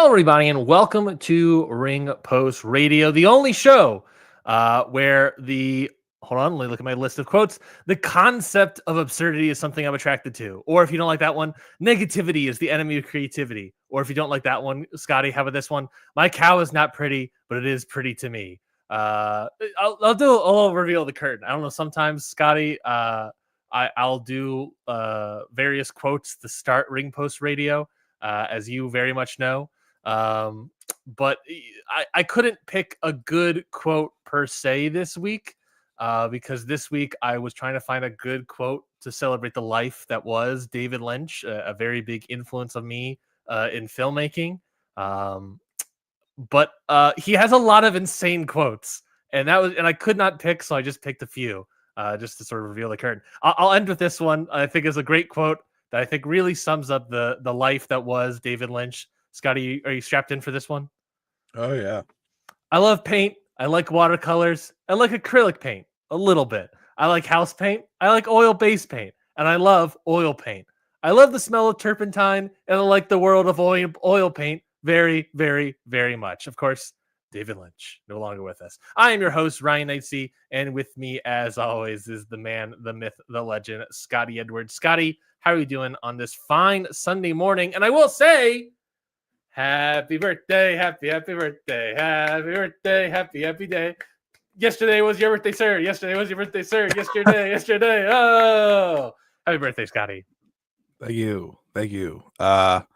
Hello, everybody, and welcome to Ring Post Radio, the only show where hold on, let me look at my list of quotes. The concept of absurdity is something I'm attracted to. Or if you don't like that one, negativity is the enemy of creativity. Or if you don't like that one, Scotty, how about this one? My cow is not pretty, but it is pretty to me. I'll reveal the curtain. I don't know. Sometimes, Scotty, I'll do various quotes to start Ring Post Radio, as you very much know. But I couldn't pick a good quote per se this week, because this week I was trying to find a good quote to celebrate the life that was David Lynch, a very big influence on me in filmmaking. But he has a lot of insane quotes, and I could not pick, so I just picked a few, just to sort of reveal the curtain. I'll end with this one. I think is a great quote that I think really sums up the life that was David Lynch. Scotty, are you strapped in for this one? Oh, yeah. I love paint. I like watercolors. I like acrylic paint a little bit. I like house paint. I like oil-based paint. And I love oil paint. I love the smell of turpentine, and I like the world of oil paint very, very, very much. Of course, David Lynch, no longer with us. I am your host, Ryan Knightsey, and with me, as always, is the man, the myth, the legend, Scotty Edwards. Scotty, how are you doing on this fine Sunday morning? And I will say, happy birthday, happy birthday, happy birthday, happy day. Yesterday was your birthday, sir. Yesterday was your birthday, sir. Yesterday. Oh, happy birthday, Scotty. Thank you. Happy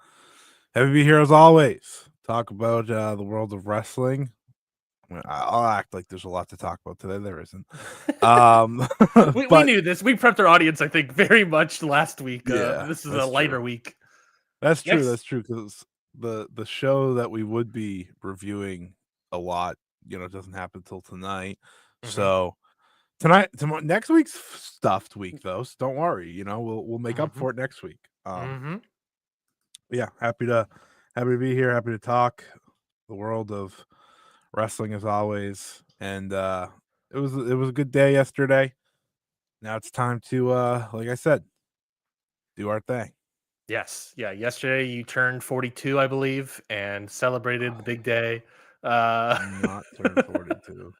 to be here as always. Talk about the world of wrestling. I'll act like there's a lot to talk about today. There isn't. We knew this. We prepped our audience, I think, very much last week. This is a lighter week. That's true. That's true, because the show that we would be reviewing a lot, doesn't happen till tonight. Mm-hmm. So tomorrow, next week's stuffed week, though. So don't worry. We'll make up for it next week. Yeah, happy to be here. Happy to talk the world of wrestling as always. And it was a good day yesterday. Now it's time to, like I said, do our thing. Yes. Yeah. Yesterday you turned 42, I believe, and celebrated the big day. I'm not turned 42.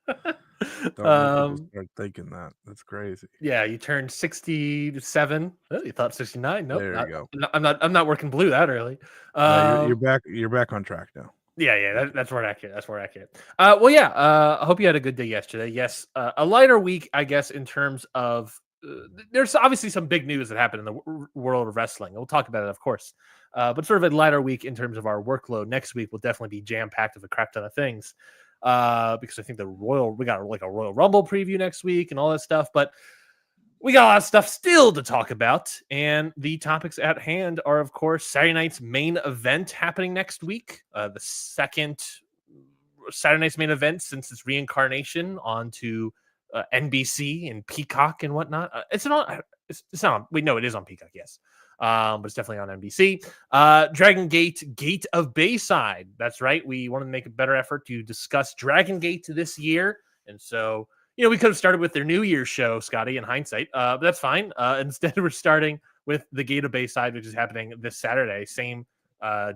Don't make people start thinking that. That's crazy. Yeah, you turned 67. Oh, you thought 69. Nope. There you go. I'm not working blue that early. No, you're back on track now. Yeah, that's more accurate. Well, yeah. I hope you had a good day yesterday. Yes, a lighter week, I guess, in terms of there's obviously some big news that happened in the world of wrestling. We'll talk about it, of course, but sort of a lighter week in terms of our workload. Next week will definitely be jam packed with a crap ton of things, because I think we got like a Royal Rumble preview next week and all that stuff, but we got a lot of stuff still to talk about, and the topics at hand are, of course, Saturday night's main event happening next week, the second Saturday night's main event since its reincarnation onto NBC and Peacock and whatnot. It's not on. Wait, no, it is on Peacock. Yes, but it's definitely on NBC. Dragon Gate, Gate of Bayside. That's right. We want to make a better effort to discuss Dragon Gate this year, and so we could have started with their New Year's show, Scotty, in hindsight, but that's fine. Instead, we're starting with the Gate of Bayside, which is happening this Saturday, same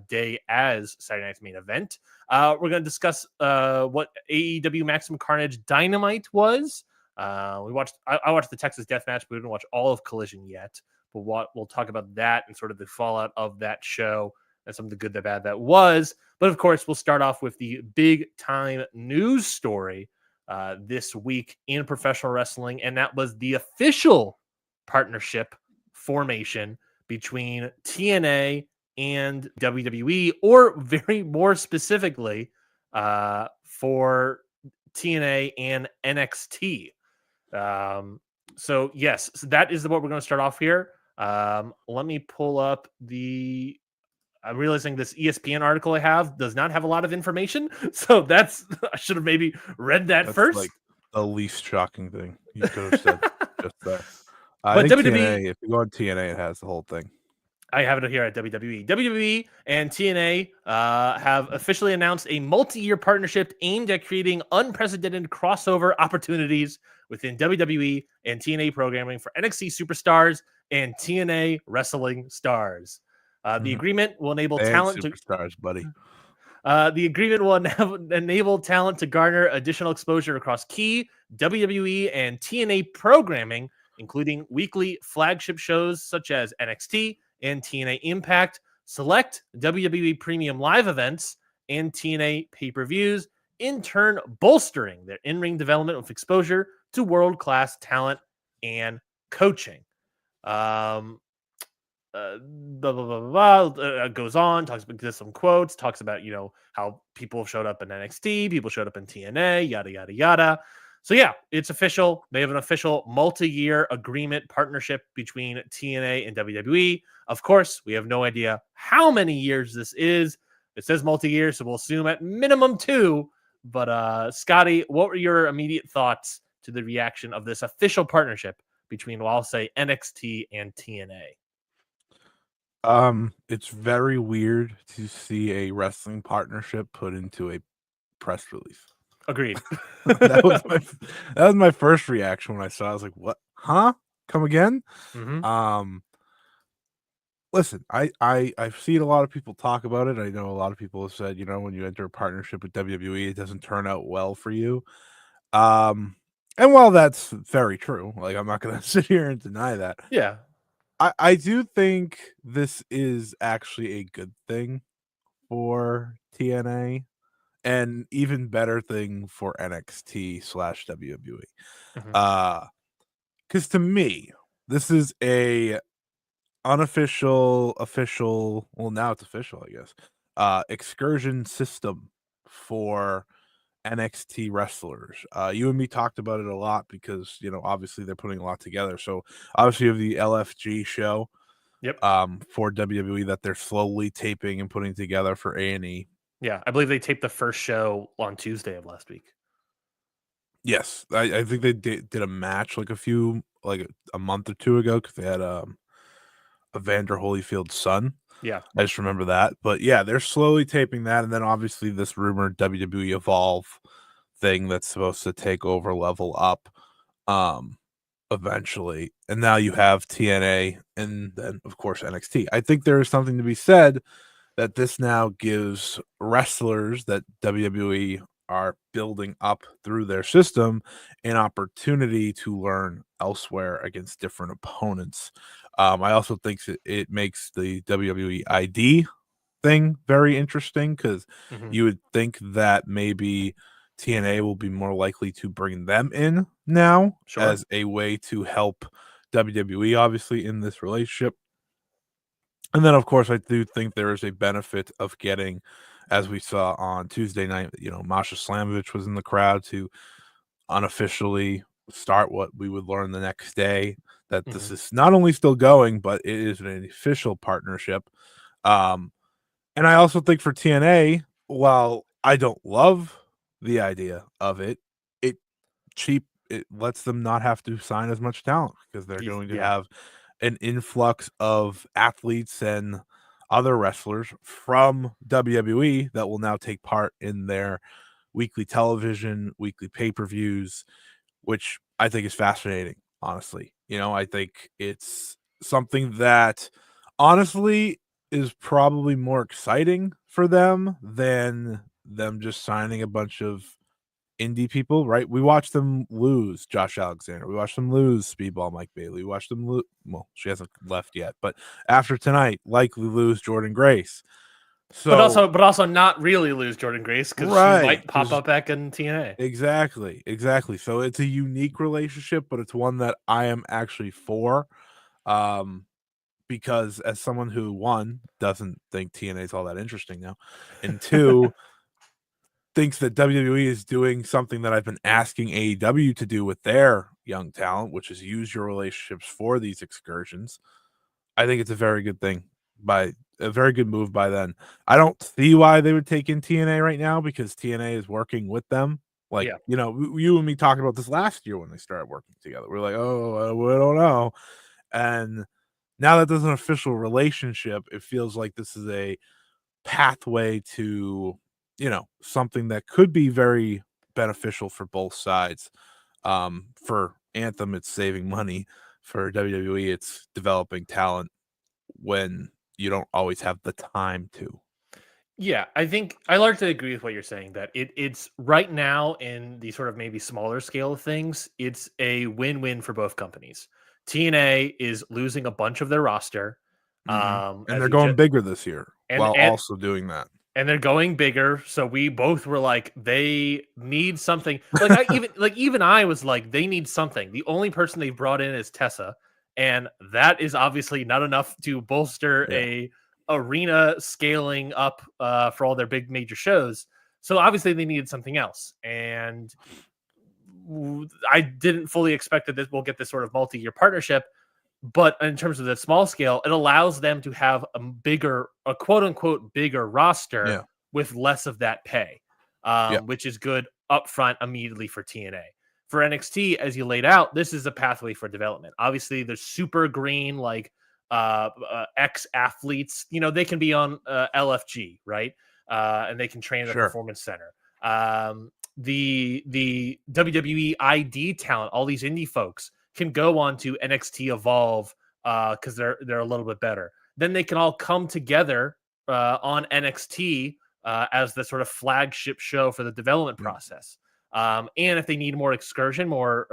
day as Saturday night's main event. We're going to discuss what AEW Maximum Carnage Dynamite was. I watched the Texas Death Match, but we didn't watch all of Collision yet. But we'll talk about that and sort of the fallout of that show and some of the good, the bad that was. But of course, we'll start off with the big time news story this week in professional wrestling, and that was the official partnership formation between TNA and WWE, or very more specifically for TNA and NXT. So yes, so that is what we're going to start off here. Let me pull up I'm realizing this ESPN article I have does not have a lot of information, so I should have maybe read that's first. Like the least shocking thing you could have said just there. But think WWE, TNA, if you go on TNA, it has the whole thing. I have it here at WWE. WWE and TNA have officially announced a multi-year partnership aimed at creating unprecedented crossover opportunities within WWE and TNA programming for NXT superstars and TNA wrestling stars. The agreement will enable talent superstars, buddy. The agreement will enable talent to garner additional exposure across key WWE and TNA programming, including weekly flagship shows such as NXT and TNA Impact, select WWE Premium Live events, and TNA pay-per-views, in turn bolstering their in-ring development with exposure to world-class talent and coaching. Um, blah, blah, blah, blah, blah, goes on, talks about gives some quotes, talks about, how people showed up in NXT, people showed up in TNA, yada, yada, yada. So yeah, it's official. They have an official multi-year agreement partnership between TNA and WWE. Of course, we have no idea how many years this is. It says multi-year, so we'll assume at minimum 2. But Scotty, what were your immediate thoughts to the reaction of this official partnership between, well, I'll say NXT and TNA? It's very weird to see a wrestling partnership put into a press release. Agreed. that was my first reaction when I saw it. I was like, what? Huh? Come again? Mm-hmm. Listen, I've seen a lot of people talk about it. I know a lot of people have said, when you enter a partnership with WWE, it doesn't turn out well for you. And while that's very true, like I'm not gonna sit here and deny that. Yeah. I do think this is actually a good thing for TNA and even better thing for NXT slash WWE. Mm-hmm. Because to me, this is a unofficial, official. Well, now it's official, I guess. Excursion system for NXT wrestlers. You and me talked about it a lot because obviously they're putting a lot together. So obviously you have the LFG show, Yep. for WWE that they're slowly taping and putting together for A&E. Yeah, I believe they taped the first show on Tuesday of last week. Yes, I think they did a match like a month or two ago because they had Evander Holyfield's son. Yeah. I just remember that. But yeah, they're slowly taping that, and then obviously this rumored WWE Evolve thing that's supposed to take over Level Up eventually. And now you have TNA and then of course NXT. I think there is something to be said that this now gives wrestlers that WWE are building up through their system an opportunity to learn elsewhere against different opponents. I also think it makes the WWE ID thing very interesting because Mm-hmm. you would think that maybe TNA will be more likely to bring them in now Sure. as a way to help WWE, obviously, in this relationship. And then, of course, I do think there is a benefit of getting, as we saw on Tuesday night, Masha Slamovich was in the crowd to unofficially start what we would learn the next day, that Mm-hmm. this is not only still going, but it is an official partnership. Um, and I also think for TNA, while I don't love the idea of it, it it lets them not have to sign as much talent because they're going to Yeah. have an influx of athletes and other wrestlers from WWE that will now take part in their weekly television, weekly pay-per-views, which I think is fascinating, honestly. I think it's something that honestly is probably more exciting for them than them just signing a bunch of indie people, right? We watched them lose Josh Alexander. We watched them lose Speedball Mike Bailey. We watched them lose. Well, she hasn't left yet, but after tonight, likely lose Jordan Grace. But So also not really lose Jordan Grace because she right, might pop up back in TNA. exactly. So it's a unique relationship, but it's one that I am actually for. Because as someone who one doesn't think TNA is all that interesting now, and two thinks that WWE is doing something that I've been asking AEW to do with their young talent, which is use your relationships for these excursions. I think it's a very good thing by a very good move by them. I don't see why they would take in TNA right now because TNA is working with them. Like, Yeah. You and me talked about this last year when they started working together. We're like, oh, we don't know. And now that there's an official relationship, it feels like this is a pathway to something that could be very beneficial for both sides. For Anthem, it's saving money. For WWE, it's developing talent when you don't always have the time to. Yeah, I think I largely agree with what you're saying, that it's right now in the sort of maybe smaller scale of things, it's a win-win for both companies. TNA is losing a bunch of their roster, And as they're you just going bigger this year and while and also doing that. and they're going bigger. So we both were like, they need something. Like even I was like, they need something. The only person they brought in is Tessa, and that is obviously not enough to bolster Yeah, a arena scaling up for all their big major shows. So obviously they needed something else, and I didn't fully expect that we'll get this sort of multi-year partnership. But in terms of the small scale, it allows them to have a quote unquote bigger roster yeah, with less of that pay, yeah, which is good upfront immediately for TNA. For NXT, as you laid out, this is a pathway for development. Obviously, there's super green, like ex athletes. They can be on LFG, right? And they can train at the sure, Performance Center. The WWE ID talent, all these indie folks can go on to NXT Evolve because they're a little bit better. Then they can all come together on NXT as the sort of flagship show for the development process. And if they need more excursion, more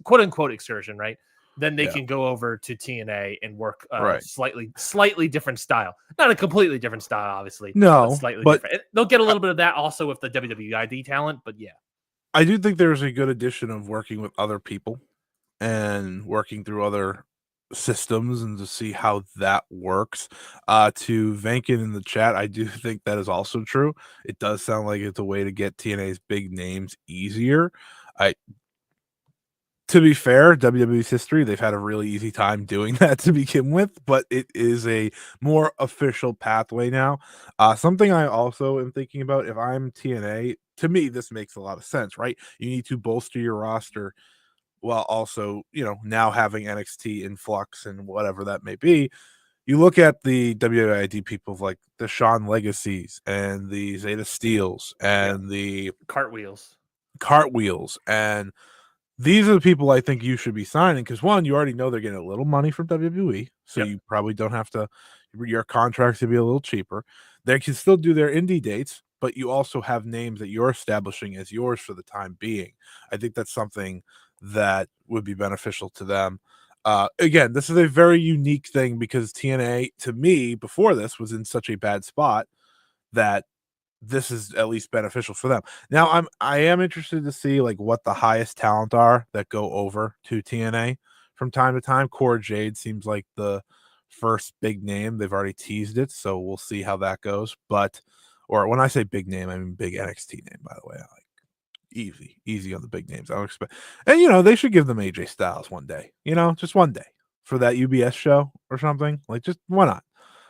quote unquote excursion, right? Then they yeah, can go over to TNA and work right. slightly different style. Not a completely different style, obviously, but No, slightly but different. They'll get a little bit of that also with the WWE ID talent, but yeah. I do think there's a good addition of working with other people and working through other systems and to see how that works. To Vankin in the chat, I do think that is also true. It does sound like it's a way to get TNA's big names easier. I To be fair, WWE's history, they've had a really easy time doing that to begin with, but it is a more official pathway now. Something I also am thinking about if I'm TNA, to me, this makes a lot of sense, right? You need to bolster your roster while also, now having NXT in flux and whatever that may be. You look at the WID people like the Shawn Legacies and the Zeta Steels Yeah. and the Cartwheels. Cartwheels, and these are the people I think you should be signing because one, you already know they're getting a little money from WWE, so Yep. you probably don't have to. Your contracts to be a little cheaper. They can still do their indie dates, but you also have names that you're establishing as yours for the time being. I think that's something that would be beneficial to them. Again, this is a very unique thing because TNA, to me, before this was in such a bad spot that this is at least beneficial for them. Now I am interested to see like what the highest talent are that go over to TNA from time to time. Cora Jade seems like the first big name. They've already teased it, so we'll see how that goes. But or when I say big name, I mean big NXT name, by the way. I like easy on the big names. I don't expect and they should give them AJ Styles one day, just one day for that UBS show or something. Like just why not?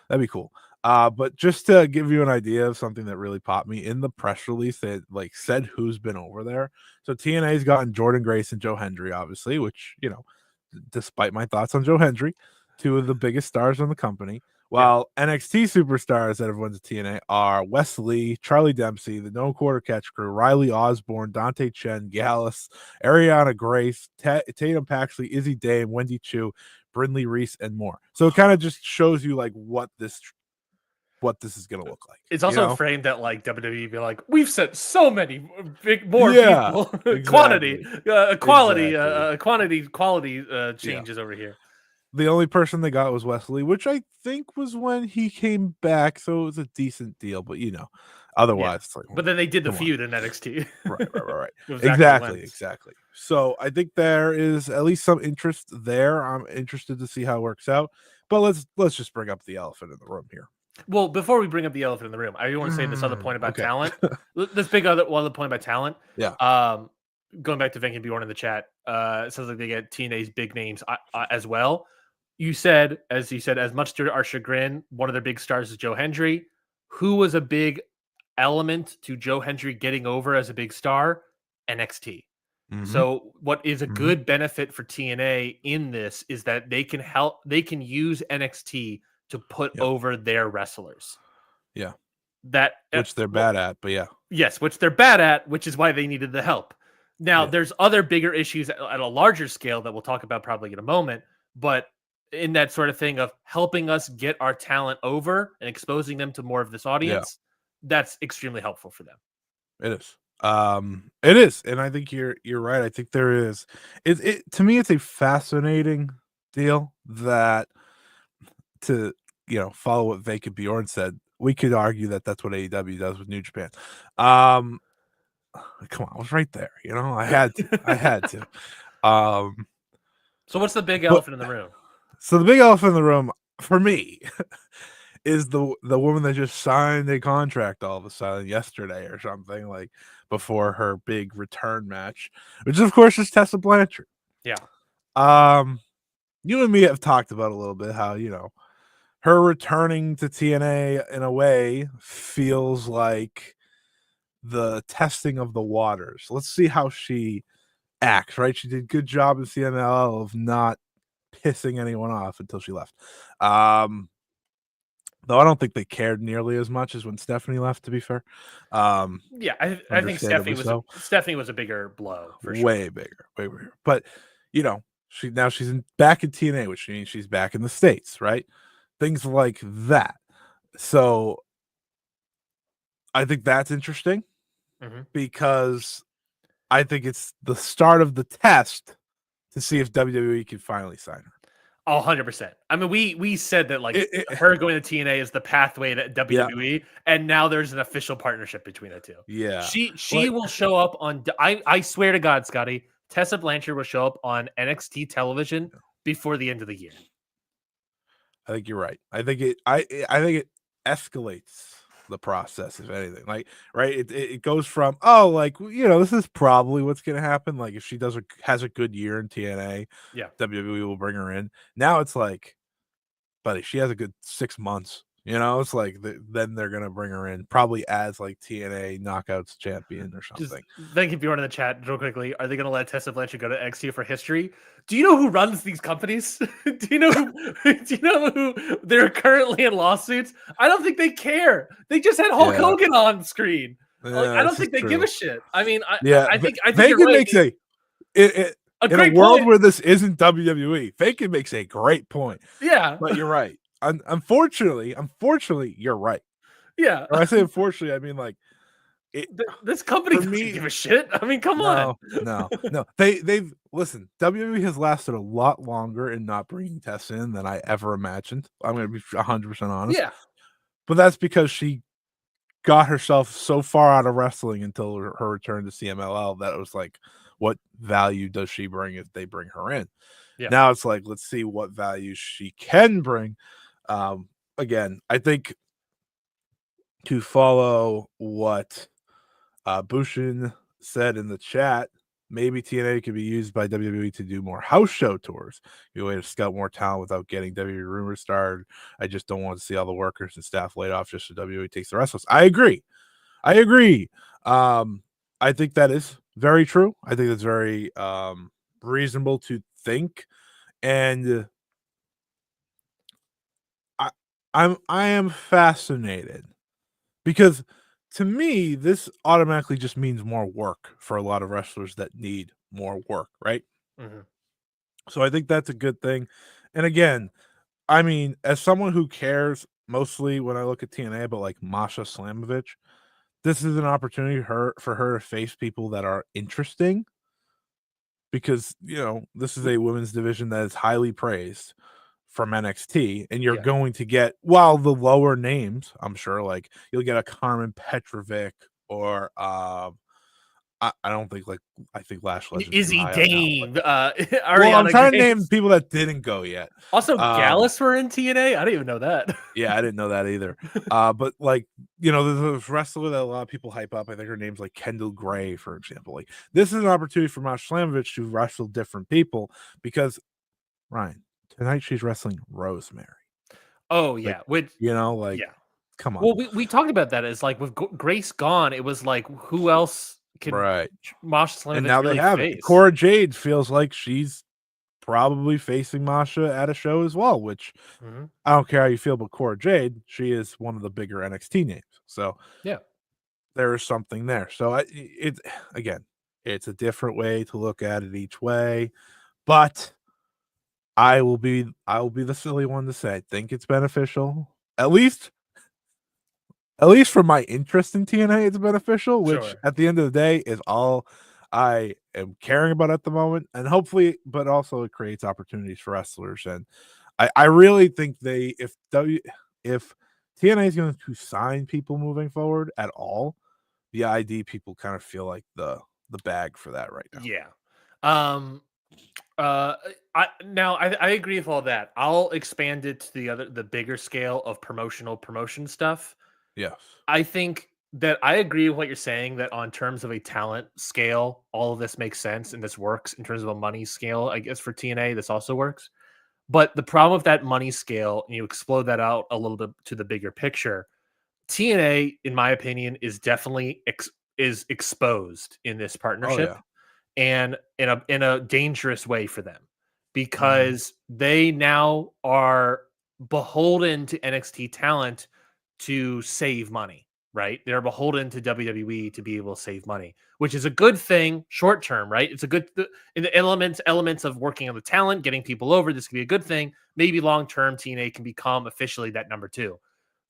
That'd be cool. But just to give you an idea of something that really popped me in the press release, that like said who's been over there. So TNA's gotten Jordan Grace and Joe Hendry, obviously, which despite my thoughts on Joe Hendry, two of the biggest stars in the company. Yep. While NXT superstars that have went to TNA are Wes Lee, Charlie Dempsey, the No Quarter Catch Crew, Riley Osborne, Dante Chen, Gallus, Ariana Grace, Tatum Paxley, Izzy Dame, Wendy Chu, Brindley Reese, and more. So it kind of just shows you like what this is going to look like. It's also framed that like WWE be like, we've sent so many more Yeah, people, exactly. quality Yeah. changes over here. The only person they got was Wesley, which I think was when he came back, so it was a decent deal. But otherwise, it's like, But then they did the come on. feud in NXT. Right. With Exactly. So I think there is at least some interest there. I'm interested to see how it works out. But let's just bring up the elephant in the room here. Well, before we bring up the elephant in the room, I want to say this other point about Okay. talent. This big other point about talent. Yeah. Going back to Venkin Bjorn in the chat, it sounds like they get TNA's big names as well. You said, as much to our chagrin, one of their big stars is Joe Hendry. Who was a big element to Joe Hendry getting over as a big star? NXT. Mm-hmm. So what is a good benefit for TNA in this is that they can use NXT to put over their wrestlers. Yeah. Which they're bad at, but yeah. Yes, which they're bad at, which is why they needed the help. Now, there's other bigger issues at a larger scale that we'll talk about probably in a moment, but in that sort of thing of helping us get our talent over and exposing them to more of this audience, that's extremely helpful for them. It is. It is, and I think you're right. I think there is. It to me, it's a fascinating deal that to follow what Vacant Bjorn said. We could argue that that's what AEW does with New Japan. Come on, I was right there. I had to. I had to. So what's the big But elephant in the room? so the big elephant in the room for me is the woman that just signed a contract all of a sudden yesterday or something, like before her big return match, which of course is Tessa Blanchard. Yeah. You and me have talked about a little bit how her returning to TNA in a way feels like the testing of the waters. Let's see how she acts, right? She did a good job in CMLL of not pissing anyone off until she left. Though I don't think they cared nearly as much as when Stephanie left, to be fair. Yeah, I think Stephanie was a bigger blow for sure. Way bigger. But she's back in TNA, which means she's back in the States, right? Things like that. So I think that's interesting because I think it's the start of the test to see if WWE can finally sign her. 100%. I mean, we said that her going to TNA is the pathway to WWE, and now there's an official partnership between the two. Yeah, she will show up on. I swear to God, Scotty, Tessa Blanchard will show up on NXT television before the end of the year. I think you're right. I think it escalates the process, if anything. Like, right, it goes from this is probably what's going to happen. Like, if she has a good year in TNA, WWE will bring her in. Now it's like, buddy, she has a good 6 months. It's like then they're gonna bring her in probably as like TNA Knockouts champion or something. Thank you for in the chat real quickly. Are they gonna let Tessa Blanchard go to NXT for history? Do you know who runs these companies? Do you know who they're currently in lawsuits? I don't think they care. They just had Hulk Hogan on screen. I don't think they give a shit. I mean, I think Vacant makes in a world where this isn't WWE, Vacant makes a great point. Yeah, but you're right. Unfortunately, you're right. Yeah. When I say unfortunately, I mean like this company doesn't give a shit. I mean, come on. No. They've listen. WWE has lasted a lot longer in not bringing Tess in than I ever imagined. I'm going to be 100% honest. Yeah, but that's because she got herself so far out of wrestling until her return to CMLL that it was like, what value does she bring if they bring her in? Yeah. Now it's like, let's see what value she can bring. Again, I think to follow what Bushin said in the chat, maybe TNA could be used by WWE to do more house show tours. Be a way to scout more talent without getting WWE rumors started. I just don't want to see all the workers and staff laid off just so WWE takes the wrestlers. I agree. I think that is very true. I think that's very reasonable to think. And I am fascinated because to me, this automatically just means more work for a lot of wrestlers that need more work, right? Mm-hmm. So I think that's a good thing. And again, I mean, as someone who cares mostly when I look at TNA about like Masha Slamovich, this is an opportunity for her to face people that are interesting because, this is a women's division that is highly praised from NXT, and you're going to get, while the lower names, I'm sure, like you'll get a Carmen Petrovic or I don't think I think Lash Legend Izzy Dane. I'm trying to name people that didn't go yet. Also, Gallus were in TNA. I didn't even know that. Yeah, I didn't know that either. But like there's a wrestler that a lot of people hype up. I think her name's like Kendall Gray, for example. Like this is an opportunity for Masha Slamovich to wrestle different people because Ryan. Tonight she's wrestling Rosemary. Oh yeah, come on. Well, we talked about that as like with Grace gone, it was like who else can Masha Slamovich and now really they have face? It. Cora Jade feels like she's probably facing Masha at a show as well, which I don't care how you feel about Cora Jade. She is one of the bigger NXT names, so yeah, there is something there. So it's a different way to look at it each way, but I will be the silly one to say I think it's beneficial. At least for my interest in TNA, it's beneficial, which Sure. at the end of the day is all I am caring about at the moment. And hopefully, but also it creates opportunities for wrestlers. And I really think if TNA is going to sign people moving forward at all, the ID people kind of feel like the bag for that right now. Yeah. Um uh I agree with all that. I'll expand it to the bigger scale of promotion stuff. Yes. I think that I agree with what you're saying, that on terms of a talent scale, all of this makes sense and this works. In terms of a money scale, I guess for TNA, this also works. But the problem with that money scale, and you explode that out a little bit to the bigger picture, TNA, in my opinion, is definitely is exposed in this Oh partnership, yeah. and in a dangerous way for them, Mhm. because they now are beholden to NXT talent to save money, right? They're beholden to WWE to be able to save money, which is a good thing short term, right? It's a good in the elements of working on the talent, getting people over. This could be a good thing. Maybe long term, TNA can become officially that number two.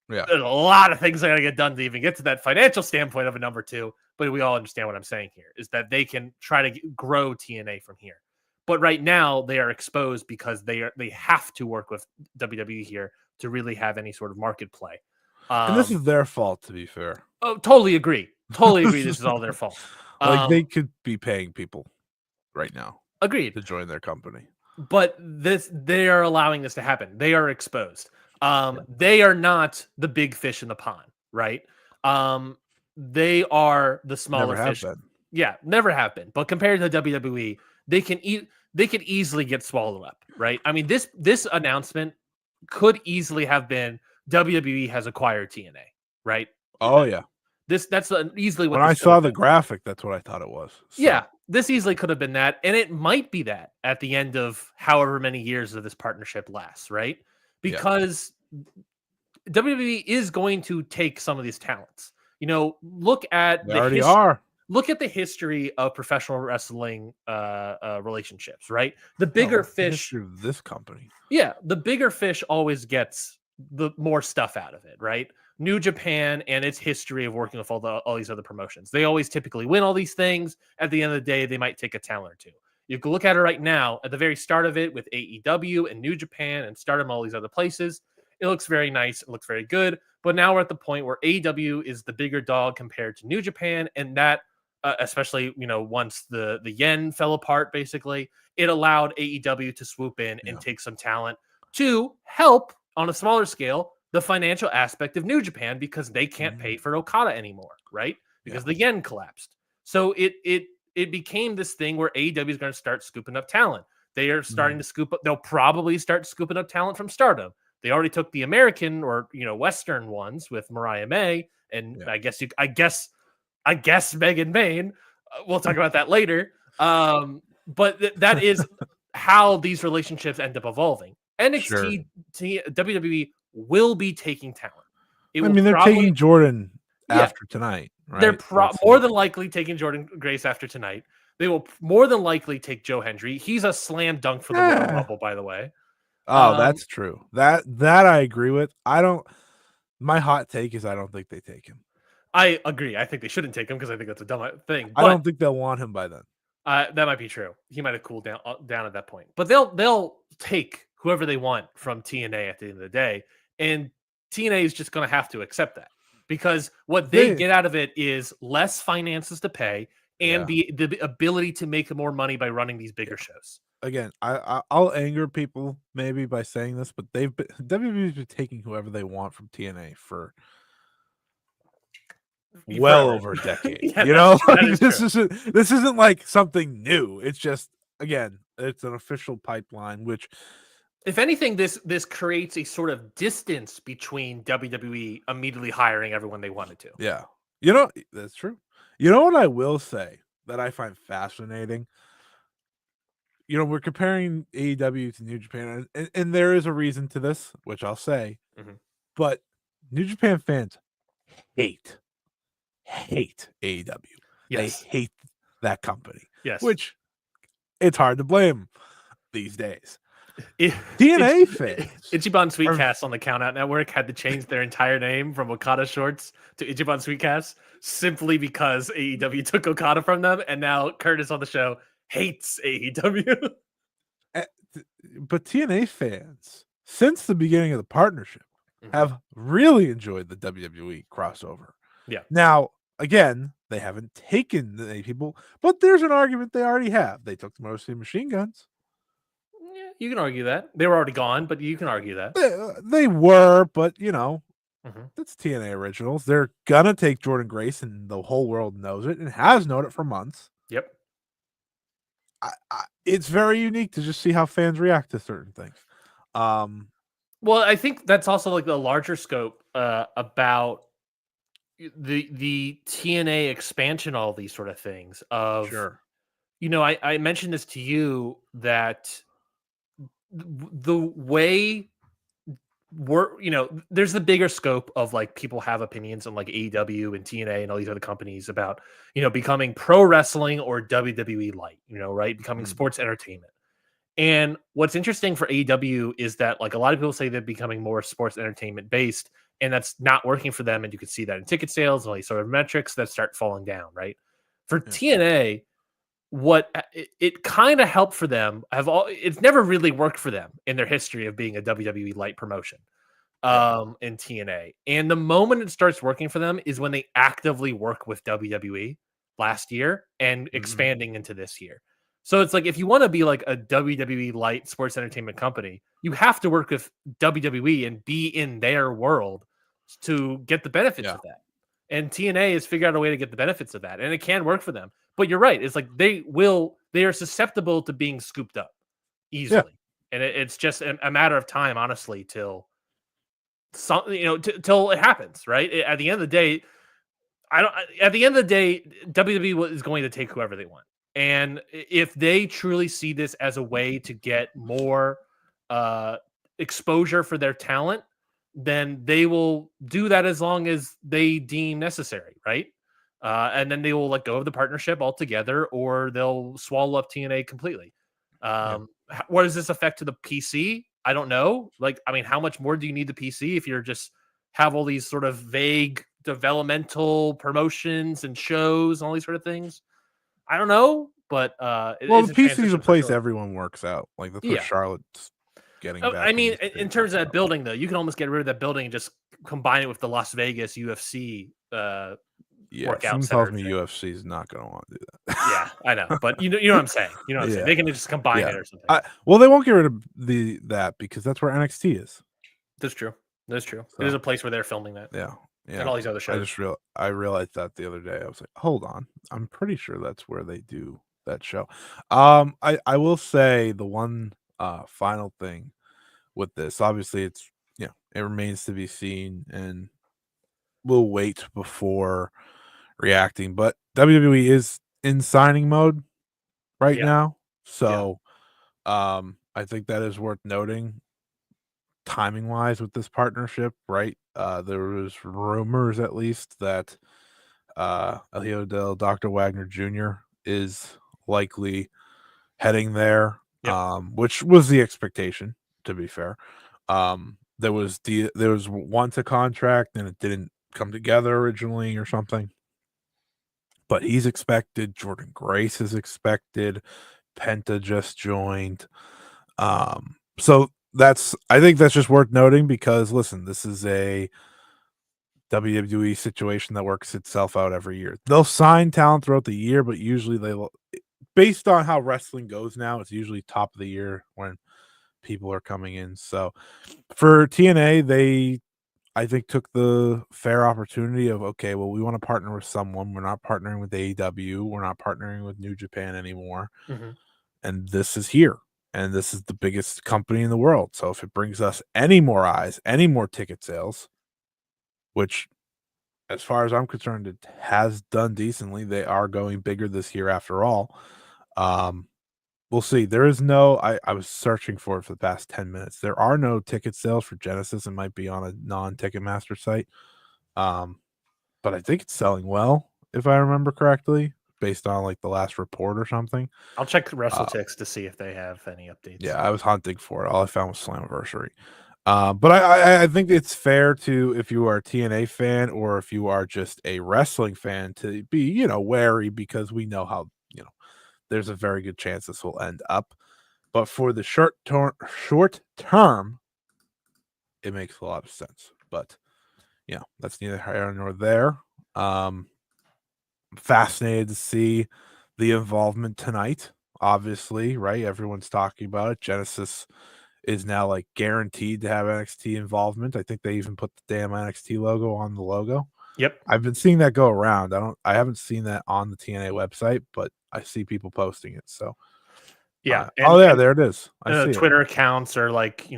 Yeah. There's a lot of things that got to get done to even get to that financial standpoint of a number two. But we all understand what I'm saying here is that they can try to grow TNA from here. But right now they are exposed because they have to work with WWE here to really have any sort of market play. And this Um, is their fault, to be fair. oh, totally agree. Totally agree. This is all their fault. Like they could be paying people right now Agreed. to join their company. But they are allowing this to happen. They are exposed. Yeah. They are not the big fish in the pond, right? They are the Never smaller have fish. been. Yeah, never have been. But compared to WWE, they can eat. They could easily get swallowed up, right? I mean, this announcement could easily have been WWE has acquired TNA, right? Oh yeah. That's easily what When this I should have saw the been. graphic, that's what I thought it was. So Yeah, this easily could have been that, and it might be that at the end of however many years of this partnership lasts, right? yeah, Because WWE is going to take some of these talents. You know, they already are. look at the history of professional wrestling relationships, right? The No, bigger look at the fish, history of this company. yeah, the bigger fish always gets the more stuff out of it, right? New Japan and its history of working with all these other promotions. They always typically win all these things. At the end of the day, they might take a talent or two. You can look at it right now at the very start of it with AEW and New Japan and Stardom, all these other places. It looks very nice. It looks very good. But now we're at the point where AEW is the bigger dog compared to New Japan, and that, especially once the yen fell apart, basically, it allowed AEW to swoop in and Yeah. take some talent to help on a smaller scale the financial aspect of New Japan, because they can't pay for Okada anymore, right? Because the Yes. yen collapsed. So it became this thing where AEW is going to start scooping up talent. They are starting to scoop up. They'll probably start scooping up talent from Stardom. They already took the American or Western ones with Mariah May, and Yeah. I guess Megan Main. We'll talk about that later. But that is how these relationships end up evolving. Sure. WWE will be taking talent. It I will mean, they're probably, taking Jordan yeah, after tonight, they're right? That's more like, than likely taking Jordan Grace after tonight. They will more than likely take Joe Hendry. He's a slam dunk for the Royal eh. Rumble, by the way. Oh, Um, that's true. That I agree with. I don't. My hot take is I don't think they take him. I agree. I think they shouldn't take him because I think that's a dumb thing. I But don't think they'll want him by then. that might be true. He might have cooled down at that point. But they'll take whoever they want from TNA at the end of the day, and TNA is just going to have to accept that, because what they They, get out of it is less finances to pay and yeah, be the ability to make more money by running these yeah. bigger shows. Again, I'll anger people maybe by saying this, but WWE's been taking whoever they want from TNA for well Forever. over a decade. Yeah, You that's know, true. like That is true. this isn't like something new. It's just again, it's an official pipeline, which If anything, this creates a sort of distance between WWE immediately hiring everyone they wanted to. yeah, you know that's true. You know what I will say that I find fascinating. You know, we're comparing AEW to New Japan, and there is a reason to this, which I'll say, Mhm. but New Japan fans hate AEW. They Yes. hate that company, Yes. which it's hard to blame these days. TNA fans Ichiban Sweetcast on the Count Out Network had to change their entire name from Okada Shorts to Ichiban Sweetcast simply because AEW took Okada from them, and now Curtis on the show hates AEW. But TNA fans, since the beginning of the partnership, have really enjoyed the WWE crossover. Yeah. Now, again, they haven't taken the people, but there's an argument they already have. They took the Motor City Machine Guns. Yeah, you can argue that. They were already gone, but you can argue that. They were, but that's TNA originals. They're gonna take Jordan Grace, and the whole world knows it and has known it for months. Yep. It's very unique to just see how fans react to certain things. Well, I think that's also like the larger scope about the TNA expansion, all these sort of things. I mentioned this to you that the way there's the bigger scope of like people have opinions on like AEW and TNA and all these other companies about becoming pro wrestling or WWE light, right? Becoming sports entertainment. And what's interesting for AEW is that like a lot of people say they're becoming more sports entertainment based, and that's not working for them. And you can see that in ticket sales and all these sort of metrics that start falling down, right? For TNA, what it kind of helped for them it's never really worked for them in their history of being a WWE light promotion in TNA. And the moment it starts working for them is when they actively work with WWE last year and expanding into this year. So it's like, if you want to be like a WWE light sports entertainment company, you have to work with WWE and be in their world to get the benefits of that. And TNA has figured out a way to get the benefits of that, and it can work for them. But you're right. It's like they are susceptible to being scooped up easily. Yeah. And it's just a matter of time, honestly, till it happens, right? At the end of the day, WWE is going to take whoever they want. And if they truly see this as a way to get more exposure for their talent, then they will do that as long as they deem necessary, right? And then they will let go of the partnership altogether, or they'll swallow up TNA completely. What does this affect to the PC? I don't know. How much more do you need the PC if you're just have all these sort of vague developmental promotions and shows and all these sort of things? I don't know, but the PC is a place everyone works out. Like that's what Charlotte's getting back. I mean, in terms of that building, though, you can almost get rid of that building and just combine it with the Las Vegas UFC workout someone center. Tells me UFC is not going to want to do that. Yeah, I know, but you know what I'm saying. You know what I'm saying. They can just combine it or something. They won't get rid of that because that's where NXT is. That's true. So, it is a place where they're filming that. Yeah. And all these other shows. I realized that the other day. I was like, hold on, I'm pretty sure that's where they do that show. I will say the one final thing with this, obviously it's it remains to be seen, and we'll wait before reacting. But WWE is in signing mode right now, so I think that is worth noting. Timing wise with this partnership, right? There was rumors at least that Elio del Dr. Wagner Jr. is likely heading there, which was the expectation, to be fair. There was once a contract and it didn't come together originally or something, but he's expected. Jordan Grace is expected. Penta just joined. So I think that's just worth noting because listen, this is a WWE situation that works itself out every year. They'll sign talent throughout the year, but usually based on how wrestling goes now, it's usually top of the year when people are coming in. So for TNA, they I think took the fair opportunity of, okay, well, we want to partner with someone. We're not partnering with AEW. We're not partnering with New Japan anymore. And this is here. And this is the biggest company in the world. So if it brings us any more eyes, any more ticket sales, which as far as I'm concerned, it has done decently. They are going bigger this year after all. We'll see. There is no, I was searching for it for the past 10 minutes. There are no ticket sales for Genesis. It might be on a non-Ticketmaster site. But I think it's selling well, if I remember correctly. based on like the last report or something. I'll check WrestleTix to see if they have any updates. Yeah, I was hunting for it. All I found was Slammiversary. But I think it's fair to, if you are a TNA fan or if you are just a wrestling fan, to be, wary, because we know how, there's a very good chance this will end up. But for the short term, it makes a lot of sense. But that's neither here nor there. Fascinated to see the involvement tonight. Obviously, right? Everyone's talking about it. Genesis is now like guaranteed to have NXT involvement. I think they even put the damn NXT logo on the logo. Yep. I've been seeing that go around. I haven't seen that on the TNA website, but I see people posting it. So yeah. There it is. I see Twitter it. accounts are like,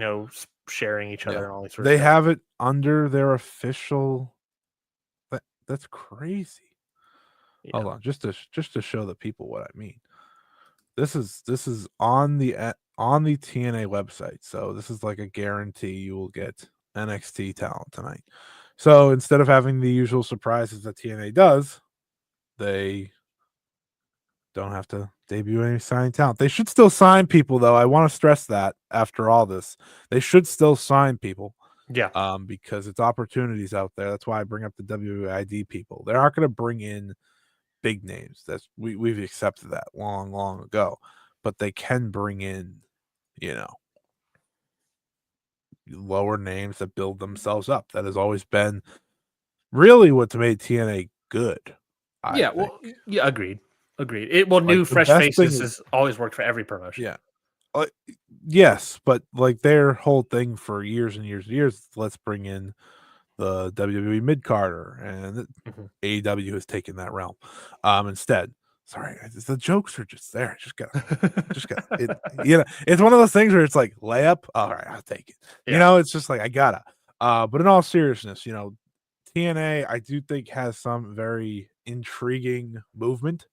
sharing each other and all these sort of They stuff. have it under their official. That's crazy. Yeah. Hold on, just to show the people what I mean. This is on the TNA website, so this is like a guarantee you will get NXT talent tonight. So instead of having the usual surprises that TNA does, they don't have to debut any signing talent. They should still sign people, though. I want to stress that after all this, they should still sign people. Yeah. Because it's opportunities out there. That's why I bring up the WID people. They aren't going to bring in big names. We've accepted that long ago, but they can bring in, lower names that build themselves up. That has always been really what's made TNA good. I think. Well, yeah, agreed. New fresh faces has always worked for every promotion. Yeah. Yes, but like their whole thing for years and years and years, let's bring in the WWE mid-carder, and AEW has taken that realm. Instead, sorry, the jokes are just there. Just got it. It's one of those things where it's like layup. All right, I'll take it. Yeah. It's just like I gotta. But in all seriousness, TNA I do think has some very intriguing movement.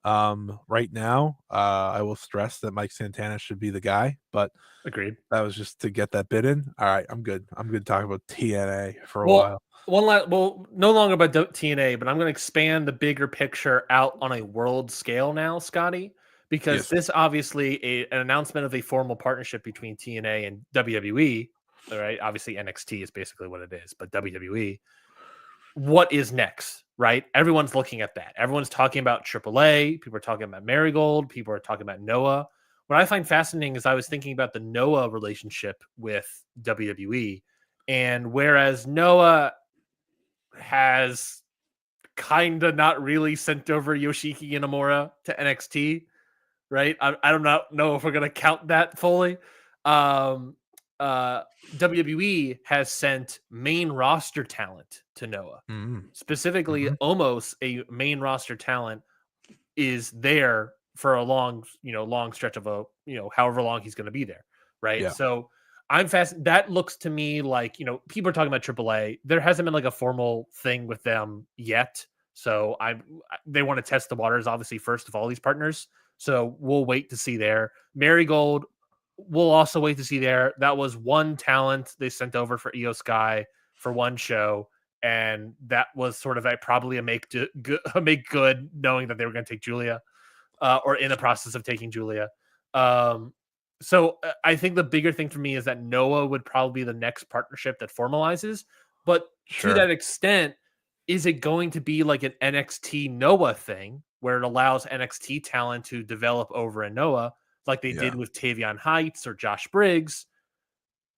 Right now, I will stress that Mike Santana should be the guy, but agreed. That was just to get that bit in. All right, I'm good. I'm good talking about TNA for a while. No longer about TNA, but I'm going to expand the bigger picture out on a world scale now, Scotty, because this obviously an announcement of a formal partnership between TNA and WWE. All right, obviously NXT is basically what it is, but WWE. What is next, right? Everyone's looking at that. Everyone's talking about AAA. People are talking about Marigold. People are talking about Noah. What I find fascinating is I was thinking about the Noah relationship with WWE. And whereas Noah has kind of not really sent over Yoshiki Inamura to NXT, right? I don't know if we're going to count that fully. WWE has sent main roster talent to Noah. Specifically, almost a main roster talent is there for a long stretch of however long he's going to be there, right? Yeah. So I'm fast. That looks to me like, people are talking about AAA. There hasn't been like a formal thing with them yet. So they want to test the waters, obviously, first of all these partners. So we'll wait to see there. Marigold, we'll also wait to see there. That was one talent they sent over for Io Sky for one show. And that was sort of probably a make good, knowing that they were going to take Julia, or in the process of taking Julia. So I think the bigger thing for me is that Noah would probably be the next partnership that formalizes. But to that extent, is it going to be like an NXT Noah thing where it allows NXT talent to develop over in Noah, like they did with Tavion Heights or Josh Briggs?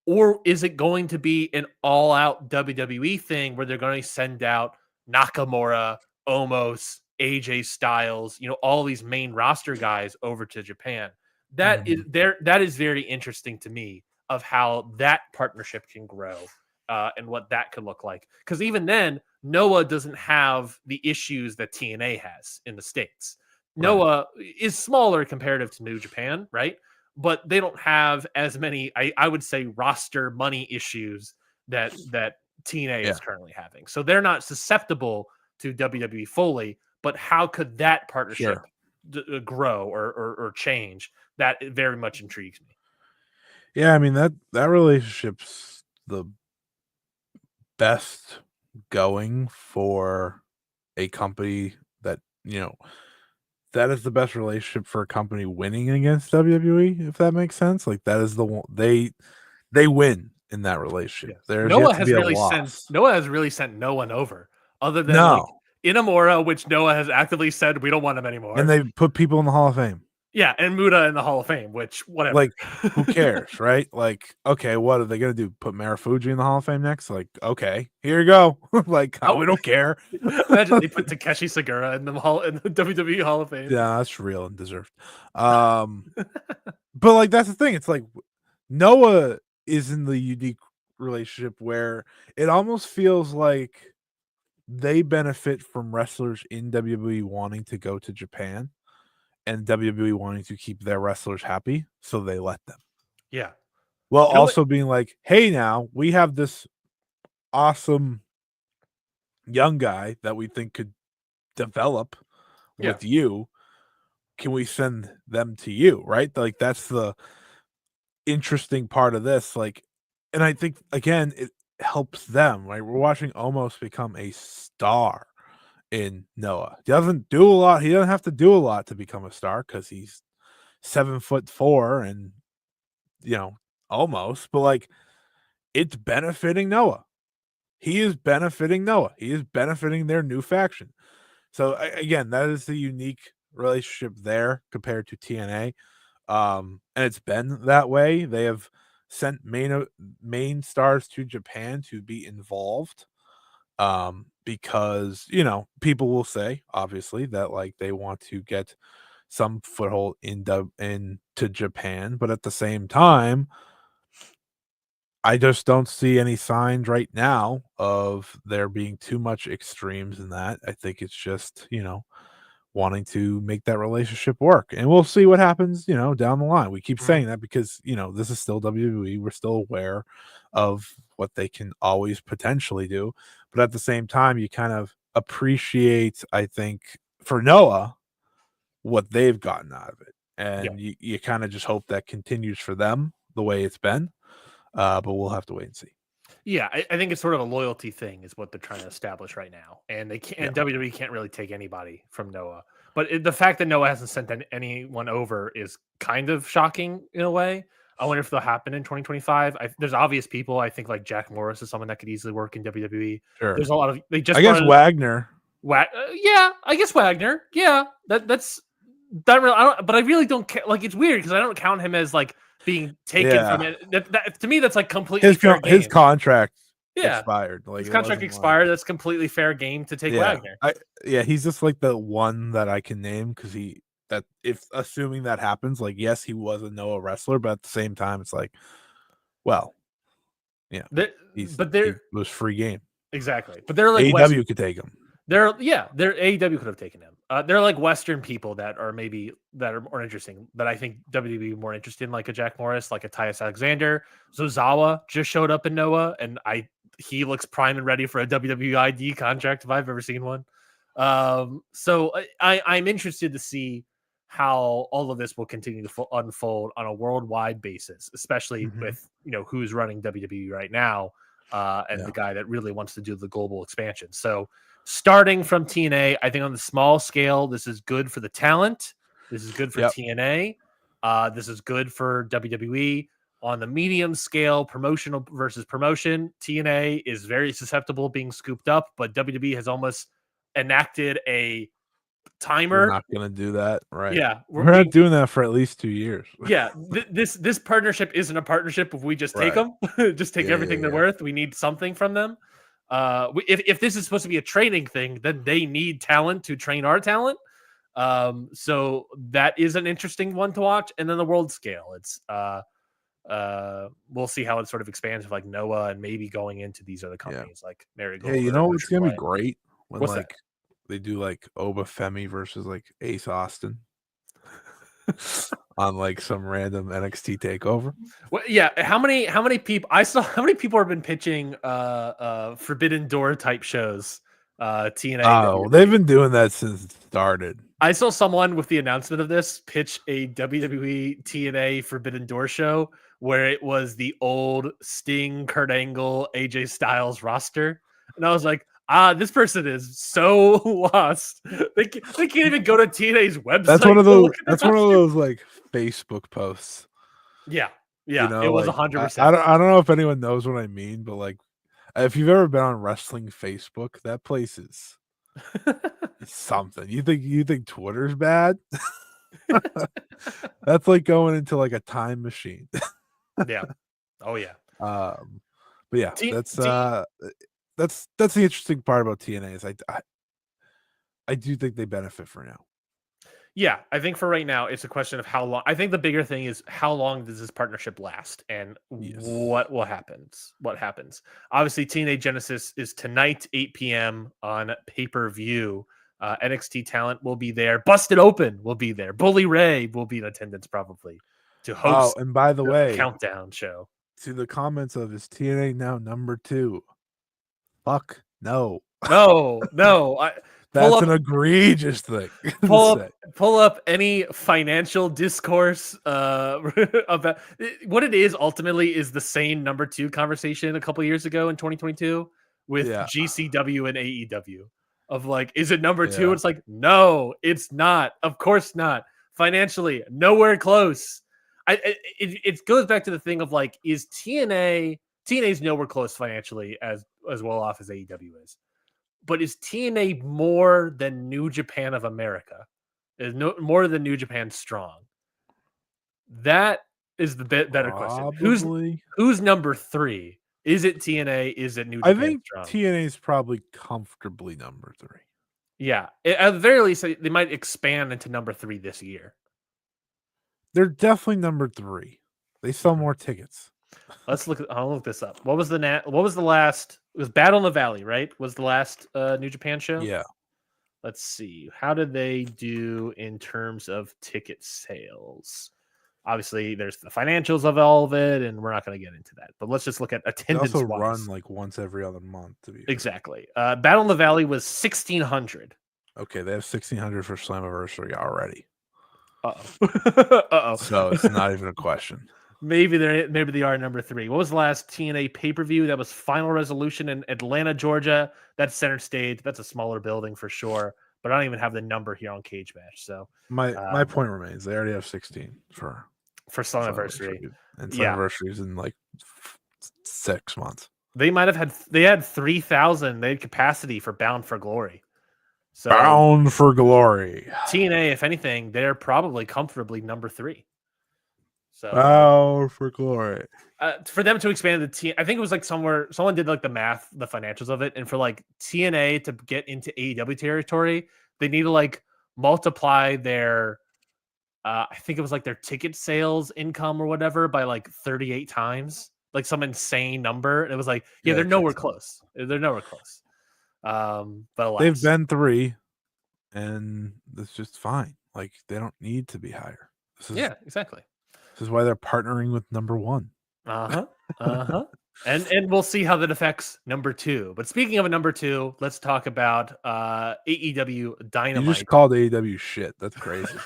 Or is it going to be an all-out WWE thing where they're going to send out Nakamura, Omos, AJ Styles, all these main roster guys over to Japan? That is very interesting to me of how that partnership can grow, and what that could look like. Because even then, Noah doesn't have the issues that TNA has in the States. Noah is smaller comparative to New Japan, right? But they don't have as many, I would say, roster money issues that TNA is currently having. So they're not susceptible to WWE fully, but how could that partnership grow or change? That very much intrigues me. Yeah, I mean, that relationship's the best going for a company that, that is the best relationship for a company winning against WWE, if that makes sense. Like that is the one they win in that relationship. Yes. There's yet Noah to has be a really sent loss. no one over other than like No. Inamura, which Noah has actively said we don't want him And anymore. they put people in the Hall of Fame. Yeah, and Muda in the Hall of Fame, which whatever. Like, who cares, right? Like, okay, what are they gonna do? Put Marufuji in the Hall of Fame next? Like, okay, here you go. Like, we don't care. Imagine they put Takeshi Sagura in the WWE Hall of Fame. Yeah, that's real and deserved. But like that's the thing. It's like Noah is in the unique relationship where it almost feels like they benefit from wrestlers in WWE wanting to go to Japan and WWE wanting to keep their wrestlers happy, so they let them. Yeah. Well, also being like, hey, now we have this awesome young guy that we think could develop with you. Can we send them to you? Right? Like that's the interesting part of this. Like, and I think again, it helps them. Right? We're watching Omos become a star in Noah. He doesn't do a lot. He doesn't have to do a lot to become a star because he's 7'4" and almost, but like it's benefiting Noah. He is benefiting Noah. He is benefiting their new faction. So again, that is the unique relationship there compared to TNA. And it's been that way. They have sent main stars to Japan to be involved. Because people will say obviously that like they want to get some foothold into Japan, but at the same time, I just don't see any signs right now of there being too much extremes in that. I think it's just, wanting to make that relationship work. And we'll see what happens, down the line. We keep saying that because, this is still WWE. We're still aware of what they can always potentially do. But at the same time, you kind of appreciate, I think, for Noah, what they've gotten out of it. And you kind of just hope that continues for them the way it's been. But we'll have to wait and see. Yeah, I think it's sort of a loyalty thing is what they're trying to establish right now, and they can't. And WWE can't really take anybody from Noah, but the fact that Noah hasn't sent anyone over is kind of shocking in a way. I wonder if they'll happen in 2025. There's obvious people. I think like Jack Morris is someone that could easily work in WWE. Sure. There's a lot of I guess Wagner. Yeah, I guess Wagner. Yeah, that's that. But I really don't care. Like it's weird because I don't count him as like being taken from it. That, to me, that's like completely fair game. His contract expired. Like his contract expired. That's completely fair game to take Wagner. He's just like the one that I can name because if assuming that happens, like yes, he was a Noah wrestler, but at the same time, it's like, well, he was free game. Exactly, but they're like AEW could take him. They're AEW could have taken him. They're like Western people that are more interesting. That I think WWE more interested in, like a Jack Morris, like a Tyus Alexander. Zozawa just showed up in Noah, and he looks prime and ready for a WWE ID contract if I've ever seen one. So I'm interested to see how all of this will continue to unfold on a worldwide basis, especially with who's running WWE right now, and the guy that really wants to do the global expansion. So. Starting from TNA, I think on the small scale, this is good for the talent. This is good for TNA. This is good for WWE. On the medium scale, promotional versus promotion, TNA is very susceptible being scooped up, but WWE has almost enacted a timer. We're not going to do that, right? Yeah, we're not doing that for at least 2 years. Yeah, this partnership isn't a partnership if we just take them, just take everything they're worth. We need something from them. If this is supposed to be a training thing, then they need talent to train our talent. So that is an interesting one to watch. And then the world scale, it's we'll see how it sort of expands with like Noah and maybe going into these other companies like Marigold. Hey, what's gonna be great when they do like Obafemi versus like Ace Austin on like some random NXT takeover. Well, yeah. How many people how many people have been pitching Forbidden Door type shows? TNA. Oh, they've been doing that since it started. I saw someone with the announcement of this pitch a WWE TNA Forbidden Door show where it was the old Sting, Kurt Angle, AJ Styles roster. And I was like, This person is so lost. They can't even go to TNA's website. That's one of those. That's one of those like Facebook posts. Yeah, You know, it was like 100%. I don't know if anyone knows what I mean, but like if you've ever been on wrestling Facebook, that place is something. You think Twitter's bad? That's like going into like a time machine. Yeah. Oh yeah. But yeah, that's the interesting part about TNA is I do think they benefit for now. Yeah, I think for right now, it's a question of how long. I think the bigger thing is how long does this partnership last, and what happens. What happens? Obviously, TNA Genesis is tonight, 8 p.m. on pay-per-view. NXT talent will be there. Busted Open will be there. Bully Ray will be in attendance probably to host. Oh, and by the way, countdown show. To the comments of is TNA now number 2? Fuck no. No. That's an egregious thing. Pull up any financial discourse about what it is. Ultimately, is the same number 2 conversation a couple years ago in 2022 with GCW and AEW of like, is it number 2? It's like, no, it's not. Of course not. Financially, nowhere close. It goes back to the thing of like, is TNA's nowhere close financially as well off as AEW is. But is TNA more than New Japan of America? Is more than New Japan strong? That is the better question. Who's number 3? Is it TNA? Is it New Japan? I think strong? TNA is probably comfortably number 3. Yeah, at the very least, they might expand into number 3 this year. They're definitely number 3. They sell more tickets. I'll look this up. What was the last? It was Battle in the Valley, right? Was the last New Japan show? Yeah. Let's see. How did they do in terms of ticket sales? Obviously, there's the financials of all of it, and we're not going to get into that. But let's just look at attendance. They also run like once every other month. To be exactly. Battle in the Valley was 1,600. Okay, they have 1,600 for Slammiversary already. Uh-oh. So it's not even a question. Maybe they are number 3. What was the last TNA pay-per-view? That was Final Resolution in Atlanta, Georgia. That's center stage. That's a smaller building for sure. But I don't even have the number here on Cage Match. So my point remains. They already have 16 for Slammiversary. And Slammiversary is in like 6 months. They had 3,000. They had capacity for Bound for Glory. So Bound for Glory. TNA, if anything, they're probably comfortably number 3. So Bound for Glory. For them to expand the team, I think it was like someone did like the math, the financials of it, and for like TNA to get into AEW territory, they need to like multiply their I think it was like their ticket sales income or whatever by like 38 times, like some insane number. And it was like, they're nowhere close. They're nowhere close. But alas. They've been 3, and that's just fine. Like they don't need to be higher. Exactly. This is why they're partnering with number 1. And we'll see how that affects number 2. But speaking of a number 2, let's talk about AEW Dynamite. You just called AEW shit. That's crazy.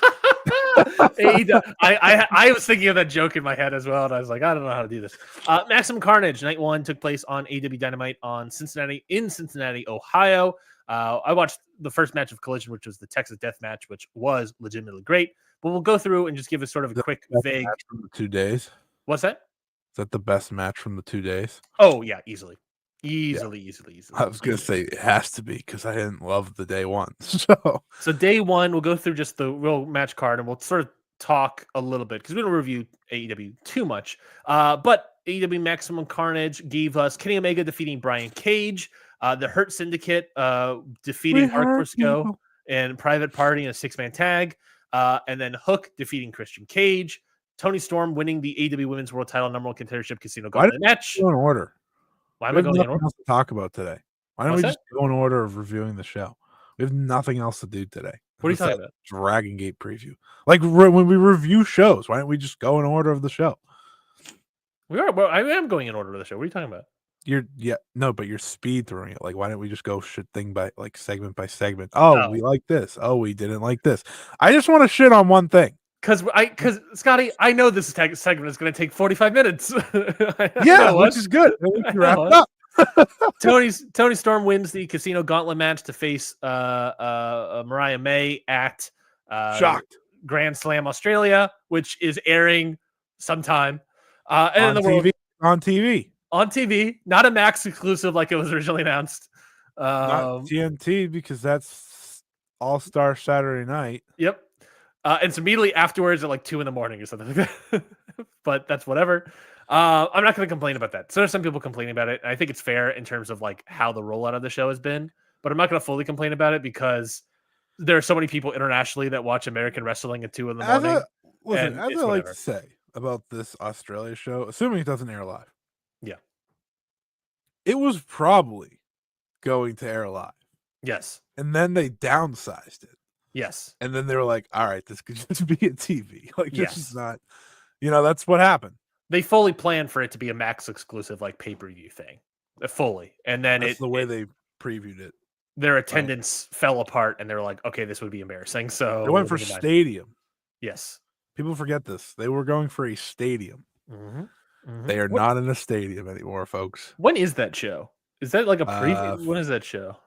I was thinking of that joke in my head as well, and I was like, I don't know how to do this. Maximum Carnage Night 1 took place on AEW Dynamite in Cincinnati, Ohio. I watched the first match of Collision, which was the Texas Death Match, which was legitimately great. But we'll go through and just give a sort of a quick, vague. From the 2 days. What's that? Is that the best match from the 2 days? Oh yeah, easily. I was gonna say it has to be because I didn't love the day 1. So day 1, we'll go through just the real match card, and we'll sort of talk a little bit because we don't review AEW too much. But AEW Maximum Carnage gave us Kenny Omega defeating Brian Cage, the Hurt Syndicate defeating Mark Briscoe and Private Party in a 6-man tag, and then Hook defeating Christian Cage. Tony Storm winning the AEW Women's World Title number 1 contendership Casino Gauntlet match. Go in order. Why am I going in order? To talk about today. Why don't we just go in order of reviewing the show? We have nothing else to do today. What are you talking about? Dragon Gate preview. Like when we review shows, why don't we just go in order of the show? We are. Well, I am going in order of the show. What are you talking about? But you're speed throwing it. Like, why don't we just go thing by like segment by segment? Oh, we like this. Oh, we didn't like this. I just want to shit on one thing. Because Scotty, I know this segment is going to take 45 minutes. Which is good. We can wrap it up. Tony Storm wins the Casino Gauntlet match to face Mariah May at Shocked. Grand Slam Australia, which is airing sometime. And on TV. On TV, not a Max exclusive like it was originally announced. Not TNT, because that's All-Star Saturday night. Yep. And so immediately afterwards at like 2 a.m. or something like that. But that's whatever. I'm not going to complain about that. So there's some people complaining about it. I think it's fair in terms of like how the rollout of the show has been, but I'm not going to fully complain about it because there are so many people internationally that watch American wrestling at 2 a.m. As I like to say about this Australia show, assuming it doesn't air live. Yeah. It was probably going to air live. Yes. And then they downsized it. Yes. And then they were like, all right, this could just be a TV. Like, this is not, that's what happened. They fully planned for it to be a Max exclusive, like pay-per-view thing. Fully. And then that's the way they previewed it. Their attendance fell apart and they were like, okay, this would be embarrassing. So they went for stadium. Yes. People forget this. They were going for a stadium. Mm-hmm. Mm-hmm. They are not in a stadium anymore, folks. When is that show? Is that like a preview? When is that show?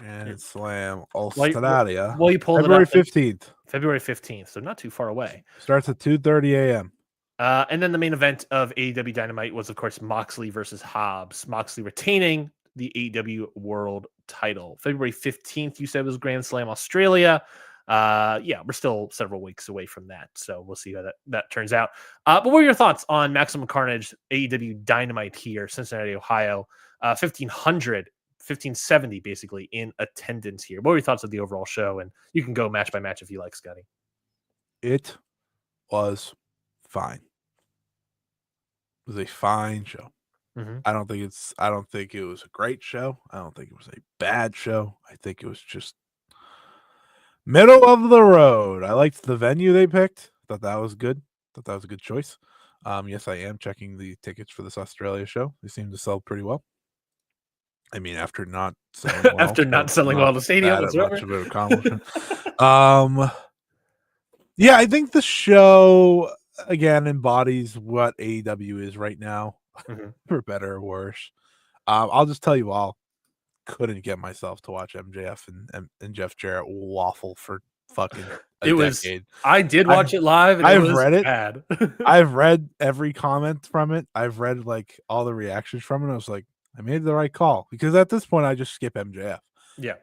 And Slam Australia. Well, you pulled February it up. 15th. February 15th, so not too far away. Starts at 2:30 a.m. And then the main event of AEW Dynamite was, of course, Moxley versus Hobbs. Moxley retaining the AEW World Title. February 15th, you said was Grand Slam Australia. We're still several weeks away from that, so we'll see how that turns out. But what are your thoughts on Maximum Carnage AEW Dynamite here, Cincinnati, Ohio? 1570 basically in attendance here. What were your thoughts of the overall show? And you can go match by match if you like, Scotty. It was fine. It was a fine show. Mm-hmm. I don't think it was a great show. I don't think it was a bad show. I think it was just middle of the road. I liked the venue they picked. Thought that was good. Thought that was a good choice. Yes, I am checking the tickets for this Australia show. They seem to sell pretty well. I mean, after not selling well, not selling well the stadium, that's much of an accomplishment. Yeah, I think the show again embodies what AEW is right now, for better or worse. I'll just tell you all, couldn't get myself to watch MJF and Jeff Jarrett waffle for fucking a decade. I did watch it live. And I've read it. Bad. I've read every comment from it. I've read like all the reactions from it. I was like, I made the right call, because at this point I just skip MJF. Yeah.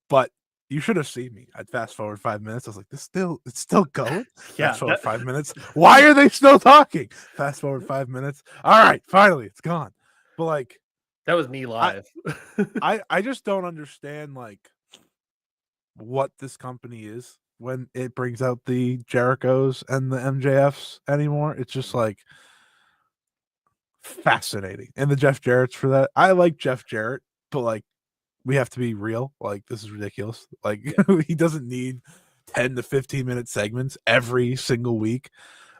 But you should have seen me. I'd fast forward 5 minutes. I was like, it's still going. Yeah. Fast forward 5 minutes. Why are they still talking? Fast forward 5 minutes. All right, finally it's gone. But like, that was me live. I just don't understand like what this company is when it brings out the Jerichos and the MJFs anymore. It's just like fascinating. And the Jeff Jarrett's for that. I like Jeff Jarrett, but like, we have to be real. Like, this is ridiculous. Like, he doesn't need 10 to 15 minute segments every single week.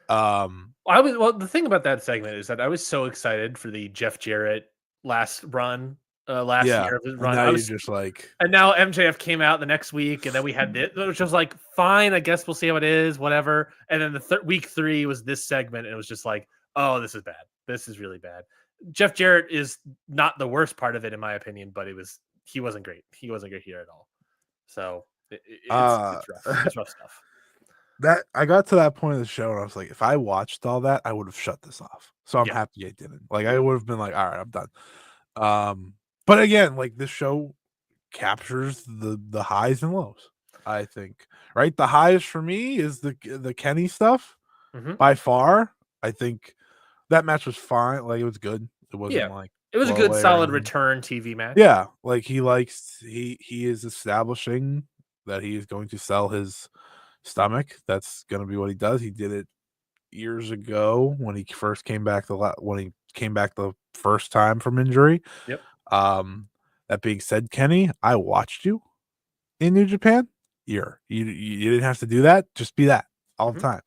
The thing about that segment is that I was so excited for the Jeff Jarrett last run. Year of his run. Now you're just like, and now MJF came out the next week, and then we had this, which was like, fine, I guess we'll see how it is, whatever. And then the week 3 was this segment, and it was just like, oh, this is bad. This is really bad. Jeff Jarrett is not the worst part of it, in my opinion, but he wasn't great. He wasn't great here at all. So it's rough. It's rough stuff. That I got to that point of the show, and I was like, if I watched all that, I would have shut this off. So I'm happy I didn't. Like, I would have been like, all right, I'm done. But again, like, this show captures the highs and lows, I think. Right? The highs for me is the Kenny stuff by far. I think that match was fine. Like, it was good. It wasn't like, it was a good solid return TV match. Yeah, like he is establishing that he is going to sell his stomach. That's going to be what he does. He did it years ago when he first came back the first time from injury. Yep. That being said, Kenny, I watched you in New Japan. You didn't have to do that. Just be that all the time.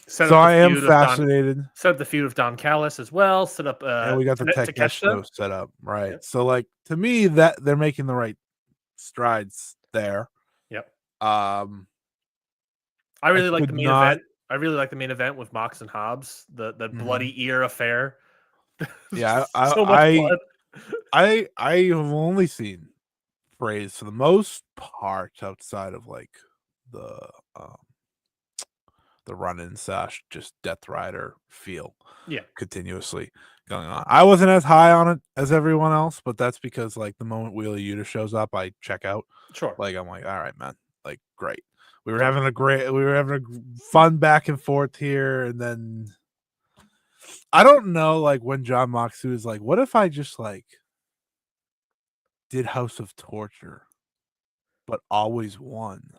So I am fascinated. Set up the feud of Don Callis as well. Set up and we got the Takeshita set up, right? Yep. So like, to me, that they're making the right strides there. Yep. I really like the main event I really like the main event with Mox and Hobbs, the Mhm. bloody ear affair. Yeah, So much blood. I have only seen praise for the most part outside of like the um the run-in sash, just Death Rider feel Yeah, continuously going on. I wasn't as high on it as everyone else, but that's because like the moment Wheeler Yuta shows up, I check out. sure. Like I'm like, all right, man, like great. We Yeah. were having a fun back and forth here, and then I don't know, like when John Moxley was like, what if I just like did House of Torture, but always won?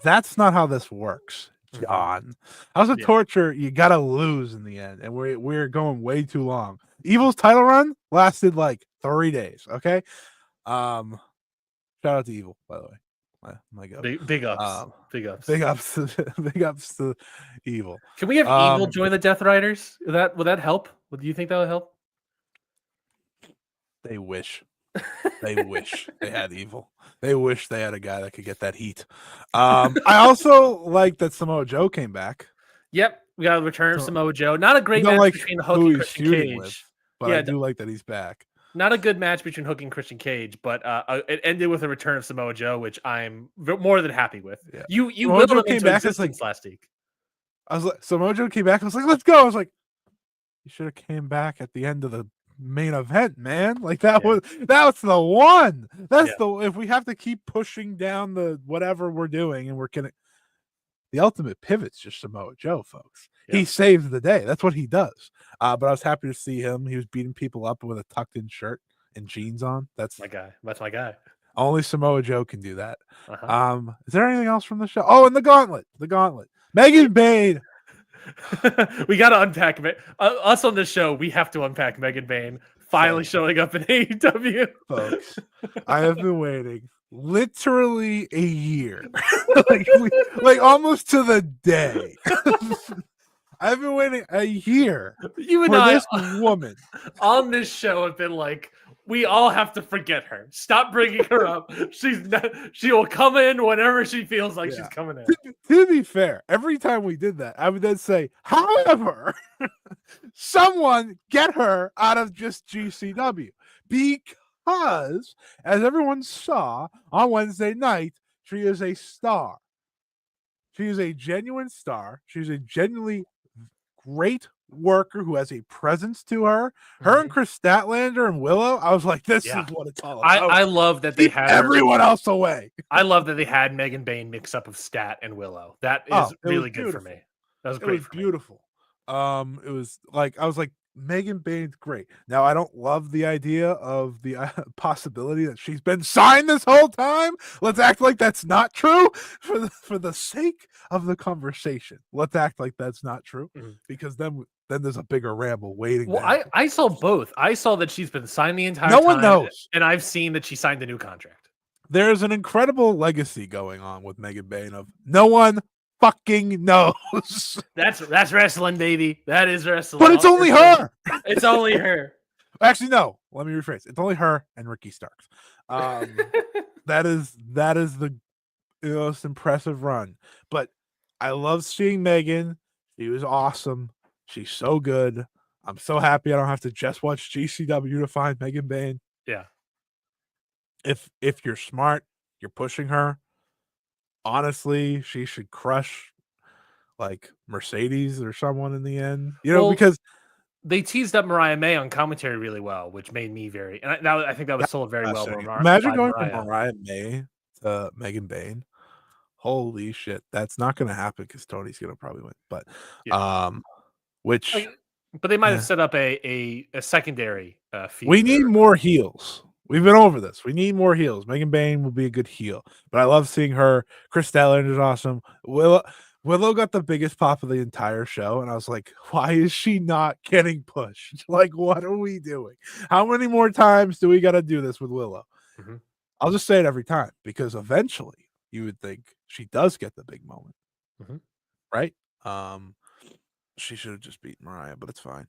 That's not how this works, Mhm. John. House of Yeah. Torture, you gotta lose in the end, and we're going way too long. Evil's title run lasted like 3 days. Okay, um, shout out to Evil, by the way. My goat. Big ups. Um, Big ups. big ups, big ups to Evil. Can we have Evil join the Death Riders? Would that help? Do you think that would help? They wish. They wish they had Evil. They wish they had a guy that could get that heat. I also like that Samoa Joe came back. Yep, we got a return of So, Samoa Joe. Not a I great don't match like between Hook who and he's Christian feuding with, Cage. but I do like that he's back. Not a good match between Hook and Christian Cage, but it ended with a return of Samoa Joe, which I'm more than happy with. Yeah. You Samoa willed Joe him came into back. I was like, existence last week. Samoa Joe came back. I was like, let's go. I was like, you should have came back at the end of the main event, man. Like that was the one. That's the if we have to keep pushing down the whatever we're doing, and we're gonna the ultimate pivot's just Samoa Joe, folks. He saves the day. That's what he does. But I was happy to see him. He was beating people up with a tucked in shirt and jeans on. That's my guy. That's my guy. Only Samoa Joe can do that. Uh-huh. Is there anything else from the show? Oh, and the gauntlet. Megan Bain. We got to unpack us on this show. We have to unpack Megan Bain finally showing up in AEW. Folks, I have been waiting literally a year, like almost to the day. I've been waiting a year You and for I this woman on this show have been like, we all have to forget her. Stop bringing her up. She will come in whenever she feels like she's coming in. To be fair, every time we did that, I would then say, however, someone get her out of just GCW. Because, as everyone saw on Wednesday night, she is a star. She is a genuine star. She's a genuinely great worker who has a presence to her. Her and Chris Statlander and Willow, I was like, this is what it's all about. I love that they had everyone else away. I love that they had Megan Bain mix up of Stat and Willow. That is really good for me. That was great. It was beautiful. It was like I was like, Megan Bain's great. Now I don't love the idea of the possibility that she's been signed this whole time. Let's act like that's not true for the sake of the conversation. Let's act like that's not true because then there's a bigger ramble waiting. Well, I saw both. I saw that she's been signed the entire time. No one knows, and I've seen that she signed a new contract. There's an incredible legacy going on with Megan Bain of no one fucking knows. That's wrestling, baby. That is wrestling. But it's only her. It's only her. Actually, no. Let me rephrase. It's only her and Ricky Starks. That is the most impressive run. But I love seeing Megan. She was awesome. She's so good. I'm so happy I don't have to just watch GCW to find Megan Bain. Yeah. If you're smart, you're pushing her. Honestly, she should crush like Mercedes or someone in the end, because they teased up Mariah May on commentary really well, which made me very. And I think that was sold very well. Imagine going from Mariah May to Megan Bain. Holy shit, that's not going to happen because Tony's going to probably win. But, but they might have set up a secondary feud. We need more heels. We've been over this. We need more heels. Megan Bain will be a good heel, but I love seeing her. Chris Statlander is awesome. Willow got the biggest pop of the entire show, and I was like, why is she not getting pushed? Like, what are we doing? How many more times do we got to do this with Willow? I'll just say it every time because eventually you would think she does get the big moment, right? She should have just beaten Mariah, but it's fine.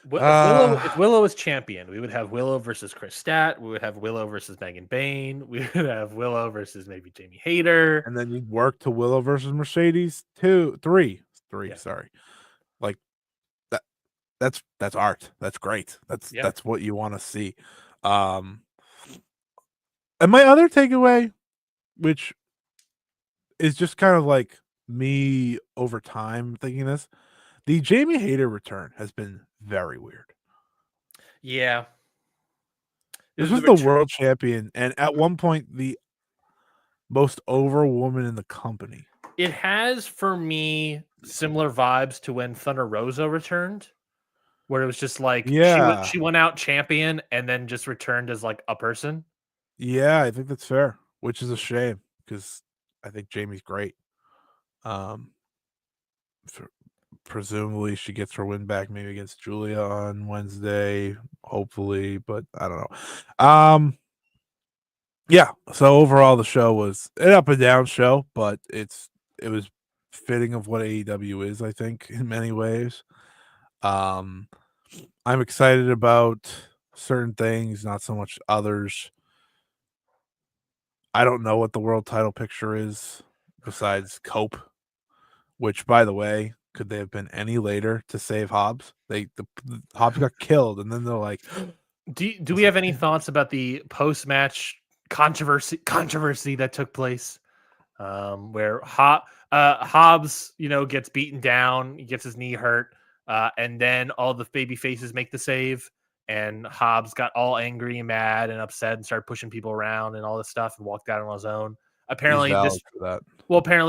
If Willow is champion, we would have Willow versus Chris Stat. We would have Willow versus Megan Bain. We would have Willow versus maybe Jamie Hayter. And then you'd work to Willow versus Mercedes 3. Yeah. Sorry, like that. That's art. That's great. That's what you want to see. And my other takeaway, which is just kind of like me over time thinking this, the Jamie Hayter return has been very weird. Yeah. This was the world champion, and at one point the most over woman in the company. It has, for me, similar vibes to when Thunder Rosa returned, where it was just like she went out champion and then just returned as like a person. Yeah, I think that's fair, which is a shame because I think Jamie's great. Presumably she gets her win back maybe against Julia on Wednesday, hopefully, but I don't know. Yeah, so overall the show was an up and down show, but it was fitting of what AEW is, I think, in many ways. I'm excited about certain things, not so much others. I don't know what the world title picture is besides Cope, which, by the way, could they have been any later to save Hobbs? Hobbs got killed, and then they're like, do we have any thoughts about the post-match controversy that took place, where Hobbs, gets beaten down, he gets his knee hurt, and then all the baby faces make the save, and Hobbs got all angry and mad and upset and started pushing people around and all this stuff and walked out on his own. Apparently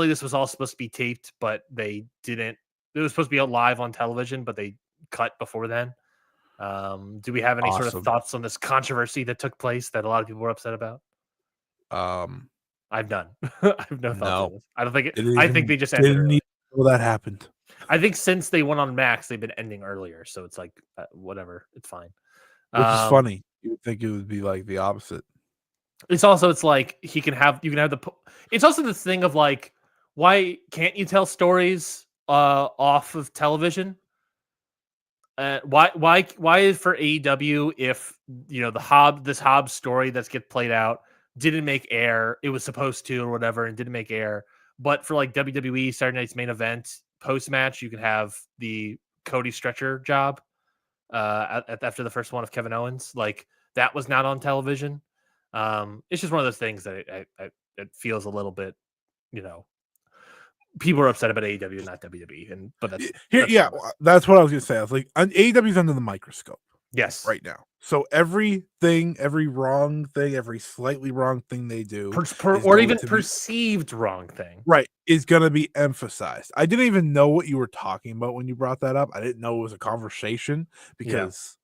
this was all supposed to be taped, but they didn't. It was supposed to be live on television, but they cut before then. Do we have any sort of thoughts on this controversy that took place that a lot of people were upset about? I've none. I have no thoughts on this. I don't think I think they just ended early. That happened. I think since they went on Max, they've been ending earlier, so it's like whatever, it's fine. Which is funny. You would think it would be like the opposite. It's like you can have it's also this thing of like, why can't you tell stories off of television? Why for AEW, if this Hobbs story that's get played out didn't make air, it was supposed to or whatever, and didn't make air, but for like WWE Saturday Night's Main Event post match, you can have the Cody stretcher job after the first one of Kevin Owens, like that was not on television. It's just one of those things that it feels a little bit, people are upset about AEW and not WWE, but that's what I was gonna say. I was like, AEW's under the microscope, yes, right now. So every wrong thing, every slightly wrong thing they do, or even perceived wrong thing, right, is going to be emphasized. I didn't even know what you were talking about when you brought that up. I didn't know it was a conversation because.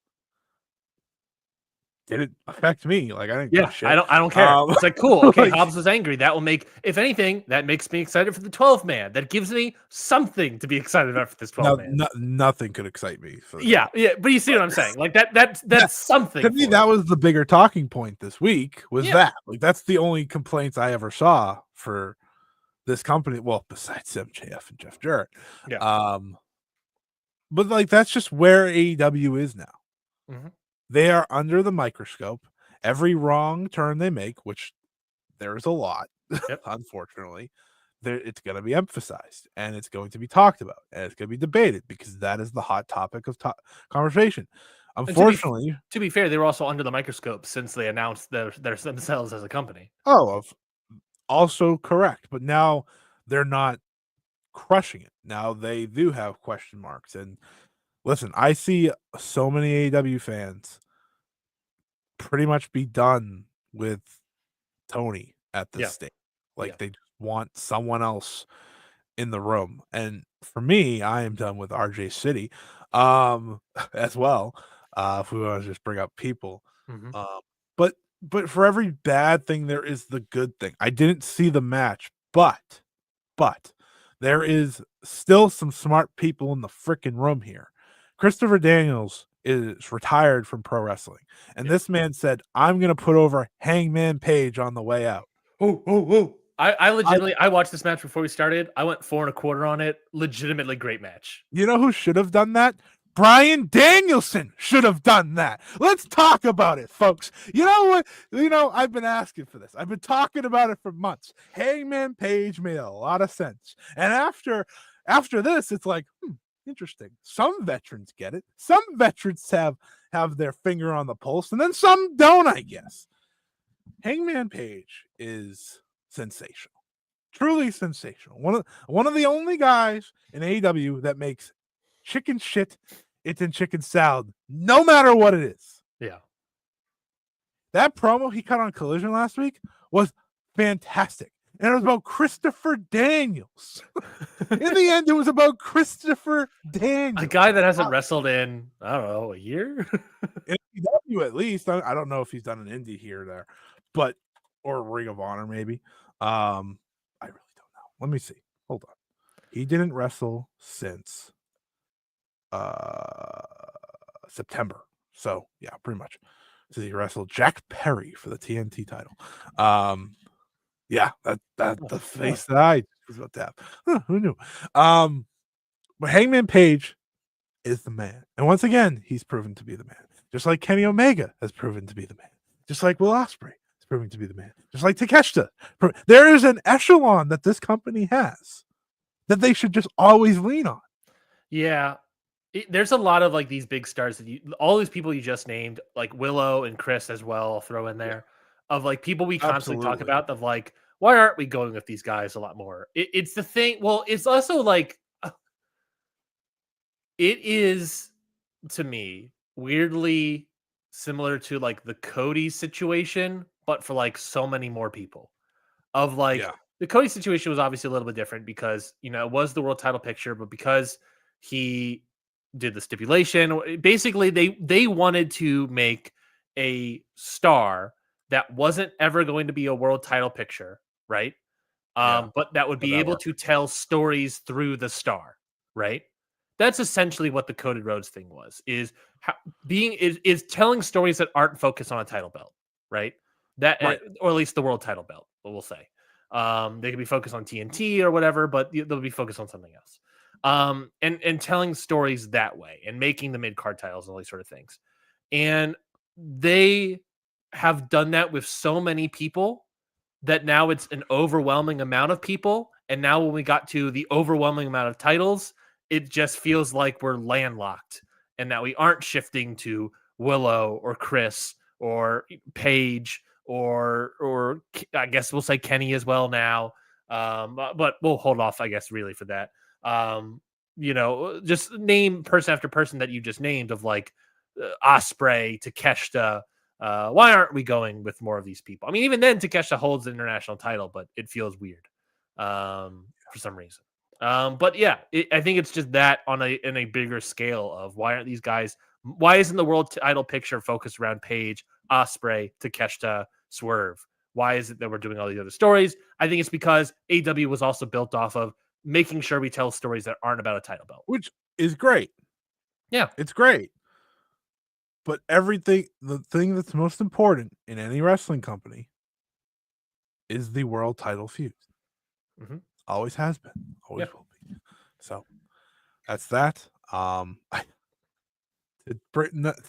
Did it affect me? Like I didn't. Yeah, shit. I don't care. It's like cool. Okay, Hobbs was angry. That will make, if anything, that makes me excited for the 12 man. That gives me something to be excited about for this 12 man. Nothing could excite me. Yeah, but you see what I'm saying? Like that's something. To me, that was the bigger talking point this week. That like that's the only complaints I ever saw for this company. Well, besides MJF and Jeff Jarrett. Yeah. But like that's just where AEW is now. Mm-hmm. They are under the microscope. Every wrong turn they make, which there's a lot, unfortunately, it's going to be emphasized and it's going to be talked about and it's going to be debated because that is the hot topic of conversation. Unfortunately, to be fair, they were also under the microscope since they announced themselves as a company. Also correct. But now they're not crushing it. Now they do have question marks. And listen, I see so many AEW fans pretty much be done with Tony at this stage. Like they want someone else in the room. And for me, I am done with RJ City as well. If we want to just bring up people. Mm-hmm. But for every bad thing, there is the good thing. I didn't see the match, but there is still some smart people in the freaking room here. Christopher Daniels is retired from pro wrestling. And this man said, I'm going to put over Hangman Page on the way out. I legitimately, I watched this match before we started. I went 4 1/4 on it. Legitimately great match. You know who should have done that? Bryan Danielson should have done that. Let's talk about it, folks. You know what? I've been asking for this. I've been talking about it for months. Hangman Page made a lot of sense. And after this, it's like, interesting. Some veterans get it. Some veterans have their finger on the pulse, and then some don't, I guess. Hangman Page is sensational. Truly sensational. One of the only guys in AEW that makes chicken shit into chicken salad, no matter what it is. Yeah. That promo he cut on Collision last week was fantastic. And it was about Christopher Daniels. In the end, it was about Christopher Daniels. A guy that hasn't wrestled in, I don't know, a year? In AEW, at least. I don't know if he's done an indie here or there, but or Ring of Honor, maybe. I really don't know. Let me see. Hold on. He didn't wrestle since September. So yeah, pretty much. So he wrestled Jack Perry for the TNT title. Yeah, that the face that I was about to have. Who knew? But Hangman Page is the man. And once again, he's proven to be the man. Just like Kenny Omega has proven to be the man. Just like Will Ospreay is proving to be the man. Just like Takeshita. There is an echelon that this company has that they should just always lean on. Yeah. There's a lot of like these big stars that all these people you just named, like Willow and Chris as well, I'll throw in there, of like people we constantly talk about of like, why aren't we going with these guys a lot more? It's the thing. Well, it's also like, it is to me weirdly similar to like the Cody situation, but for like so many more people. Of like the Cody situation was obviously a little bit different because it was the world title picture, but because he did the stipulation, basically they wanted to make a star that wasn't ever going to be a world title picture, right? But that would be able to tell stories through the star, right? That's essentially what the Cody Rhodes thing was, is telling stories that aren't focused on a title belt, right? Or at least the world title belt, we'll say. They could be focused on TNT or whatever, but they'll be focused on something else. And telling stories that way and making the mid-card titles and all these sort of things. And they have done that with so many people that now it's an overwhelming amount of people. And now when we got to the overwhelming amount of titles, it just feels like we're landlocked and that we aren't shifting to Willow or Chris or Paige or I guess we'll say Kenny as well now. But we'll hold off, I guess, really for that. Just name person after person that you just named of like Ospreay, Takeshita. Why aren't we going with more of these people? I mean, even then, Takeshita holds the international title, but it feels weird for some reason. But yeah, I think it's just that in a bigger scale of why aren't these guys? Why isn't the world title picture focused around Paige, Ospreay, Takeshita, Swerve? Why is it that we're doing all these other stories? I think it's because AEW was also built off of making sure we tell stories that aren't about a title belt, which is great. Yeah, it's great. But the thing that's most important in any wrestling company is the world title feud. Mm-hmm. Always has been, always will be. So that's that. To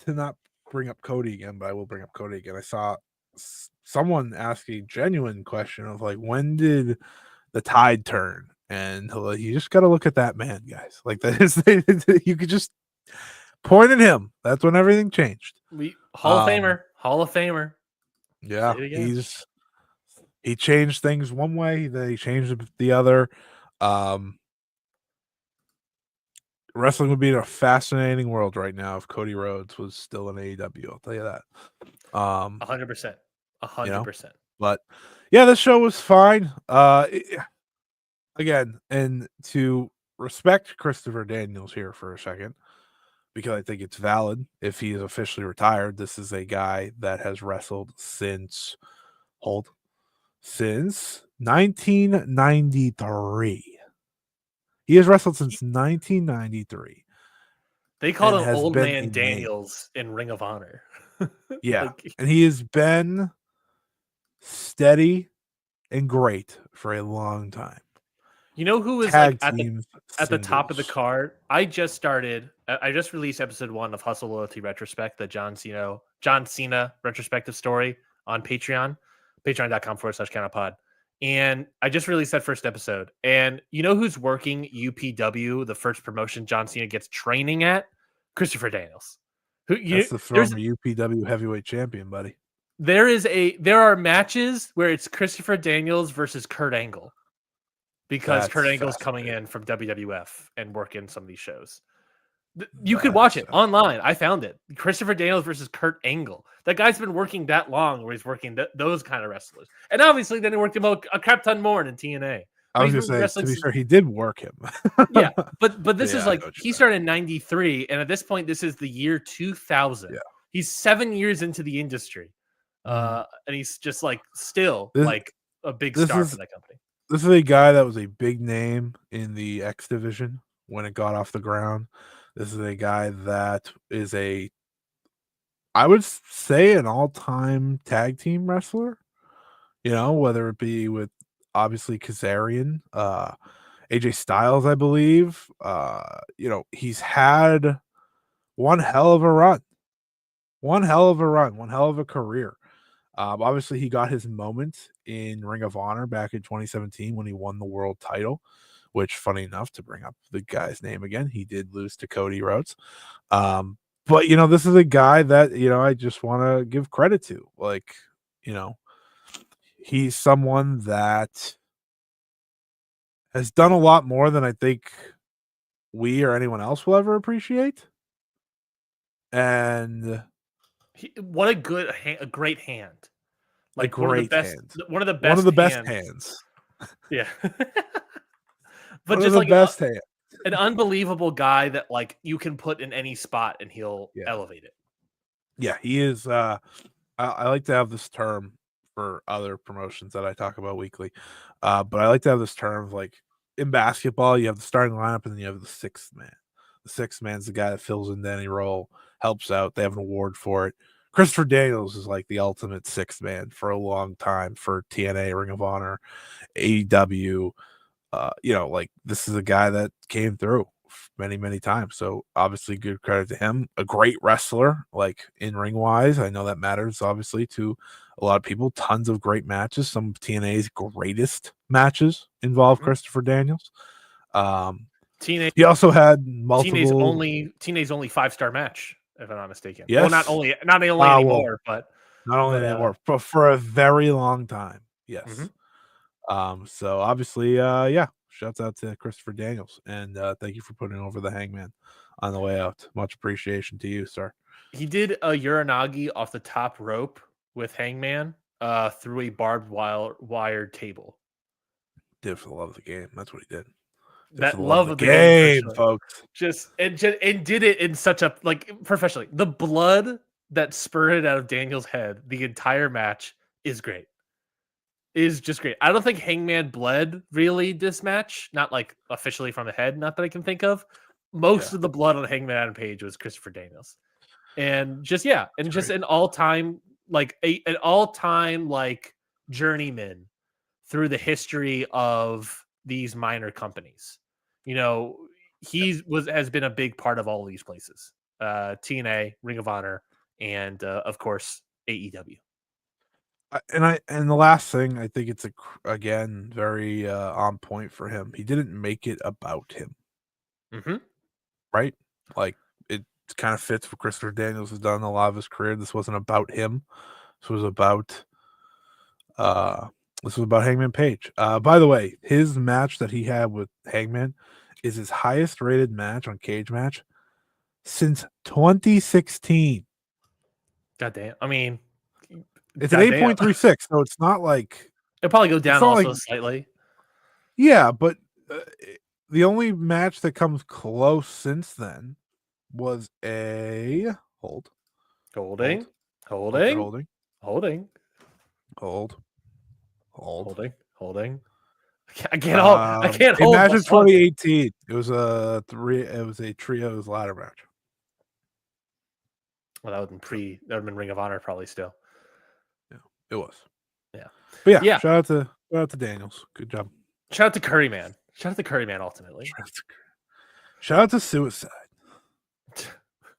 not bring up Cody again, but I will bring up Cody again. I saw someone asking a genuine question of like, when did the tide turn? And you just got to look at that man, guys. Like that is, you could just point at him. That's when everything changed. Hall of Famer. Yeah, he changed things one way, then he changed it the other. Wrestling would be in a fascinating world right now if Cody Rhodes was still in AEW. I'll tell you that. 100%. 100%. But yeah, this show was fine. Again, and to respect Christopher Daniels here for a second, because I think it's valid if he is officially retired. This is a guy that has wrestled since 1993. He has wrestled since 1993. They called him Old Man Daniels in Ring of Honor. Yeah. And he has been steady and great for a long time. You know who was tag like teams, at the top of the singles. card? I just released episode 1 of Hustle Loyalty Retrospect, the John Cena retrospective story on Patreon, patreon.com/counterpod. And I just released that first episode. And you know who's working UPW, the first promotion John Cena gets training at? Christopher Daniels. That's the former UPW heavyweight champion, buddy. There are matches where it's Christopher Daniels versus Kurt Angle. Because Kurt Angle's coming in from WWF and working some of these shows. You could watch it online. I found it. Christopher Daniels versus Kurt Angle. That guy's been working that long where he's working those kind of wrestlers. And obviously then he worked him a crap ton more in TNA. I was going to say, to be fair, he did work him. Yeah, but this is like, he started in 93, and at this point, this is the year 2000. Yeah. He's 7 years into the industry. And he's just like still like a big star for that company. This is a guy that was a big name in the X division when it got off the ground. This is a guy that is I would say, an all-time tag team wrestler. You know, whether it be with obviously Kazarian, AJ Styles, I believe. You know, he's had one hell of a run. One hell of a career. Obviously, he got his moment in Ring of Honor back in 2017 when he won the world title, which, funny enough, to bring up the guy's name again, he did lose to Cody Rhodes. But, you know, this is a guy that, you know, I just want to give credit to. Like, you know, he's someone that has done a lot more than I think we or anyone else will ever appreciate. And what a great hand. Like one of the best hands. Yeah. But just like best hand. An unbelievable guy that like you can put in any spot and he'll elevate it. Yeah, he is. I like to have this term for other promotions that I talk about weekly. But I like to have this term of, like, in basketball, you have the starting lineup and then you have the sixth man. The sixth man's the guy that fills in any role, helps out. They have an award for it. Christopher Daniels is like the ultimate sixth man for a long time for TNA, Ring of Honor, AEW. You know, like, this is a guy that came through many, many times. So obviously good credit to him. A great wrestler, like in ring wise. I know that matters obviously to a lot of people. Tons of great matches. Some of TNA's greatest matches involve Christopher Daniels. He also had multiple TNA's only 5-star match, if I'm not mistaken. Yes. Well, not only anymore, but not only anymore, but for a very long time. Yes. So obviously, shouts out to Christopher Daniels, and thank you for putting over the Hangman on the way out. Much appreciation to you, sir. He did a Uranagi off the top rope with Hangman through a barbed wire table. Did it for the love of the game. That's what he did. That love of the game, sure. Folks. And did it in such a, like, professionally. The blood that spurted out of Daniel's head the entire match is great. Is just great. I don't think Hangman bled really this match, not like officially from the head, not that I can think of. Most of the blood on Hangman Adam Page was Christopher Daniels, and just an all-time journeyman through the history of these minor companies. You know, has been a big part of all of these places: TNA, Ring of Honor, and of course AEW. And the last thing, I think it's again very on point for him. He didn't make it about him, right? Like, it kind of fits what Christopher Daniels has done a lot of his career. This wasn't about him. This was about Hangman Page. By the way, his match that he had with Hangman is his highest rated match on Cage Match since 2016. Goddamn! I mean. It's an 8.36, so it's not like it'll probably go down also slightly. Yeah, but the only match that comes close since then was a holding. I can't hold. A match in 2018. It was a trios ladder match. Well, that would have been Ring of Honor probably still. It was. Yeah. But yeah. Shout out to Daniels. Good job. Shout out to Curry Man. Shout out to Curry Man ultimately. Shout out to Suicide.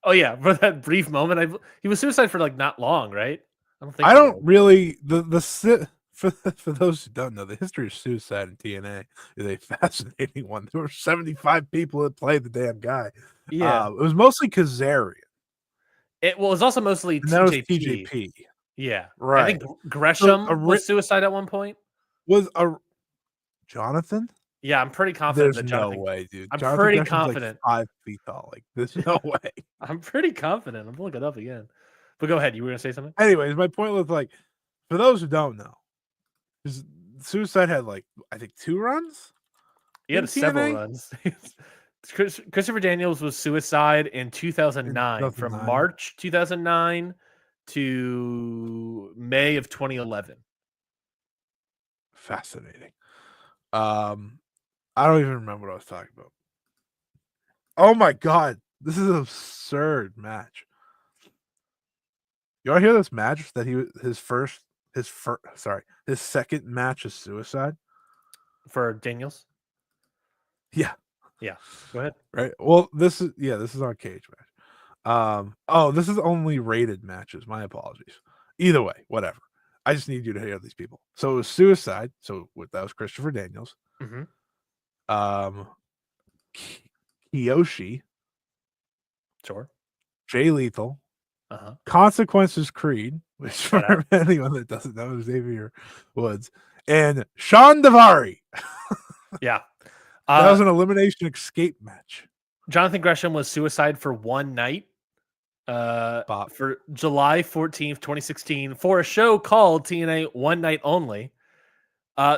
Oh yeah, for that brief moment, he was Suicide for like not long, right? I don't really for those who don't know, the history of Suicide in TNA is a fascinating one. There were 75 people that played the damn guy. Yeah, It was mostly Kazarian. it was also mostly And that was TJP. TJP. Yeah, I Right. think Gresham was Suicide at one point. Was a Jonathan? Yeah, I'm pretty confident There's that no Jonathan. way, dude. I'm Jonathan pretty Gresham's like confident. 5 feet tall. Like, there's no way. I'm pretty confident. I'm gonna look it up again. But go ahead. You were gonna say something? Anyways, my point was like, for those who don't know, Suicide had like I think 2 runs. He had several runs. Christopher Daniels was Suicide in 2009, from March 2009 to May of 2011. Fascinating. I don't even remember what I was talking about. Oh my god, this is an absurd match. You want to hear this match that his second match is Suicide For Daniels? Yeah. Go ahead. Right. Well, this is on Cage Match. This is only rated matches. My apologies. Either way, whatever. I just need you to hear these people. So it was Suicide. So that was Christopher Daniels. Mm-hmm. Kiyoshi. Sure. Jay Lethal. Uh-huh. Consequences Creed, which for anyone that doesn't know, Xavier Woods, and Sean Davari. Yeah. That was an elimination escape match. Jonathan Gresham was Suicide for one night. For July 14th, 2016, for a show called TNA One Night Only.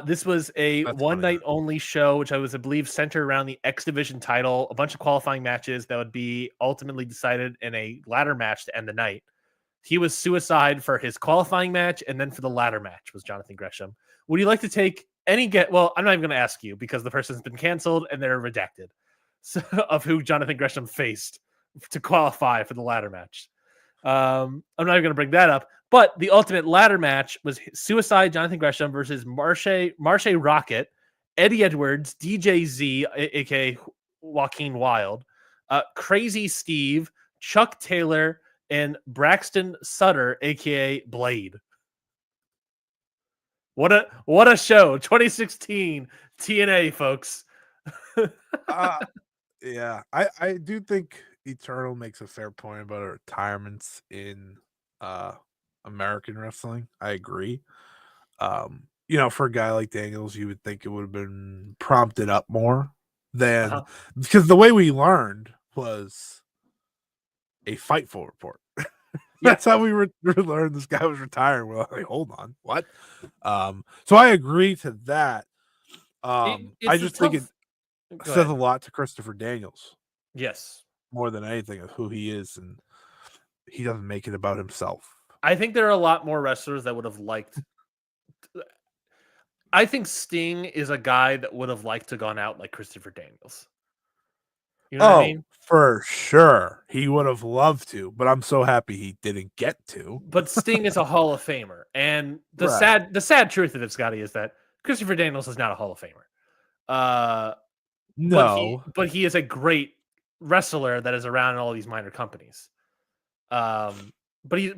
This was a night only show, which I believe, centered around the X Division title, a bunch of qualifying matches that would be ultimately decided in a ladder match to end the night. He was Suicide for his qualifying match, and then for the ladder match was Jonathan Gresham. Would you like to take any get? Well, I'm not even going to ask you because the person's been canceled and they're redacted of who Jonathan Gresham faced to qualify for the ladder match. I'm not even going to bring that up, but the ultimate ladder match was Suicide Jonathan Gresham versus Marche Rocket, Eddie Edwards, DJ Z, aka Joaquin Wilde, Crazy Steve, Chuck Taylor, and Braxton Sutter, aka Blade. What a show! 2016 TNA, folks. Yeah, I do think Eternal makes a fair point about retirements in American wrestling. I agree. For a guy like Daniels, you would think it would have been prompted up more than because the way we learned was a Fightful report. That's how we learned this guy was retiring. We're like, hold on, what? So I agree to that. I just think it says a lot to Christopher Daniels. Yes. More than anything of who he is, and he doesn't make it about himself. I think there are a lot more wrestlers that would have liked. I think Sting is a guy that would have liked to gone out like Christopher Daniels. You know what I mean? For sure. He would have loved to, but I'm so happy he didn't get to. But Sting is a Hall of Famer. And the sad truth of it, Scotty, is that Christopher Daniels is not a Hall of Famer. No. But he is a great wrestler that is around in all these minor companies. But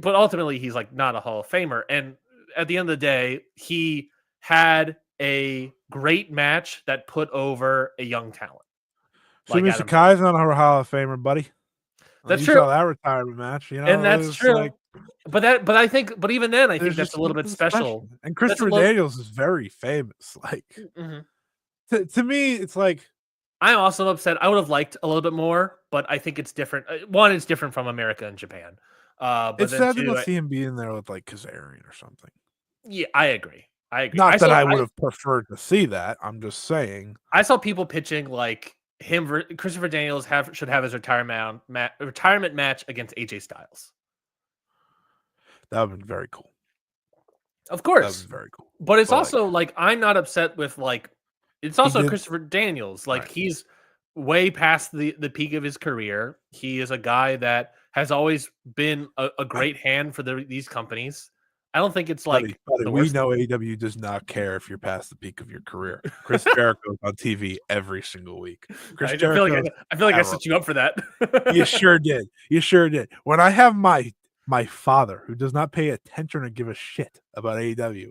ultimately he's like not a Hall of Famer. And at the end of the day, he had a great match that put over a young talent. Sumi Sakai's not a Hall of Famer, buddy. That's true. You saw that retirement match, and that's true. But even then, I think that's a little bit special. And Christopher Daniels is very famous. Like, to me, it's like I'm also upset. I would have liked a little bit more, but I think it's different. One, it's different from America and Japan. But it's sad to not see him be in there with like Kazarian or something. Yeah, I agree. Not that I would have preferred to see that. I'm just saying. I saw people pitching like Christopher Daniels should have his retirement match against AJ Styles. That would have been very cool. Of course. That would be very cool. But it's also like I'm not upset with like it's also Christopher Daniels. Like he's way past the peak of his career. He is a guy that has always been a great hand for these companies. I don't think it's like Buddy, the we worst. know AEW does not care if you're past the peak of your career. Chris Jericho's on TV every single week. Chris I feel like Jericho, I feel like I set you up for that. you sure did. You sure did. When I have my father, who does not pay attention or give a shit about AEW,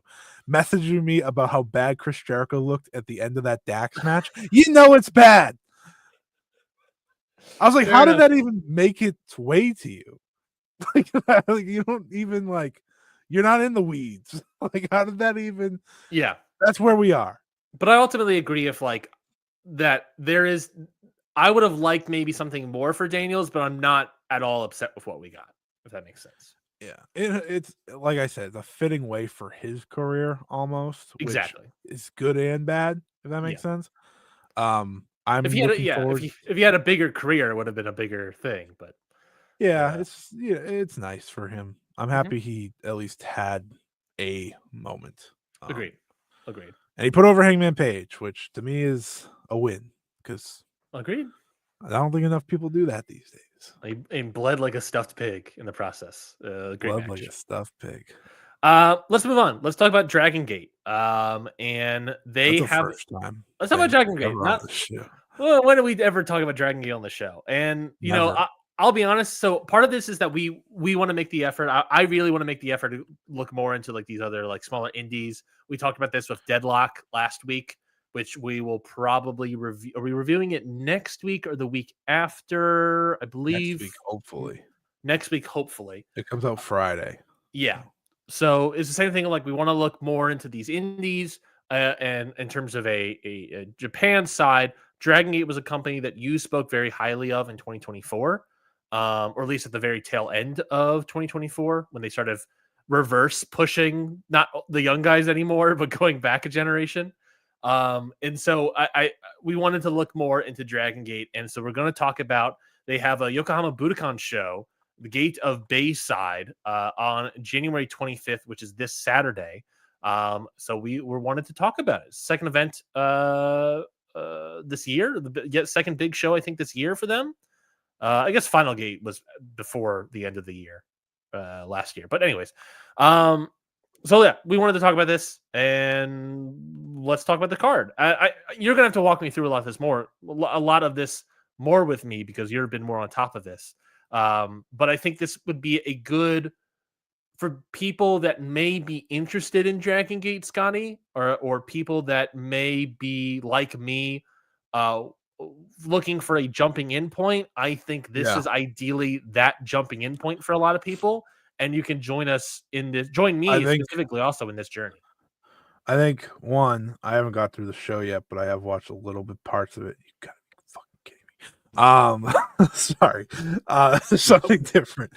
messaging me about how bad Chris Jericho looked at the end of that Dax match, you know it's bad. I was like, Fair how enough. did that even make its way to you? Like you don't even like, you're not in the weeds. Like, how did that even? Yeah, That's where we are. but I ultimately agree if like that there is. I would have liked maybe something more for Daniels, but I'm not at all upset with what we got. If that makes sense. Yeah, it's like I said, it's a fitting way for his career almost, which Exactly. is good and bad, if that makes Yeah. sense. I'm If he had, looking forward. if he had a bigger career, it would have been a bigger thing. But Yeah, it's nice for him. I'm mhm. happy he at least had a moment. Agreed. Agreed. And he put over Hangman Page, which to me is a win because Agreed. I don't think enough people do that these days. He bled like a stuffed pig in the process. Great Blood match. like a stuffed pig. Let's move on. Let's talk about Dragon Gate. And they That's a have. first time. Let's talk about Dragon Gate. Ever on Not the show. well, when did we ever talk about Dragon Gate on the show? And you know, Never. I'll be honest. So part of this is that we want to make the effort. I really want to make the effort to look more into like these other like smaller indies. We talked about this with Deadlock last week, which we will probably review. Are we reviewing it next week or the week after? I believe Next week, hopefully. Next week, hopefully. It comes out Friday. Yeah. So it's the same thing. Like we want to look more into these indies, and in terms of a Japan side, Dragon Gate was a company that you spoke very highly of in 2024, or at least at the very tail end of 2024 when they started reverse pushing not the young guys anymore, but going back a generation. And so we wanted to look more into Dragon Gate, and so we're going to talk about they have a Yokohama Budokan show, the Gate of Bayside, on January 25th, which is this Saturday. So we wanted to talk about it. Second event this year, the second big show I think this year for them. I guess Final Gate was before the end of the year last year, but anyways, so yeah, we wanted to talk about this, and let's talk about the card. You're gonna have to walk me through a lot of this more with me because you've been more on top of this. But I think this would be a good for people that may be interested in Dragon Gate, Scotty, or people that may be like me, looking for a jumping in point. I think this is ideally that jumping in point for a lot of people, and you can join us in this. Join me specifically also in this journey. I think one, I haven't got through the show yet, but I have watched a little bit parts of it. You gotta be fucking kidding me. Sorry. Something different.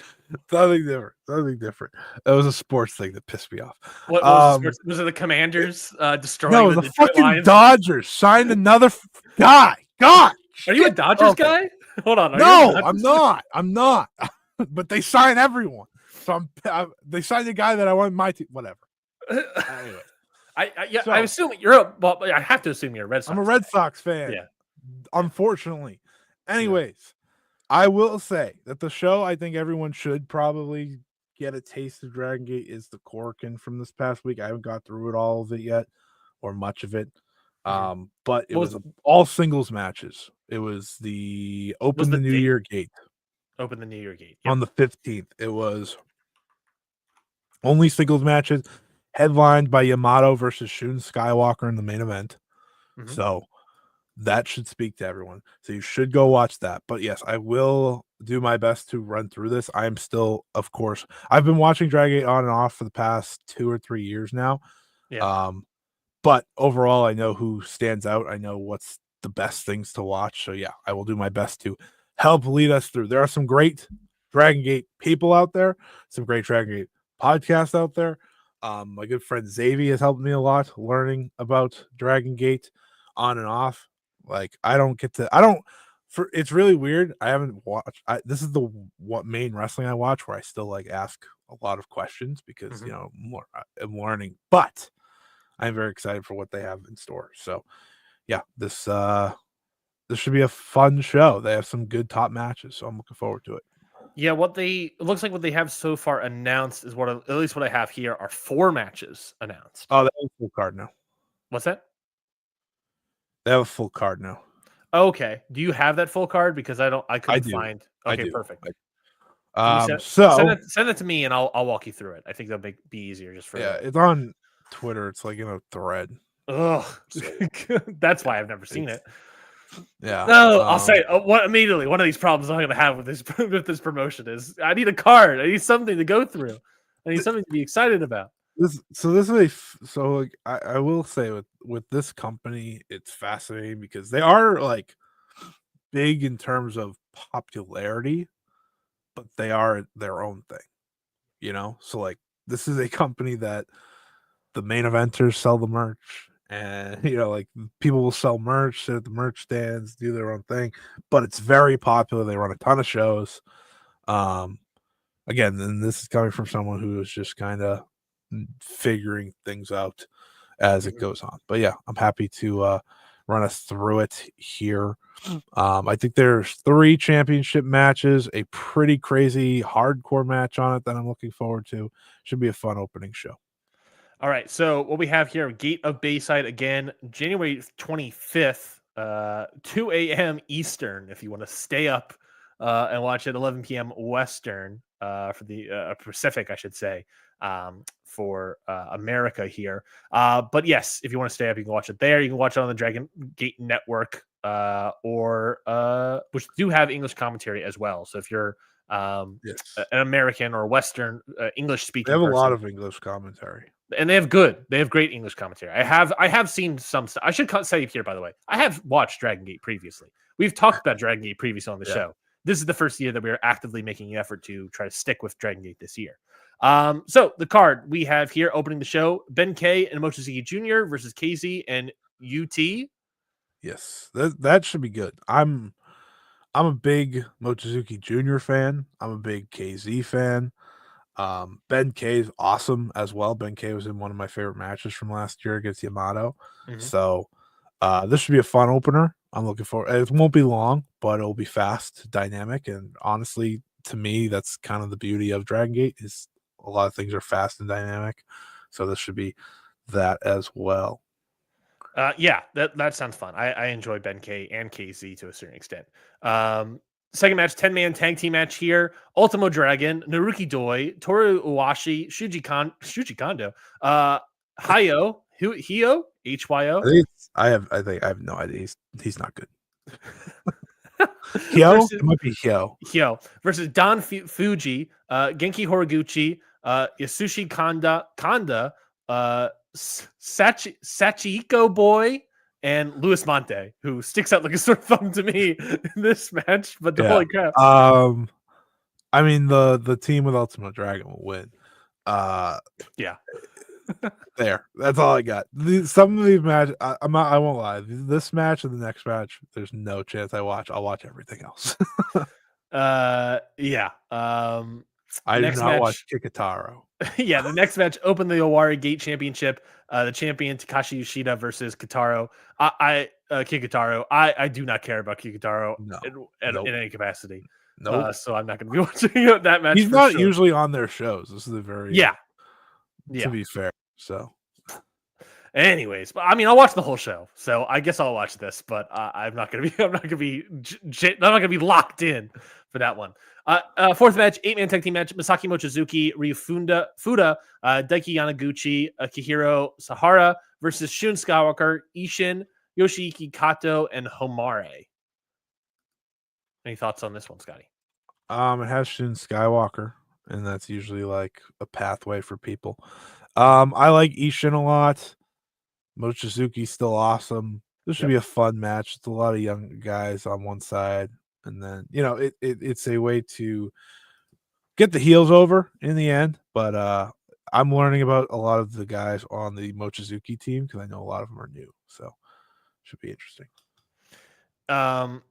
Something different. It was a sports thing that pissed me off. What was it? The Commanders destroying no, the fucking Lions? Dodgers signed another guy. God, are you a Dodgers guy? Hold on. No, I'm not. But they sign everyone. So they signed a guy that I want my team. Whatever. Anyway. I assume you're I have to assume you're a Red Sox. I'm a Red Sox fan. Yeah. Unfortunately. Anyways, I will say that the show I think everyone should probably get a taste of Dragon Gate is the Corkin from this past week. I haven't got through it all of it yet, or much of it. But it was all singles matches. It was the Open the New Year Gate. Open the New Year Gate. On the 15th. It was only singles matches, headlined by Yamato versus Shun Skywalker in the main event. So that should speak to everyone. So you should go watch that. But yes, I will do my best to run through this. I am still, of course, I've been watching Dragon Gate on and off for the past 2 or 3 years now. Yeah. But overall, I know who stands out. I know what's the best things to watch. So yeah, I will do my best to help lead us through. There are some great Dragon Gate people out there, some great Dragon Gate podcasts out there. My good friend Xavier has helped me a lot learning about Dragon Gate on and off. Like it's really weird. I haven't watched. This is the main wrestling I watch where I still like ask a lot of questions because I'm learning. But I'm very excited for what they have in store. So yeah, this should be a fun show. They have some good top matches, so I'm looking forward to it. Yeah, it looks like what they have so far announced is at least what I have here are 4 matches announced. Oh, they have a full card now. What's that? They have a full card now. Okay. Do you have that full card? Because I couldn't do. find. I Okay, do. perfect. Send it to me and I'll walk you through it. I think that'll be easier just for it's on Twitter. It's like in a thread. Ugh. So, that's why I've never seen it. Yeah. No, I'll say immediately. One of these problems I'm going to have with this promotion is I need a card. I need something to go through. I need something to be excited about. I will say with this company, it's fascinating because they are like big in terms of popularity, but they are their own thing, So like this is a company that the main eventers sell the merch, and like people will sell merch, sit at the merch stands, do their own thing, but it's very popular. They run a ton of shows. Again, then this is coming from someone who is just kind of figuring things out as it goes on. But yeah, I'm happy to run us through it here. I think there's 3 championship matches, a pretty crazy hardcore match on it that I'm looking forward to. Should be a fun opening show. All right, so what we have here, Gate of Bayside again, January 25th, 2 a.m. Eastern, if you want to stay up and watch at 11 p.m. Western for the Pacific, I should say, for America here. But yes, if you want to stay up, you can watch it there. You can watch it on the Dragon Gate Network, or which do have English commentary as well. So if you're an American or Western English speaking, they have a lot of English commentary. And they have great English commentary. I have seen some stuff. I should say here, by the way, I have watched Dragon Gate previously. We've talked about Dragon Gate previously on the show. This is the first year that we are actively making an effort to try to stick with Dragon Gate this year. So the card we have here opening the show, Ben K and Mochizuki Jr. versus KZ and UT. Yes, that should be good. I'm a big Mochizuki Jr. fan. I'm a big KZ fan. Ben K is awesome as well. Ben K was in one of my favorite matches from last year against Yamato. So this should be a fun opener. I'm looking forward. It won't be long, but it'll be fast, dynamic, and honestly, to me, that's kind of the beauty of Dragon Gate is a lot of things are fast and dynamic. So this should be that as well. Yeah, that sounds fun. I enjoy Ben K and KZ to a certain extent. Second match, 10-man tag team match here. Ultimo Dragon, Naruki Doi, Toru Iwashi, Shuji Kondo, Hyo, Hyo. I have no idea. He's not good. Hyo? It might be Hyo versus Don Fuji, Genki Horiguchi, Yasushi Kanda, Sachiko Boy, and Luis Monte, who sticks out like a sore thumb to me in this match. But holy crap! I mean the team with Ultimo Dragon will win. Yeah. There. That's all I got. Some of these matches, I won't lie. This match and the next match, there's no chance I watch. I'll watch everything else. Yeah. I do not watch Kikutaro. Yeah, the next match opened the Owari Gate Championship. The champion Takashi Yoshida versus Kikutaro. Kikutaro. I do not care about Kikutaro in any capacity. Nope. So I'm not going to be watching that match. He's not usually on their shows. This is a very to be fair. So, anyways, but I mean, I'll watch the whole show. So I guess I'll watch this, but I'm not going to be locked in for that one. Fourth match, 8-man tag team match, Masaki Mochizuki, Ryu Fuda, Daiki Yanaguchi, Akihiro Sahara versus Shun Skywalker, Ishin, Yoshiki Kato, and Homare. Any thoughts on this one, Scotty? It has Shun Skywalker, and that's usually like a pathway for people. I like Ishin a lot. Mochizuki's still awesome. This should be a fun match. It's a lot of young guys on one side. And then, it's a way to get the heels over in the end. But I'm learning about a lot of the guys on the Mochizuki team because I know a lot of them are new. So should be interesting. Shun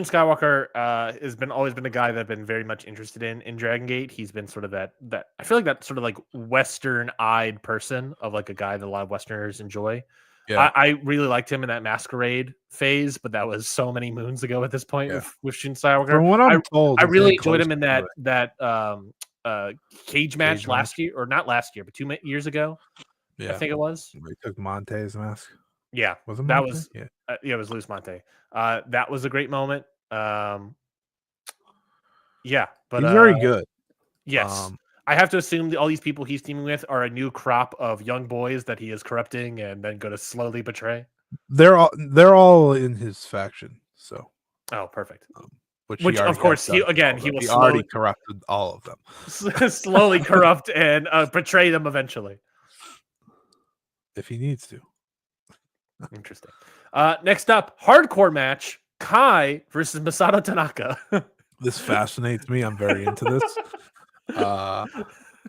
Skywalker has always been a guy that I've been very much interested in Dragon Gate. He's been sort of that I feel like that sort of like Western-eyed person of like a guy that a lot of Westerners enjoy. Yeah. I really liked him in that Masquerade phase, but that was so many moons ago at this point with Shun Skywalker. From what I'm told, I he's really getting enjoyed him closer in to that cage match Cage last match. year, or not last year, but 2 years ago. I Yeah. think it was. They took Monte's mask. Yeah, Was it that Monte? was Yeah. it was Luis Monte. That was a great moment. Yeah, but He's very good. yes, I have to assume that all these people he's teaming with are a new crop of young boys that he is corrupting and then going to slowly betray. They're all in his faction. So, Oh, perfect. which Which, he already of course, has done. he will He already corrupted all of them slowly corrupt and betray them eventually. if he needs to. Interesting. Next up, hardcore match: Kai versus Masato Tanaka. This fascinates me. I'm very into this.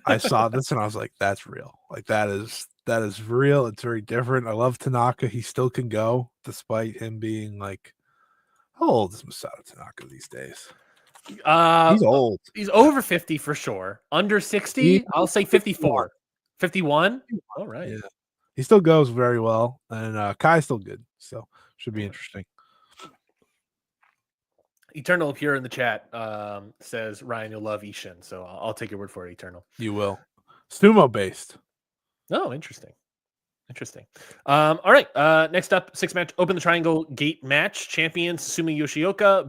I saw this and I was like, "That's real. Like that is real. It's very different." I love Tanaka. He still can go despite him being like, how old is Masato Tanaka these days? He's old. He's over 50 for sure. Under 60, I'll say 54. 51? All right. Yeah. He still goes very well, and Kai's still good, so should be interesting. Eternal Pure in the chat says, Ryan, you'll love Ishin, so I'll take your word for it, Eternal. You will. Sumo based. Oh, interesting. All right. Next up, 6-match Open the Triangle Gate match. Champions Sumi Yoshioka,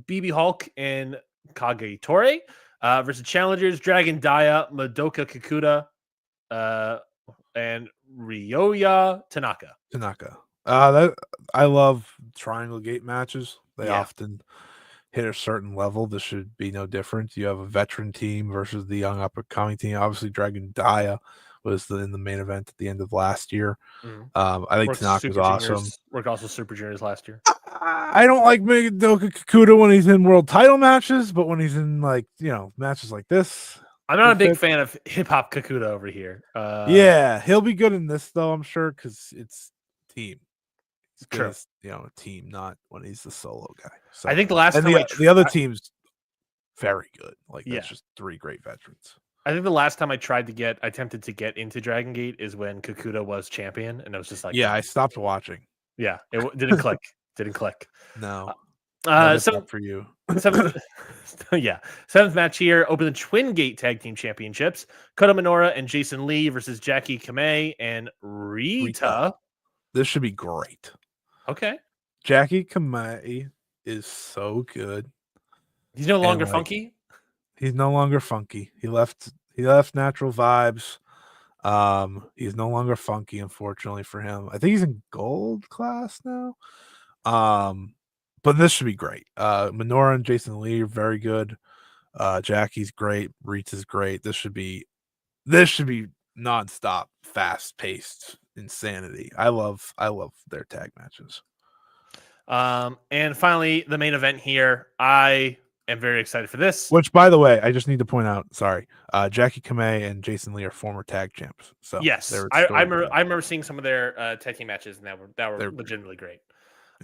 BB Hulk, and Kagetore versus challengers Dragon Daya, Madoka Kikuta, and Ryoya Tanaka. I love Triangle Gate matches. They often hit a certain level. This should be no different. You have a veteran team versus the young up-and-coming team. Obviously, Dragon Daya was in the main event at the end of last year. I think Tanaka's awesome. Worked also Super Juniors last year. I don't like Madoka Kikuta when he's in world title matches, but when he's in matches like this, I'm not a big fan of hip hop Kikuta over here. Yeah, he'll be good in this though, I'm sure, because it's team. It's good as, a team, not when he's the solo guy. So I think the last time the other team's very good. Like that's just 3 great veterans. I think the last time I attempted to get into Dragon Gate is when Kikuta was champion, and it was just like, I stopped watching. Yeah, it didn't click. No. For you. Seventh match here. Open the Twin Gate Tag Team Championships. Kota Minoura and Jason Lee versus Jackie Kamei and Rita. This should be great. Okay. Jackie Kamei is so good. He's no longer funky. He's no longer funky. He left Natural Vibes. He's no longer funky, unfortunately for him. I think he's in gold class now. But this should be great. Minoura and Jason Lee are very good. Jackie's great. Rita's great. This should be nonstop, fast-paced insanity. I love their tag matches. And finally, the main event here. I am very excited for this. Which, by the way, I just need to point out. Sorry, Jackie Kamei and Jason Lee are former tag champs. So yes, I remember seeing some of their tag team matches, and that were legitimately great.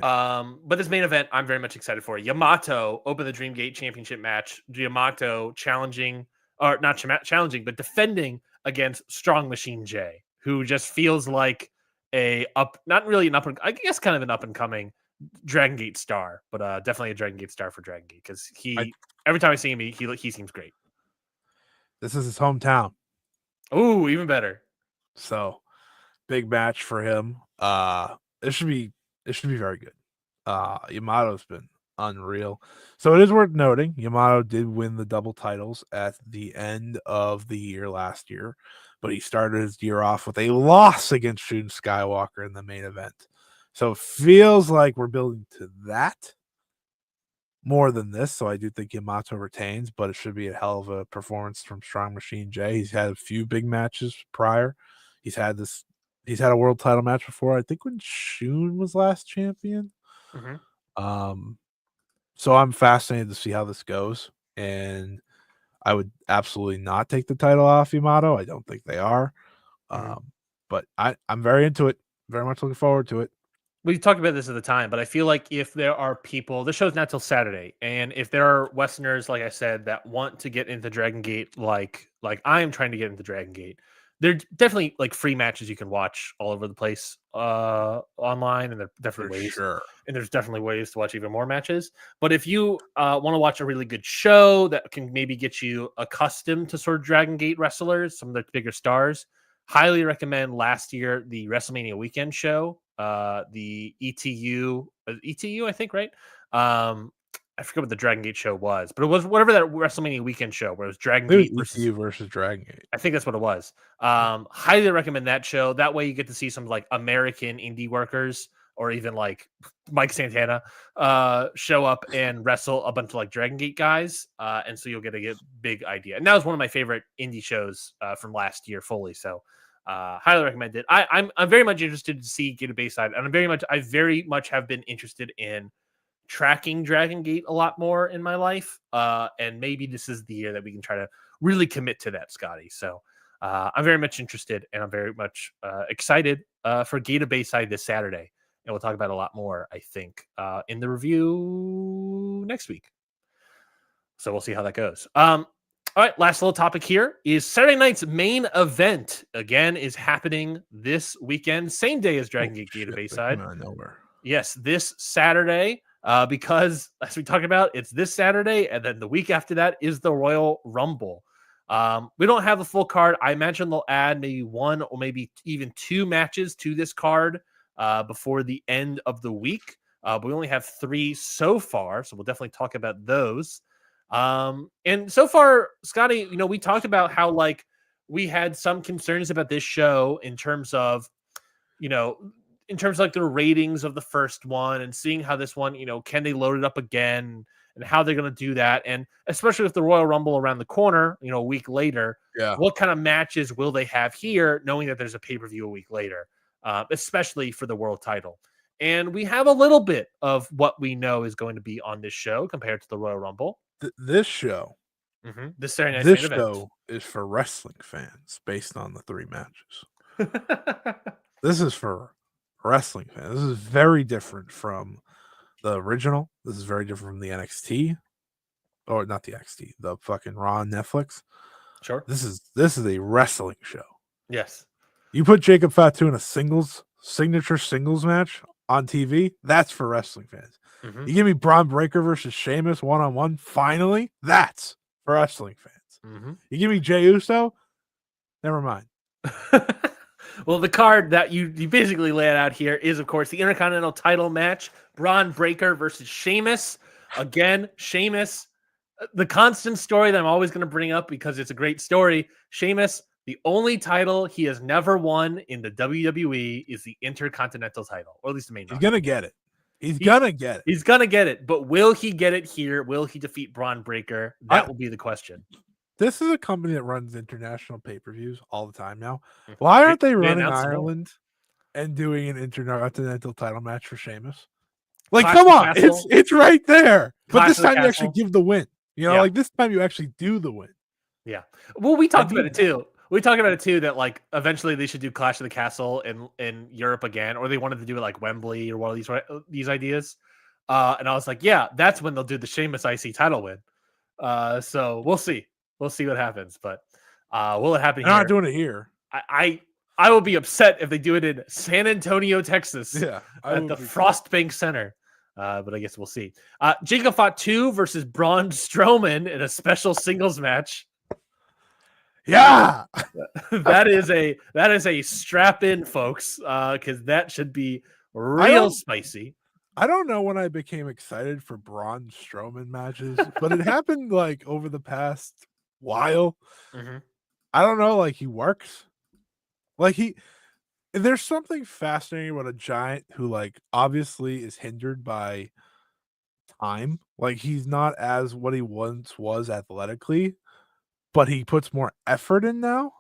But this main event, I'm very much excited for. Yamato open the Dream Gate Championship match. Yamato challenging, or not challenging, but defending against Strong Machine J, who just feels like not really an I guess kind of an up and coming Dragon Gate star, but definitely a Dragon Gate star for Dragon Gate because every time I see him, he seems great. This is his hometown. Oh, even better. So big match for him. It should be very good. Yamato's been unreal. So it is worth noting, Yamato did win the double titles at the end of the year last year, but he started his year off with a loss against Shun Skywalker in the main event. So it feels like we're building to that more than this. So I do think Yamato retains, but it should be a hell of a performance from Strong Machine J. He's had a few big matches prior. He's had a world title match before, I think when Shun was last champion. So I'm fascinated to see how this goes. And I would absolutely not take the title off Yamato. I don't think they are. But I'm very into it. Very much looking forward to it. We talked about this at the time, but I feel like if there are people, the show's not till Saturday, and if there are Westerners, like I said, that want to get into Dragon Gate, like I am trying to get into Dragon Gate, they're definitely like free matches you can watch all over the place online, and there's definitely ways to watch even more matches. But if you want to watch a really good show that can maybe get you accustomed to sort of Dragon Gate wrestlers, some of the bigger stars, highly recommend last year the WrestleMania weekend show, the ETU, I think, right? I forget what the Dragon Gate show was, but it was whatever that WrestleMania weekend show where it was Dragon Gate ETU versus Dragon Gate. I think that's what it was. Highly recommend that show. That way you get to see some like American indie workers or even like Mike Santana show up and wrestle a bunch of like Dragon Gate guys. And so you'll get a big idea. And that was one of my favorite indie shows from last year fully. So highly recommend it. I'm very much interested to see Gate of Bayside, and I very much have been interested in tracking Dragon Gate a lot more in my life. And maybe this is the year that we can try to really commit to that, Scotty. So I'm very much interested, and I'm very much excited for Gate of Bayside this Saturday. And we'll talk about it a lot more, I think, in the review next week. So we'll see how that goes. All right, last little topic here is Saturday night's main event. Again, is happening this weekend, same day as Dragon Gate of Bayside. Out of nowhere. Yes, this Saturday. Because as we talked about, it's this Saturday, and then the week after that is the Royal Rumble. We don't have a full card. I imagine they'll add maybe one or maybe even two matches to this card before the end of the week. But we only have 3 so far, so we'll definitely talk about those. And so far, Scotty, we talked about how like we had some concerns about this show in terms of, like the ratings of the first one, and seeing how this one, can they load it up again, and how they're going to do that. And especially with the Royal Rumble around the corner, a week later, what kind of matches will they have here, knowing that there's a pay-per-view a week later, especially for the world title. And we have a little bit of what we know is going to be on this show compared to the Royal Rumble. This show, this Saturday night's this main show event is for wrestling fans based on the 3 matches. This is for wrestling fans. This is very different from the original. This is very different from the NXT, or not the NXT, the fucking Raw on Netflix. Sure. This is a wrestling show. Yes. You put Jacob Fatu in a signature singles match on TV, that's for wrestling fans. You give me Braun Breaker versus Sheamus one-on-one, finally, that's for wrestling fans. You give me Jey Uso, never mind. Well, the card that you basically laid out here is, of course, the Intercontinental title match, Braun Breaker versus Sheamus. Again, Sheamus, the constant story that I'm always going to bring up because it's a great story. Sheamus, the only title he has never won in the WWE is the Intercontinental title, or at least the main. He's going to get it. He's going to get it. He's going to get it. But will he get it here? Will he defeat Braun Breaker? That will be the question. This is a company that runs international pay-per-views all the time now. Why aren't they running Ireland and doing an intercontinental title match for Sheamus? Like, come on, it's right there. But this time you actually give the win. Like this time you actually do the win. Yeah. Well, we talked about it too. We talked about it too, that like eventually they should do Clash of the Castle in Europe again, or they wanted to do it like Wembley or one of these ideas. And I was like, yeah, that's when they'll do the Sheamus IC title win. So we'll see. We'll see what happens. But will it happen? They're not doing it here. I will be upset if they do it in San Antonio, Texas. Yeah, at the Frostbank Center. But I guess we'll see. Jacob Fatu versus Braun Strowman in a special singles match. Yeah, that is a strap in, folks, because that should be real spicy. I don't know when I became excited for Braun Strowman matches, but it happened like over the past while. I don't know, like he works. Like there's something fascinating about a giant who like obviously is hindered by time. Like he's not as what he once was athletically, but he puts more effort in now.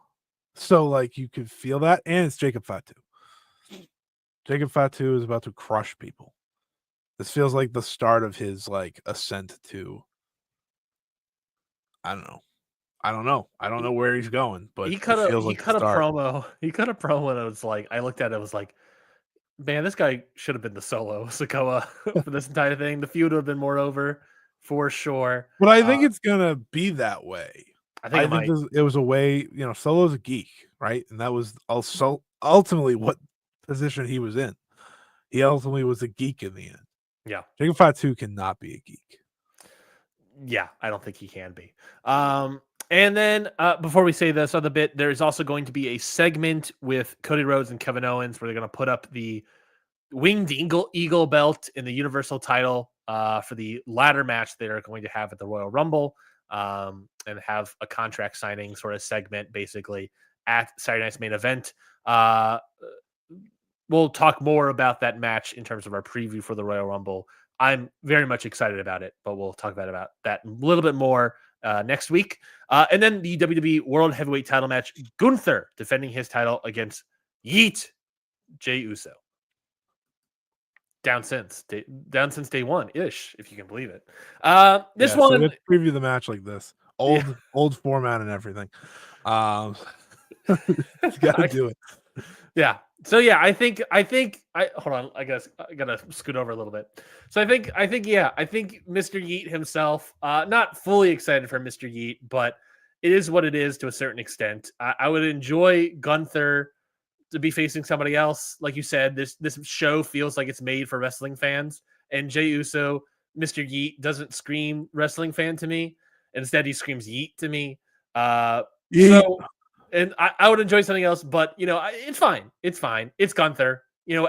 So like you could feel that. And it's Jacob Fatu. Jacob Fatu is about to crush people. This feels like the start of his like ascent to, I don't know. I don't know where he's going, but he cut a promo. He cut a promo that was like, I looked at it, was like, man, this guy should have been the solo Sikoa for this entire thing. The feud would have been more over for sure. But I think it's gonna be that way. I think it was a way, Solo's a geek, right? And that was also ultimately what position he was in. He ultimately was a geek in the end. Yeah. Jacob Fatu cannot be a geek. Yeah, I don't think he can be. And then before we say this other bit, there's also going to be a segment with Cody Rhodes and Kevin Owens where they're going to put up the Winged Eagle belt in the Universal title for the ladder match they're going to have at the Royal Rumble, and have a contract signing sort of segment basically at Saturday Night's Main Event. We'll talk more about that match in terms of our preview for the Royal Rumble. I'm very much excited about it, but we'll talk about that a little bit more next week. And then the WWE World Heavyweight title match, Gunther defending his title against Yeet Jey Uso. Down since day one ish, if you can believe it. This one, so let's preview the match like this. Old format and everything. Got to do it. Yeah. So yeah, I think hold on. I gotta scoot over a little bit. So I think Mr. Yeet himself, not fully excited for Mr. Yeet, but it is what it is to a certain extent. I would enjoy Gunther to be facing somebody else. Like you said, this show feels like it's made for wrestling fans, and Jey Uso, Mr. Yeet, doesn't scream wrestling fan to me. Instead, he screams Yeet to me. So, and I would enjoy something else, but it's fine. It's fine. It's Gunther.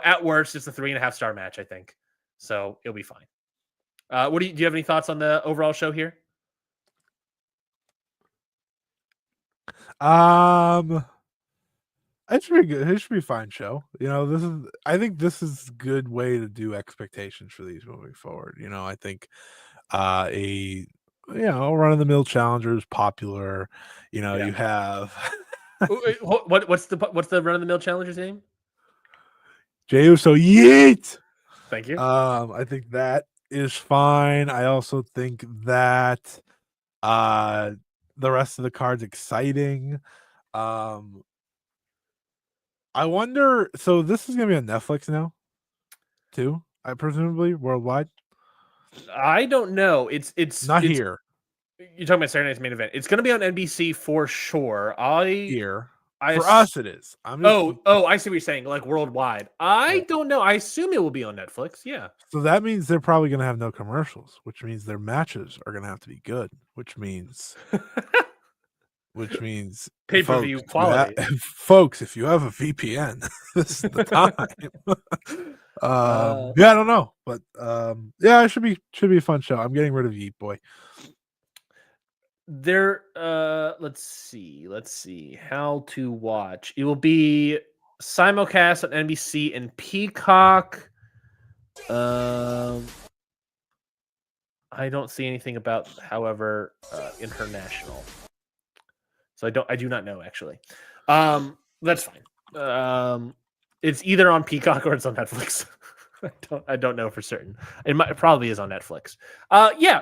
At worst, it's a 3.5-star match, I think. So it'll be fine. Do you have any thoughts on the overall show here? It should be good. It should be a fine show. I think this is a good way to do expectations for these moving forward. I think a run-of-the-mill challenger is popular. You have what's the run-of-the-mill challenger's name? Jey Uso. Yeet. Thank you. I think that is fine. I also think that the rest of the card's exciting. I wonder. So this is gonna be on Netflix now, too. I presumably worldwide. I don't know. It's here. You're talking about Saturday Night's Main Event. It's going to be on NBC for sure. For us, it is. I see what you're saying. Like worldwide. I don't know. I assume it will be on Netflix. Yeah. So that means they're probably going to have no commercials, which means their matches are going to have to be good. Which means pay-per-view quality. Folks, if you have a VPN, this is the time. I don't know, but it should be a fun show. I'm getting rid of Yeet Boy. Let's see how to watch. It will be simulcast on NBC and Peacock. I don't see anything about, however, international. So I do not know actually. That's fine. It's either on Peacock or it's on Netflix. I don't know for certain. It probably is on Netflix.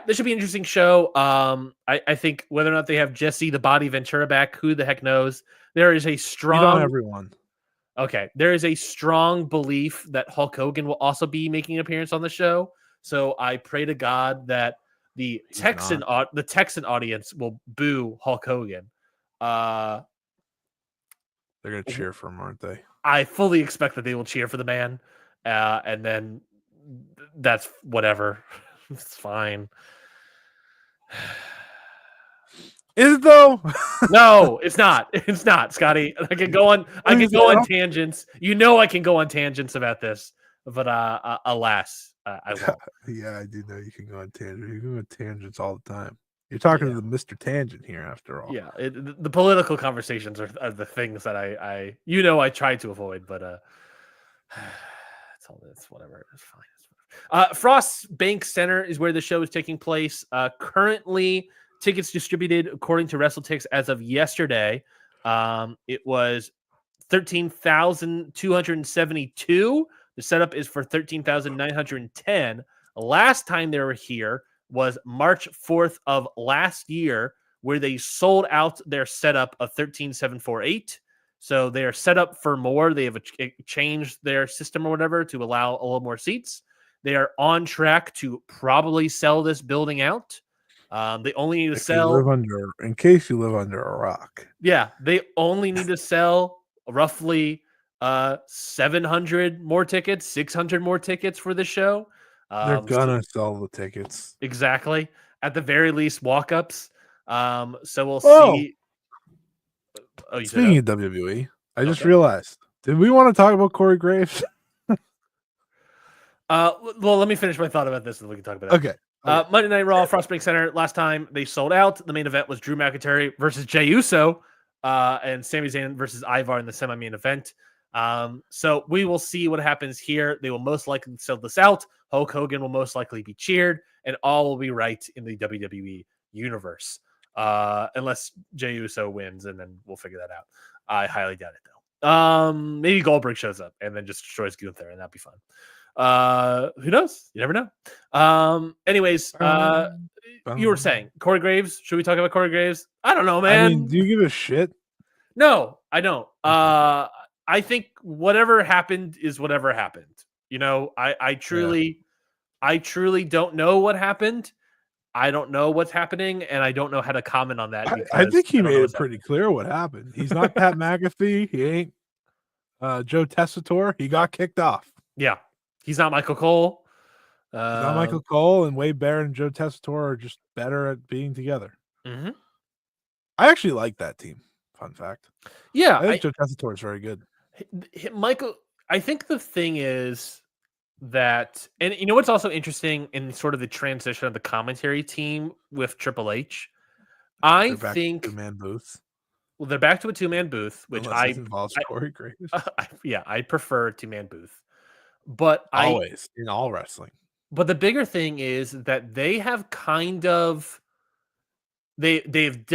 This should be an interesting show. I think whether or not they have Jesse the Body Ventura back, who the heck knows? There is a strong everyone. Okay, there is a strong belief that Hulk Hogan will also be making an appearance on the show. So I pray to God that the Texan audience will boo Hulk Hogan. They're gonna cheer for him, aren't they? I fully expect that they will cheer for the man, and then that's whatever. It's fine. Is it though? No, it's not. It's not, Scotty. I can go on tangents. I can go on tangents about this, but alas, I won't. Yeah, I do know you can go on tangents. You can go on tangents all the time. You're talking to the Mr. Tangent here, after all. Yeah, the political conversations are the things that I try to avoid, but it's whatever. It's fine. Frost's Bank Center is where the show is taking place. Currently, tickets distributed according to WrestleTix as of yesterday. It was 13,272. The setup is for 13,910. Last time they were here was March 4th of last year, where they sold out their setup of 13,748. So they are set up for more. They have changed their system or whatever to allow a little more seats. They are on track to probably sell this building out. They only need to sell. In case you live under a rock. Yeah, they only need to sell roughly 700 more tickets, 600 more tickets for the show. They're gonna sell the tickets. Exactly. At the very least, walk-ups. So we'll see. Oh, speaking of WWE, I just realized. Did we want to talk about Corey Graves? Well, let me finish my thought about this, and we can talk about that. Okay. Monday Night Raw, Frost Bank Center. Last time they sold out. The main event was Drew McIntyre versus Jey Uso, and Sami Zayn versus Ivar in the semi-main event. So we will see what happens here. They will most likely sell this out. Hulk Hogan will most likely be cheered, and all will be right in the WWE universe. Unless Jey Uso wins, and then we'll figure that out. I highly doubt it, though. Maybe Goldberg shows up and then just destroys Gunther, and that'd be fun. Who knows? You never know. Anyways, you were saying Corey Graves. Should we talk about Corey Graves? I don't know, man. I mean, do you give a shit? No, I don't. I think whatever happened is whatever happened. You know, I truly don't know what happened. I don't know what's happening, and I don't know how to comment on that. I think he made it pretty clear what happened. He's not Pat McAfee. He ain't Joe Tessitore. He got kicked off. Yeah. He's not Michael Cole. He's not Michael Cole, and Wade Barrett and Joe Tessitore are just better at being together. Mm-hmm. I actually like that team. Fun fact. Yeah. I think Joe Tessitore is very good. Michael, I think the thing is that, and you know what's also interesting in sort of the transition of the commentary team with Triple H? I think two-man booth. Well, they're back to a two-man booth, which involves Corey Graves. I prefer a two-man booth. But always in all wrestling. But the bigger thing is that they have kind of they've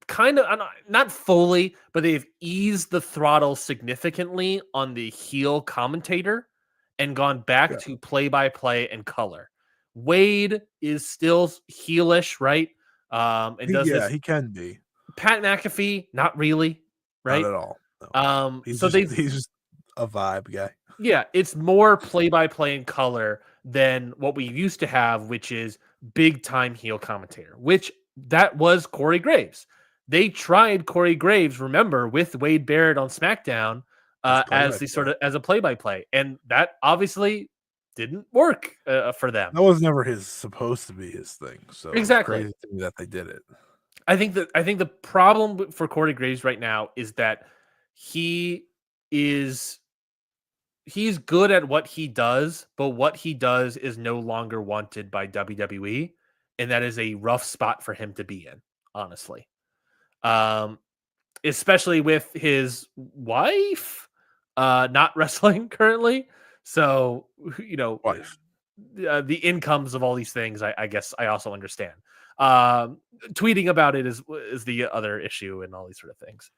kind of not fully, but they've eased the throttle significantly on the heel commentator and gone back to play-by-play and color. Wade is still heelish, right? He can be. Pat McAfee, not really, right? Not at all. No. He's just a vibe guy. Yeah, it's more play-by-play and color than what we used to have, which is big-time heel commentator, which that was Corey Graves. They tried Corey Graves, remember, with Wade Barrett on SmackDown as a play-by-play, and that obviously didn't work for them. That was never supposed to be his thing. So exactly, it's crazy that they did it. I think the problem for Corey Graves right now is that he's good at what he does, but what he does is no longer wanted by WWE, and that is a rough spot for him to be in, honestly. Especially with his wife not wrestling currently. So, you know, the incomes of all these things, I guess I also understand. Tweeting about it is the other issue and all these sort of things.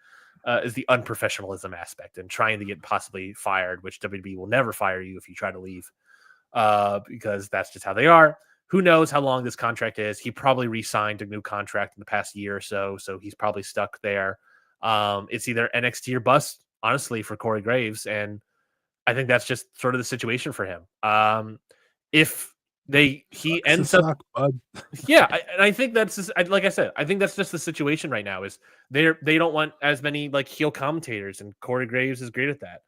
Is the unprofessionalism aspect and trying to get possibly fired, which WWE will never fire you if you try to leave, because that's just how they are. Who knows how long this contract is? He probably re-signed a new contract in the past year or so he's probably stuck there. It's either NXT or bust, honestly, for Corey Graves, and I think that's just sort of the situation for him. If he ends up, yeah, I think that's just, like I said, I think that's just the situation right now. Is they don't want as many like heel commentators, and Corey Graves is great at that.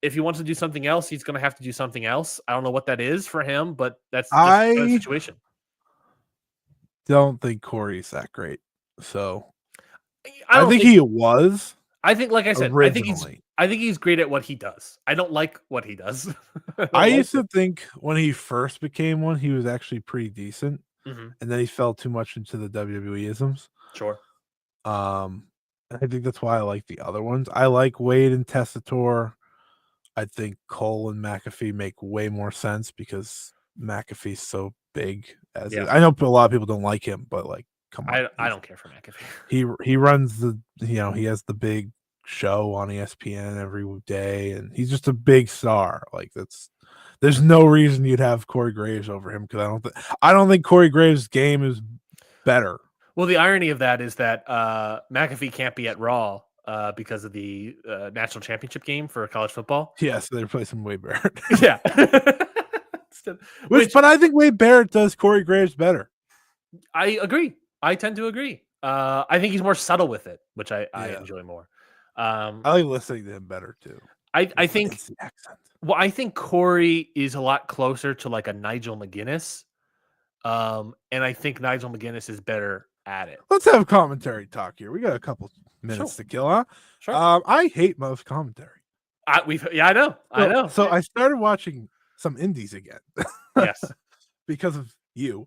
If he wants to do something else, he's going to have to do something else. I don't know what that is for him, but that's just the situation. Don't think Corey's that great, so I think he was. I think, like I said, I think he's great at what he does. I don't like what he does. I used to think when he first became one, he was actually pretty decent, and then he fell too much into the WWE-isms. Sure. I think that's why I like the other ones. I like Wade and Tessitore. I think Cole and McAfee make way more sense because McAfee's so big. I know a lot of people don't like him, but like, come on, I don't care for McAfee. He runs he has the big show on ESPN every day, and he's just a big star. Like there's no reason you'd have Corey Graves over him because I don't think Corey Graves' game is better. Well, the irony of that is that McAfee can't be at Raw because of the national championship game for college football. Yeah, so they're replacing Wade Barrett. Yeah. But I think Wade Barrett does Corey Graves better. I agree. I tend to agree. I think he's more subtle with it, which I Yeah. enjoy more. I like listening to him better too. I think It's the accent. well, I think Corey is a lot closer to like a Nigel McGuinness. And I think Nigel McGuinness is better at it. Let's have commentary talk here. We got a couple minutes Sure. to kill, huh? Sure. I hate most commentary. I know. I know. So I started watching some indies again. Yes. Because of you.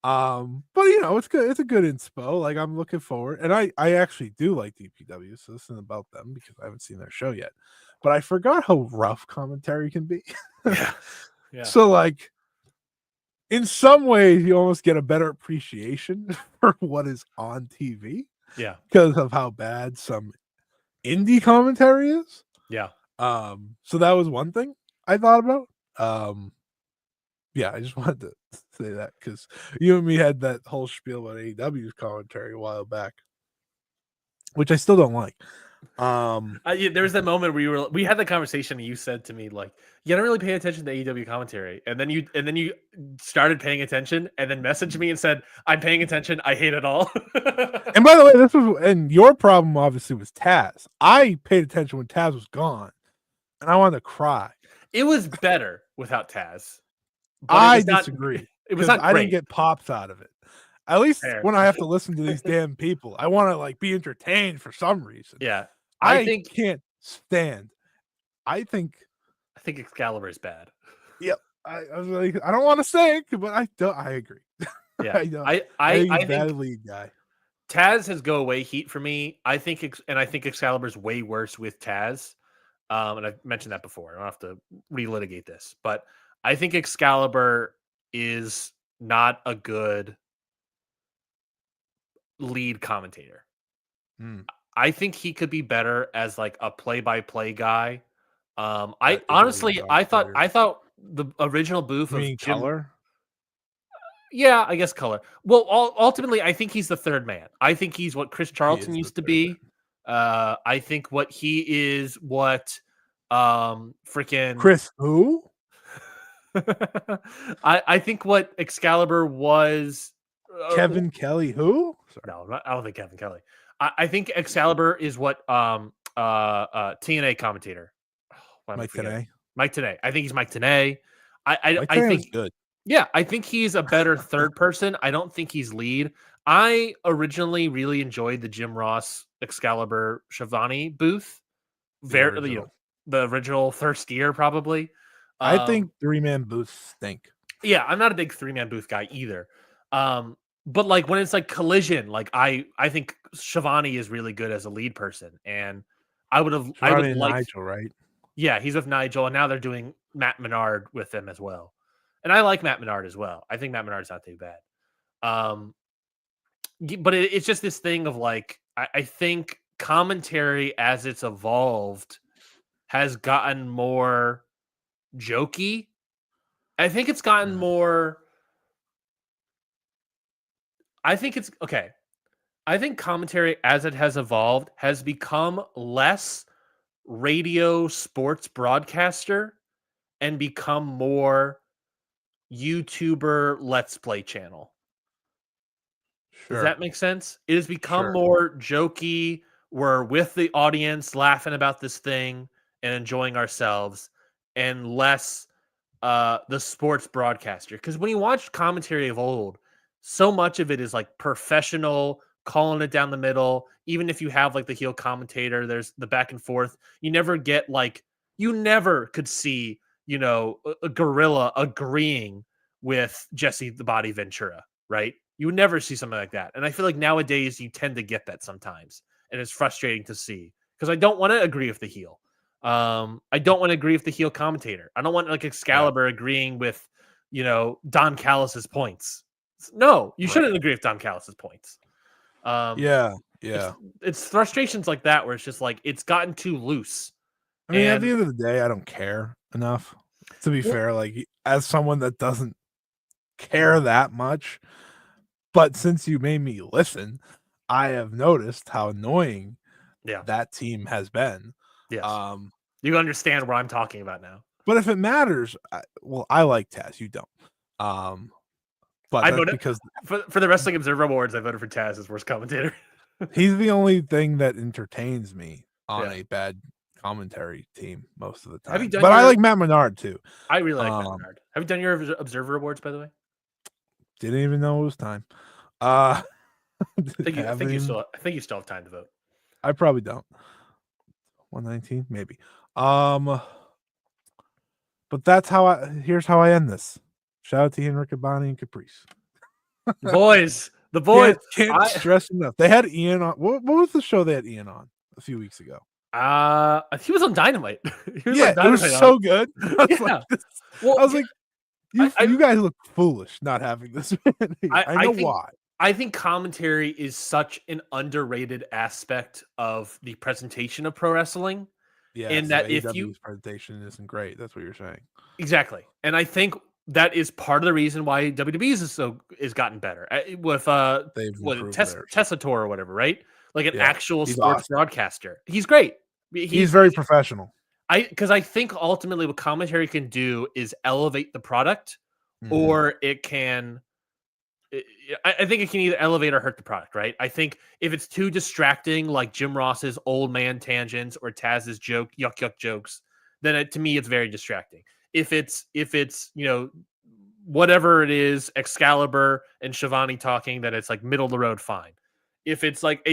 But you know, it's good. It's a good inspo. Like I'm looking forward, and I actually do like DPW. So this isn't about them because I haven't seen their show yet. But I forgot how rough commentary can be. Yeah. Yeah. So like, in some ways, you almost get a better appreciation for what is on TV. Yeah. Because of how bad some indie commentary is. Yeah. So that was one thing I thought about. Yeah, I just wanted to say that because you and me had that whole spiel about AEW's commentary a while back, which I still don't like. Yeah, there was that moment where we had the conversation and you said to me like, "You don't really pay attention to AEW commentary," and then you started paying attention and then messaged me and said, "I'm paying attention. I hate it all." And by the way, and your problem obviously was Taz. I paid attention when Taz was gone, and I wanted to cry. It was better without Taz. I disagree. It was not great. I didn't get pops out of it. At least Fair. when I have to listen to these damn people, I want to like be entertained for some reason. Yeah, I can't stand. I think Excalibur is bad. Yep. I was like, I don't want to say it, but I don't. I agree. Yeah, I think bad lead guy. Taz has go away heat for me. I think Excalibur's way worse with Taz. And I've mentioned that before. I don't have to relitigate this, but I think Excalibur is not a good lead commentator. I think he could be better as like a play-by-play guy. I honestly, I thought the original booth of Jim Color. Yeah, I guess Color. Well, ultimately, I think he's the third man. I think he's what Chris Charlton used to be. I think what he is what freaking Chris who? I think what Excalibur was Kevin Kelly who? Sorry. No, I don't think Kevin Kelly. I think Excalibur is what TNA commentator. Mike Tenay. Mike Tenay. I think he's Mike Tenay. I think good. Yeah, I think he's a better third person. I don't think he's lead. I originally really enjoyed the Jim Ross Excalibur Shivani booth. The original Thirstier, probably. I think 3-man booths stink. Yeah, I'm not a big 3-man booth guy either. But like when it's like Collision, like I think Shivani is really good as a lead person, and I would liked Nigel, right? Yeah, he's with Nigel, and now they're doing Matt Menard with them as well. And I like Matt Menard as well. I think Matt Menard's not too bad. But it's just this thing of like, I think commentary as it's evolved has gotten more jokey. I think it's gotten more. I think it's okay. I think commentary as it has evolved has become less radio sports broadcaster and become more YouTuber Let's Play channel. Sure. Does that make sense? It has become more jokey. We're with the audience laughing about this thing and enjoying ourselves, and less the sports broadcaster. Because when you watch commentary of old, so much of it is like professional, calling it down the middle. Even if you have like the heel commentator, there's the back and forth. You never get like, you never could see, you know, a gorilla agreeing with Jesse the Body Ventura, right? You would never see something like that. And I feel like nowadays you tend to get that sometimes. And it's frustrating to see because I don't want to agree with the heel. I don't want to agree with the heel commentator. I don't want like Excalibur agreeing with, you know, Don Callis's points. No, you shouldn't agree with Don Callis's points. It's frustrations like that where it's just like it's gotten too loose. I mean, at the end of the day, I don't care enough. To be fair, like as someone that doesn't care that much, but since you made me listen, I have noticed how annoying that team has been. Yes. You understand what I'm talking about now. But if it matters, I like Taz. You don't. but that's because for the Wrestling Observer Awards, I voted for Taz as worst commentator. He's the only thing that entertains me on a bad commentary team most of the time. But I like Matt Menard too. I really like Matt Menard. Have you done your Observer Awards, by the way? Didn't even know it was time. I think you still have time to vote. I probably don't. 119, maybe. But that's here's how I end this. Shout out to Henrik Abani and Caprice. The boys can't stress enough. They had Ian on. What was the show they had Ian on a few weeks ago? He was on Dynamite. It was so good. I was like, you guys look foolish not having this. I know why. I think commentary is such an underrated aspect of the presentation of pro wrestling. Yeah, and that AEW's presentation isn't great. That's what you're saying. Exactly. And I think that is part of the reason why WWE's is gotten better with Tessator or whatever, right? Like an actual sports broadcaster. He's great. He's very professional. Because I think ultimately what commentary can do is elevate the product, or it can. I think it can either elevate or hurt the product, right? I think if it's too distracting, like Jim Ross's old man tangents or Taz's yuck jokes, then to me it's very distracting. If it's whatever it is, Excalibur and Shivani talking, that it's like middle of the road, fine. If it's like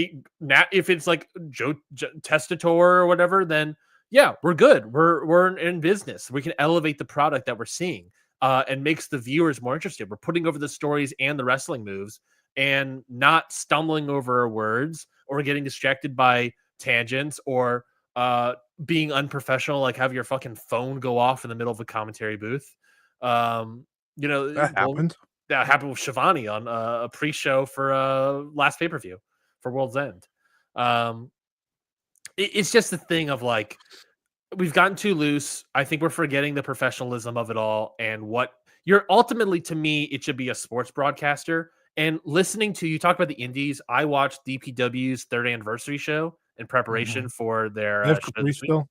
Joe Testator or whatever, then yeah, we're good. We're in business. We can elevate the product that we're seeing. And makes the viewers more interested. We're putting over the stories and the wrestling moves and not stumbling over words or getting distracted by tangents or being unprofessional, like have your fucking phone go off in the middle of a commentary booth. That happened. That happened with Shivani on a pre-show for last pay-per-view for World's End. It's just the thing of like, we've gotten too loose. I think we're forgetting the professionalism of it all. And what you're ultimately, to me, it should be a sports broadcaster. And listening to you talk about the indies, I watched DPW's 3rd anniversary show in preparation for their Caprice still?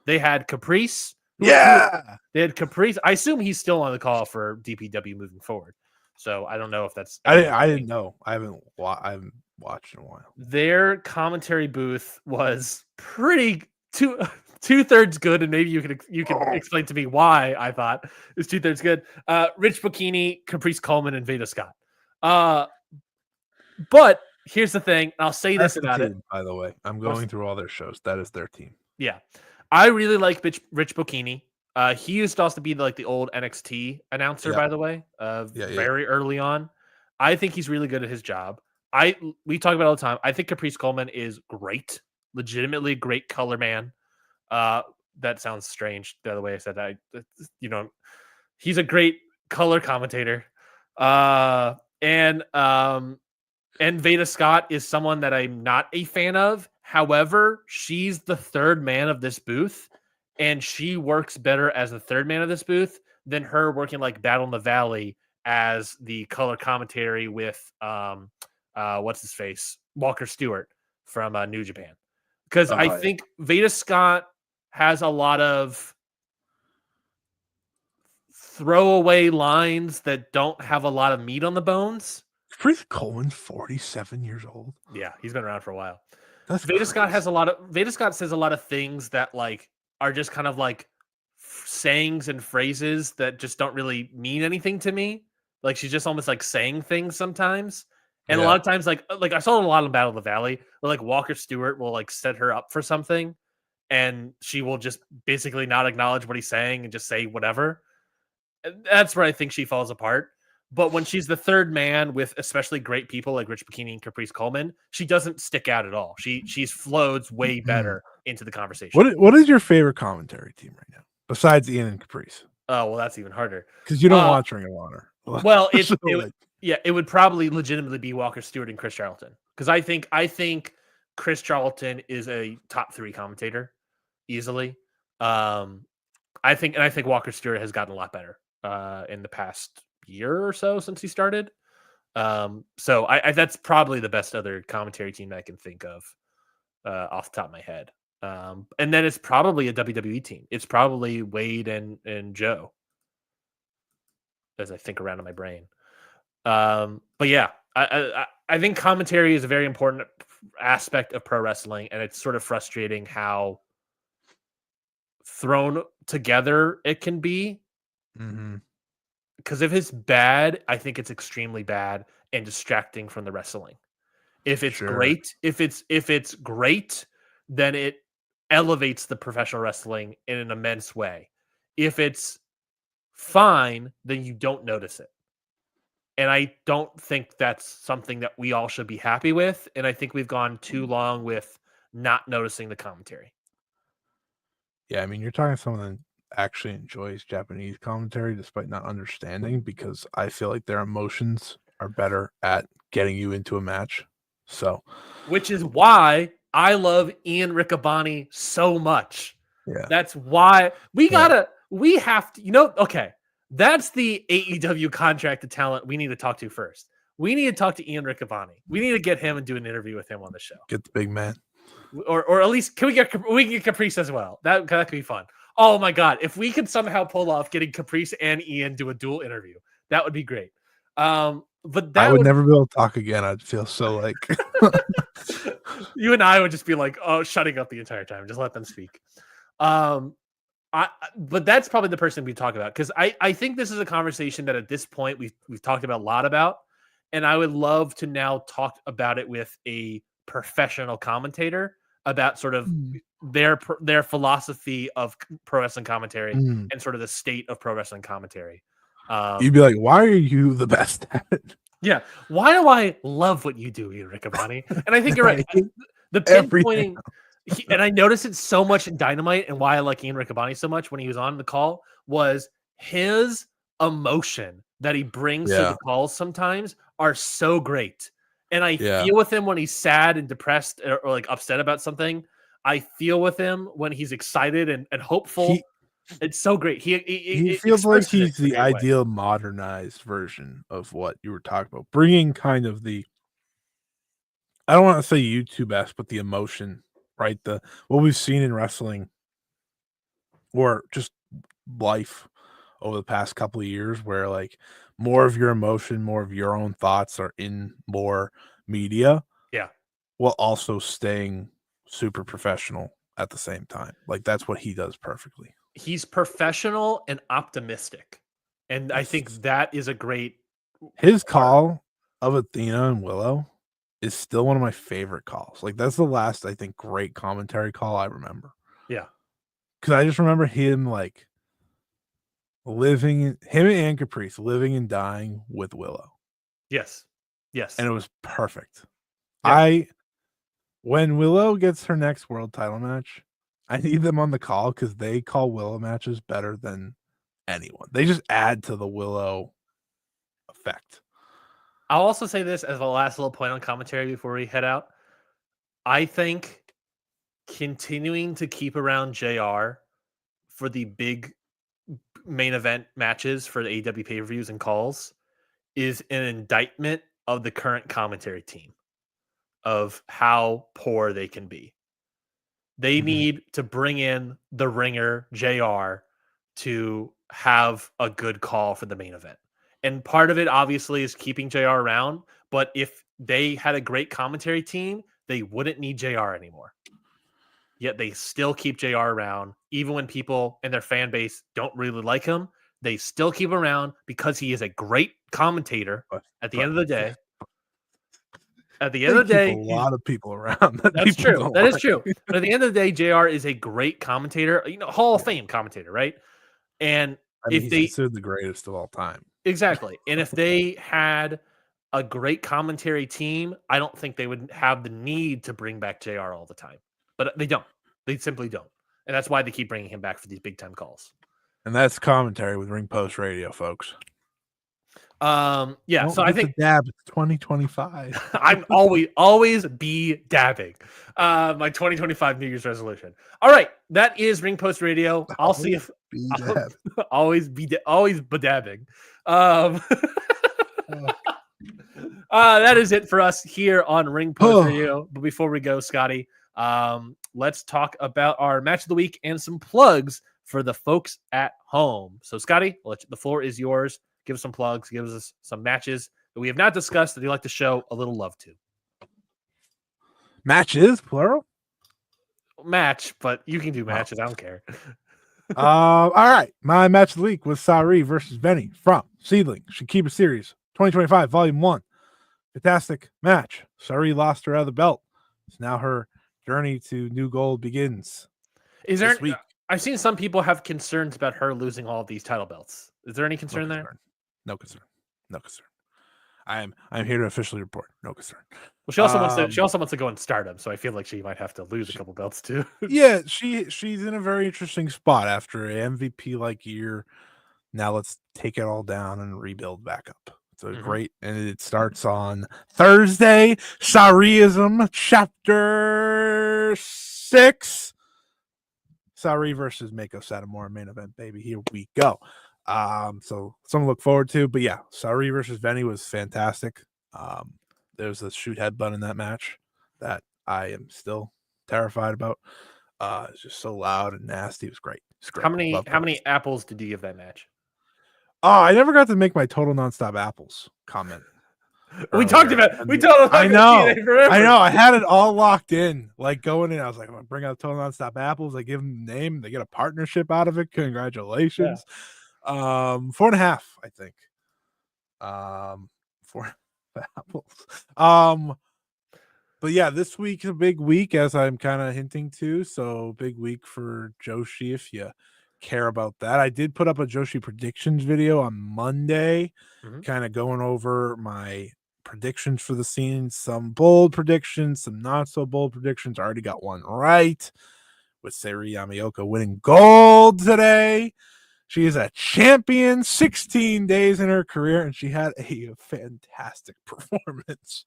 They had Caprice. They had Caprice. I assume he's still on the call for DPW moving forward. So I don't know if that's. I didn't know. I haven't watched in a while. Their commentary booth was pretty two-thirds good, and maybe you can explain to me why I thought it's 2/3 good. Rich Bocchini, Caprice Coleman, and Veda Scott. But here's the thing. I'll say this about it. By the way, I'm going through all their shows. That is their team. Yeah. I really like Rich Bocchini. He used to also be like the old NXT announcer, by the way, very early on. I think he's really good at his job. We talk about it all the time. I think Caprice Coleman is great, legitimately great color man. That sounds strange, by the way I said that. He's a great color commentator. And Veda Scott is someone that I'm not a fan of. However, she's the 3rd man of this booth, and she works better as the 3rd man of this booth than her working like Battle in the Valley as the color commentary with what's his face, Walker Stewart from New Japan. Because I think Veda Scott has a lot of throwaway lines that don't have a lot of meat on the bones. Caprice Coleman, 47 years old. Yeah, he's been around for a while. Veda Scott says a lot of things that like are just kind of like sayings and phrases that just don't really mean anything to me. Like she's just almost like saying things sometimes. And a lot of times, like I saw it a lot in Battle of the Valley, where like Walker Stewart will like set her up for something, and she will just basically not acknowledge what he's saying and just say whatever. That's where I think she falls apart. But when she's the 3rd man with especially great people like Rich Bocchini and Caprice Coleman, she doesn't stick out at all. She's flows way better into the conversation. What is your favorite commentary team right now besides Ian and Caprice? Oh, well, that's even harder because you don't watch Ring of Honor. Well, it would probably legitimately be Walker Stewart and Chris Charlton, because I think Chris Charlton is a top 3 commentator easily. I think Walker Stewart has gotten a lot better in the past year or so since he started. So I that's probably the best other commentary team I can think of off the top of my head. And then it's probably a WWE team. It's probably Wade and Joe, as I think around in my brain. But yeah, I think commentary is a very important aspect of pro wrestling, and it's sort of frustrating how thrown together it can be. Because if it's bad, I think it's extremely bad and distracting from the wrestling. If it's great, if it's great, then it elevates the professional wrestling in an immense way. If it's fine, then you don't notice it. And I don't think that's something that we all should be happy with. And I think we've gone too long with not noticing the commentary. Yeah, I mean, you're talking to someone that actually enjoys Japanese commentary despite not understanding, because I feel like their emotions are better at getting you into a match. So, which is why I love Ian Riccaboni so much. yeah, That's why we have to, okay. That's the AEW contracted talent we need to talk to first. We need to talk to Ian Riccaboni. We need to get him and do an interview with him on the show. Get the big man. Or at least we can get Caprice as well. That could be fun. Oh my god, if we could somehow pull off getting Caprice and Ian do a dual interview, that would be great. But that I would never be able to talk again. I'd feel so like you and I would just be like, oh, shutting up the entire time. Just let them speak. But that's probably the person we talk about, because I think this is a conversation that at this point we've talked about a lot about, and I would love to now talk about it with a professional commentator about sort of their philosophy of pro wrestling commentary and sort of the state of pro wrestling commentary. You'd be like, why are you the best at it? Yeah, why do I love what you do, Ian Riccaboni? And I think you're right. The pinpointing. And I noticed it so much in Dynamite, and why I like Ian Riccaboni so much when he was on the call was his emotion that he brings to the calls sometimes are so great. And I feel with him when he's sad and depressed or like upset about something. I feel with him when he's excited and hopeful. It's so great. He feels like he's the ideal modernized version of what you were talking about, bringing kind of the, I don't want to say YouTube-esque, but the emotion, right? What we've seen in wrestling or just life over the past couple of years, where like more of your emotion, more of your own thoughts are in more media. Yeah. While also staying super professional at the same time. Like that's what he does perfectly. He's professional and optimistic. And I think that is a great his call of Athena and Willow is still one of my favorite calls. Like that's the last, I think, great commentary call I remember. Yeah. Because I just remember him like him and Caprice living and dying with Willow. Yes. Yes. And it was perfect. Yeah. When Willow gets her next world title match, I need them on the call because they call Willow matches better than anyone. They just add to the Willow effect. I'll also say this as the last little point on commentary before we head out. I think continuing to keep around JR for the big main event matches for the AEW pay-per-views and calls is an indictment of the current commentary team of how poor they can be. They need to bring in the ringer JR to have a good call for the main event. And part of it obviously is keeping JR around, but if they had a great commentary team, they wouldn't need JR anymore. Yet they still keep JR around, even when people in their fan base don't really like him. They still keep him around because he is a great commentator at the end of the day. At the end of the day, a lot of people around. That's true. That is true. But at the end of the day, JR is a great commentator, Hall of Fame commentator, right? And if he's considered the greatest of all time. Exactly. And if they had a great commentary team, I don't think they would have the need to bring back JR all the time. But they don't. They simply don't. And that's why they keep bringing him back for these big time calls. And that's commentary with Ring Post Radio, folks. Yeah, so I think dab. It's 2025. I'm always be dabbing. My 2025 New Year's resolution. All right, that is Ring Post Radio. I'll see if always bedabbing. That is it for us here on Ring Post Radio. But before we go, Scotty, let's talk about our match of the week and some plugs for the folks at home. So, Scotty, the floor is yours. Give us some plugs. Give us some matches that we have not discussed that you'd like to show a little love to? Matches, plural? Match, but you can do matches. I don't care. All right. My match of the week was Sari versus Benny from Seedling Shikima Series 2025, Volume 1. Fantastic match. Sari lost her other belt. It's now her journey to new gold begins. Is there? I've seen some people have concerns about her losing all of these title belts. Is there any concern there? No concern. No concern. I'm here to officially report. No concern. Well, she also wants to go in Stardom, so I feel like she might have to lose a couple belts too. Yeah, she's in a very interesting spot after an MVP like year. Now let's take it all down and rebuild back up. It's a great, and it starts on Thursday. Sariism Chapter 6. Sari versus Mako Satomura main event, baby. Here we go. So something to look forward to. But yeah, Sari versus Benny was fantastic. There's a shoot headbutt in that match that I am still terrified about. It's just so loud and nasty. It was great. How many apples did you give that match? Oh, I never got to make my total nonstop apples comment. We talked about. I know. I had it all locked in. Like going in, I was like, I'm gonna bring out total nonstop apples. I give them the name. They get a partnership out of it. Congratulations. Yeah. 4.5, I think. 4 apples. But yeah, this week's a big week, as I'm kind of hinting to. So big week for Joshi if you care about that. I did put up a Joshi predictions video on Monday, kind of going over my predictions for the scene, some bold predictions, some not so bold predictions. I already got one right with Sari Yamaoka winning gold today. She is a champion, 16 days in her career, and she had a fantastic performance.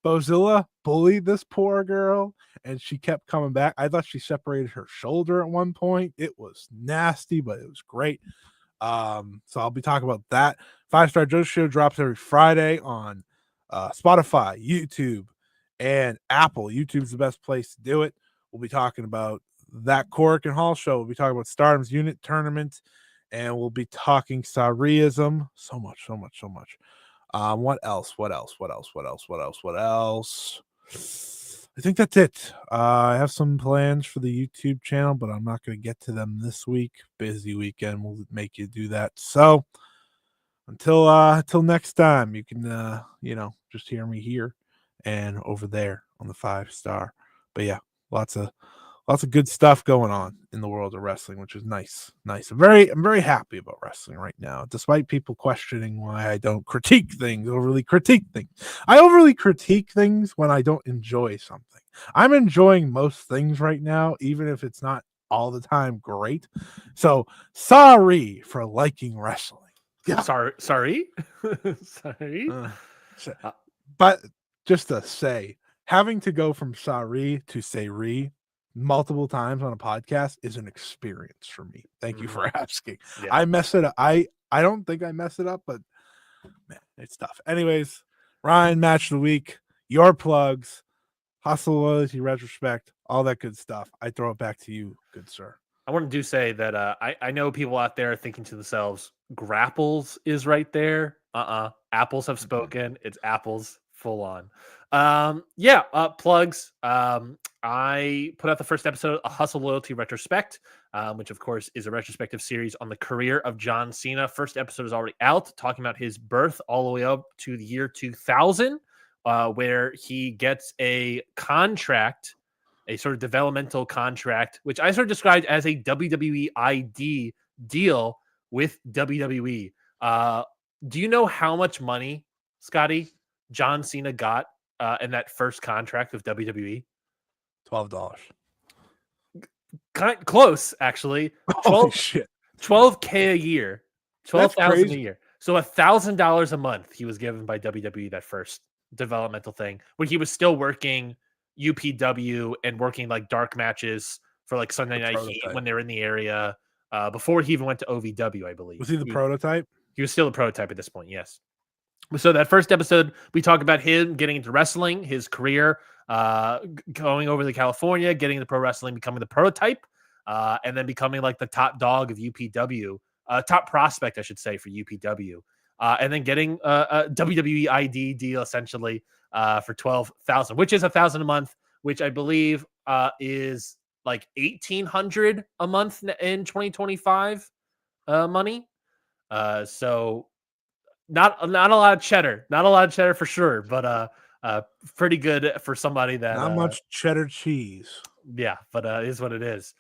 Bozilla bullied this poor girl, and she kept coming back. I thought she separated her shoulder at one point. It was nasty, but it was great. So I'll be talking about that. 5-Star Joe Show drops every Friday on Spotify, YouTube, and Apple. YouTube's the best place to do it. We'll be talking about that Cork and Hall show. We'll be talking about Stardom's unit tournament. And we'll be talking Sariism. So much. What else? I think that's it. I have some plans for the YouTube channel, but I'm not going to get to them this week. Busy weekend will make you do that. So until next time, you can just hear me here and over there on the 5-Star. But yeah, lots of good stuff going on in the world of wrestling, which is nice. I'm very happy about wrestling right now, despite people questioning why I don't overly critique things. I overly critique things when I don't enjoy something. I'm enjoying most things right now, even if it's not all the time great. So sorry for liking wrestling. Yeah. Sorry. But just to say, having to go from sorry to Sari multiple times on a podcast is an experience for me. Thank you for asking. Yeah. I mess it up. I don't think I mess it up, but man, it's tough. Anyways, Ryan, match of the week, your plugs, hustle, loyalty, retrospect, all that good stuff. I throw it back to you, good sir. I want to say that I know people out there thinking to themselves, Grapples is right there. Apples have spoken. It's apples full on. Plugs. I put out the first episode of Hustle Loyalty Retrospect, which of course is a retrospective series on the career of John Cena. First episode is already out, talking about his birth all the way up to the year 2000, where he gets a contract, a sort of developmental contract, which I sort of described as a WWE ID deal with WWE. Do you know how much money, Scotty, John Cena got in that first contract with WWE? $12. Close, actually. Holy shit. $12K a year. $12,000 a year. So $1,000 a month he was given by WWE that first developmental thing, when he was still working UPW and working like dark matches for like Sunday Night Heat when they were in the area, before he even went to OVW, I believe. Was he the prototype? He was still a prototype at this point, yes. So that first episode, we talk about him getting into wrestling, his career, going over to California, getting into pro wrestling, becoming the prototype, and then becoming like the top dog of UPW, top prospect, I should say, for UPW. and then getting a WWE ID deal essentially for $12,000, which is $1,000 a month, which I believe is like $1,800 a month in 2025 money. So not a lot of cheddar, for sure, but pretty good for somebody that not much cheddar cheese. Yeah, but it is what it is.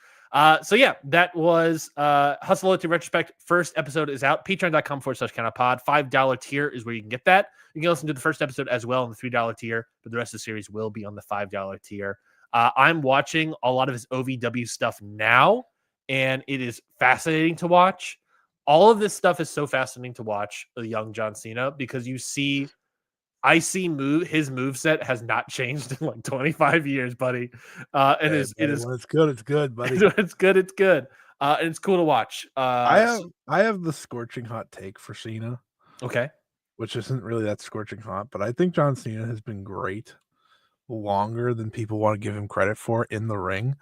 So yeah, that was Hustle Loyalty Retrospect. First episode is out. Patreon.com/CountOutPod. $5 tier is where you can get that. You can listen to the first episode as well on the $3 tier, but the rest of the series will be on the $5 tier. I'm watching a lot of his OVW stuff now, and it is fascinating to watch. All of this stuff is so fascinating to watch, the young John Cena, because his moveset has not changed in like 25 years, buddy. And it is when it's good, it's good, buddy. it's good. And it's cool to watch. I have the scorching hot take for Cena. Okay. Which isn't really that scorching hot, but I think John Cena has been great longer than people want to give him credit for in the ring.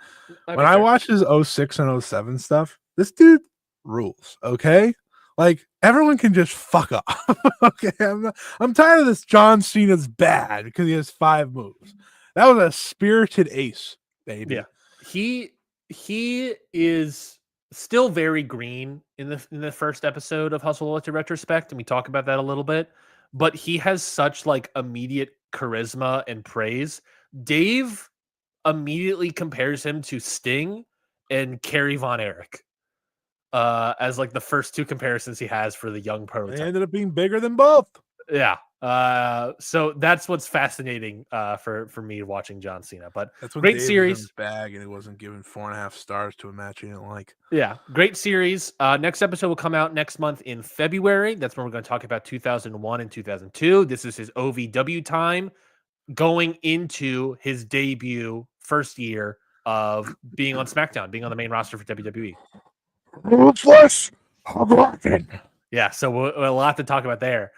When I watch his 06 and 07 stuff, this dude rules, okay? Like, everyone can just fuck up. Okay, I'm tired of this John Cena's bad because he has 5 moves. That was a spirited ace, baby. Yeah. He is still very green in the first episode of Hustle Loyalty Retrospect, and we talk about that a little bit, but he has such like immediate charisma and praise. Dave immediately compares him to Sting and Kerry Von Erich as like the first 2 comparisons he has for the young prototype. They ended up being bigger than both. Yeah. So that's what's fascinating for me watching John Cena. But that's when great Dave series. Was in his bag and he wasn't given 4.5 stars to a match he didn't like. Yeah, great series. Next episode will come out next month in February. That's when we're going to talk about 2001 and 2002. This is his OVW time, going into his debut first year of being on SmackDown, being on the main roster for WWE. Ruthless. Yeah, so we'll a lot to talk about there.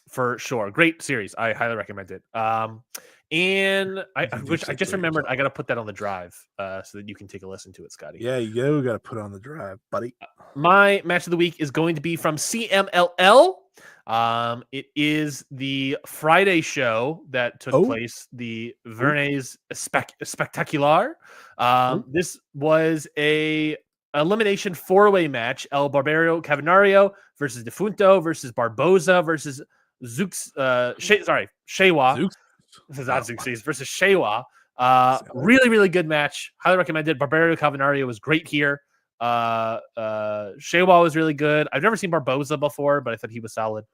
For sure. Great series. I highly recommend it. And I just remembered I got to put that on the drive so that you can take a listen to it, Scotty. Yeah, you got to put it on the drive, buddy. My match of the week is going to be from CMLL. It is the Friday show that took place, the Vernes Spectacular. This was a elimination 4-way match: El Barbero Cavernario versus Defunto versus Barboza versus Shewa. This is not Zeuxis versus Shewa. Really, really good match. Highly recommended. Barbero Cavernario was great here. Shewa was really good. I've never seen Barboza before, but I thought he was solid.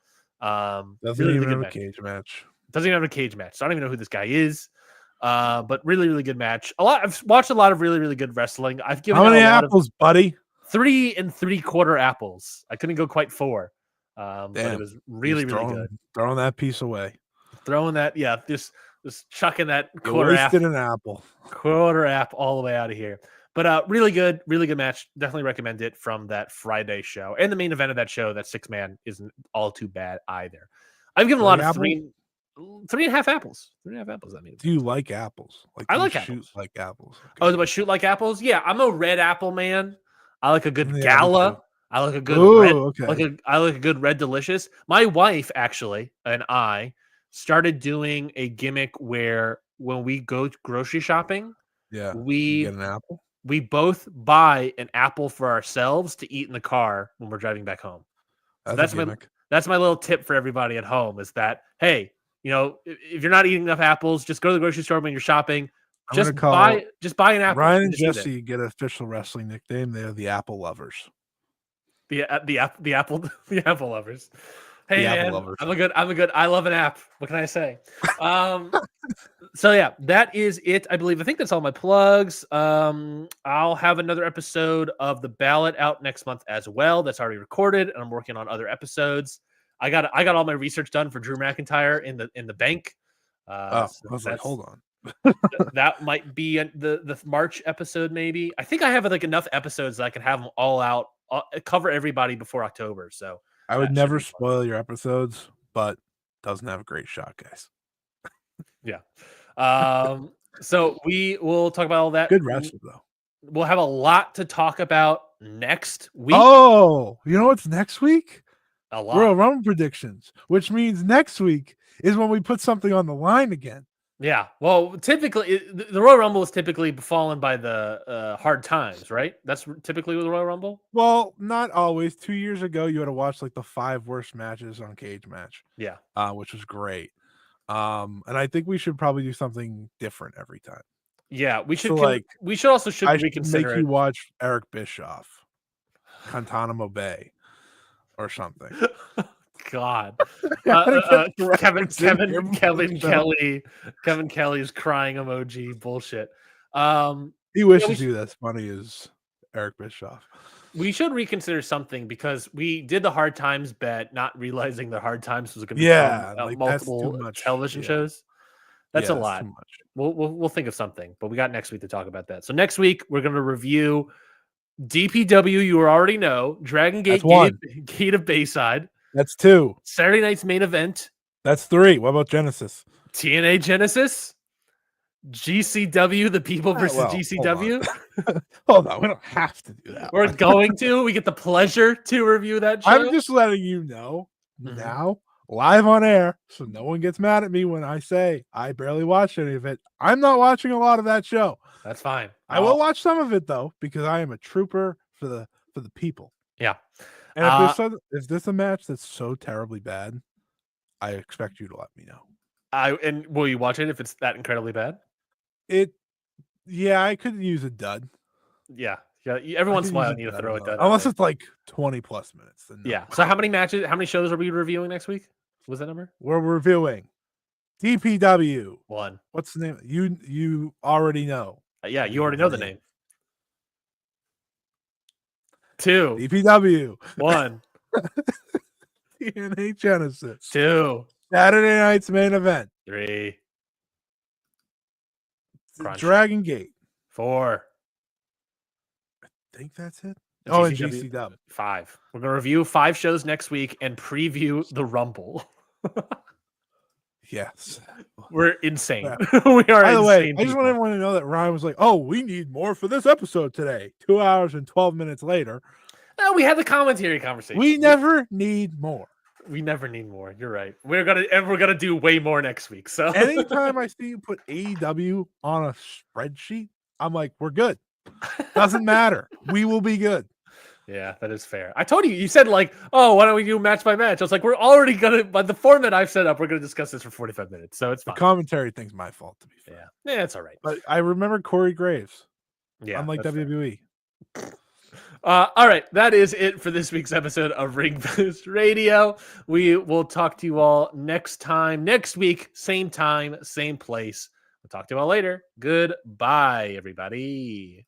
Doesn't really, even really have good a cage match. Doesn't even have a cage match. So I don't even know who this guy is. But really, really good match. I've watched a lot of really, really good wrestling. I've given how many apples, buddy? 3 3/4 apples. I couldn't go quite 4. But it was really, really good. Throwing that piece away. Throwing that, yeah, just chucking that quarter apple all the way out of here. But really good match. Definitely recommend it from that Friday show. And the main event of that show, that 6-man, isn't all too bad either. I've given a lot of 3.5 apples. 3.5 apples. That means. Do you like apples? I like apples. Like apples. Okay. Oh, do I shoot like apples? Yeah, I'm a red apple man. I like a good gala. I like a good red. Okay. I like a good red delicious. My wife actually and I started doing a gimmick where when we go grocery shopping, we get an apple. We both buy an apple for ourselves to eat in the car when we're driving back home. So that's my little tip for everybody at home is that, hey, you know, if you're not eating enough apples, just go to the grocery store when you're shopping. Just buy an apple. Ryan and Jesse get an official wrestling nickname. They're the Apple Lovers. The apple lovers. Hey man, I love an app. What can I say? So yeah, that is it. I think that's all my plugs. I'll have another episode of The Ballot out next month as well. That's already recorded, and I'm working on other episodes. I got all my research done for Drew McIntyre in the bank. I was like, hold on. That might be the March episode, maybe. I think I have like enough episodes that I can have them all out, cover everybody before October. So I would never spoil your episodes, but doesn't have a great shot, guys. Yeah. So we will talk about all that. Good wrestler, though. We'll have a lot to talk about next week. Oh, you know what's next week? A lot. Royal Rumble predictions, which means next week is when we put something on the line again. Yeah. Well, typically, the Royal Rumble is typically fallen by the hard times, right? That's typically with the Royal Rumble. Well, not always. 2 years ago, you had to watch like the 5 worst matches on Cage Match. Yeah. Which was great. And I think we should probably do something different every time. Yeah, we should. So, we should also reconsider. Make you watch Eric Bischoff, Guantanamo Bay, or something. God, Kevin Kelly is crying emoji bullshit. He wishes he was as funny as Eric Bischoff. We should reconsider something because we did the Hard Times bet, not realizing the Hard Times was going to be multiple television shows. That's a lot. Too much. We'll think of something, but we got next week to talk about that. So next week we're going to review DPW. You already know Dragon Gate, Gate of Bayside. That's 2. Saturday night's main event. That's 3. What about Genesis? TNA Genesis. GCW, the People versus GCW. Hold on, we don't have to do that. We're going to. We get the pleasure to review that show. I'm just letting you know now, live on air, so no one gets mad at me when I say I barely watched any of it. I'm not watching a lot of that show. That's fine. I will watch some of it though, because I am a trooper for the people. Yeah. And if there's a match that's so terribly bad, I expect you to let me know. And will you watch it if it's that incredibly bad? I could use a dud. Yeah. Every once in a while, I need to throw a dud. Unless it's like 20 plus minutes. Then no. Yeah. So how many shows are we reviewing next week? What's that number? We're reviewing DPW. 1. What's the name? You already know. Yeah, you already know the name. 2. DPW. 1. TNA Genesis. 2. Saturday night's main event. 3. Dragon Gate. 4. I think that's it. And GCW. 5. We're going to review 5 shows next week and preview the Rumble. Yes. We're insane. Yeah. We are By the way, insane. I just want everyone to know that Ryan was like, "Oh, we need more for this episode today." 2 hours and 12 minutes later. No, we had the commentary conversation. We never need more. We never need more. You're right. We're gonna do way more next week. So anytime I see you put AEW on a spreadsheet, I'm like, we're good. Doesn't matter. We will be good. Yeah, that is fair. I told you. You said like, oh, why don't we do match by match? I was like, we're already gonna. By the format I've set up, we're gonna discuss this for 45 minutes. So it's fine. The commentary thing's my fault, to be fair. Yeah, it's all right. But I remember Corey Graves. Yeah, unlike WWE. All right, that is it for this week's episode of Ring Post Radio. We will talk to you all next week, same time, same place. We'll talk to you all later. Goodbye, everybody.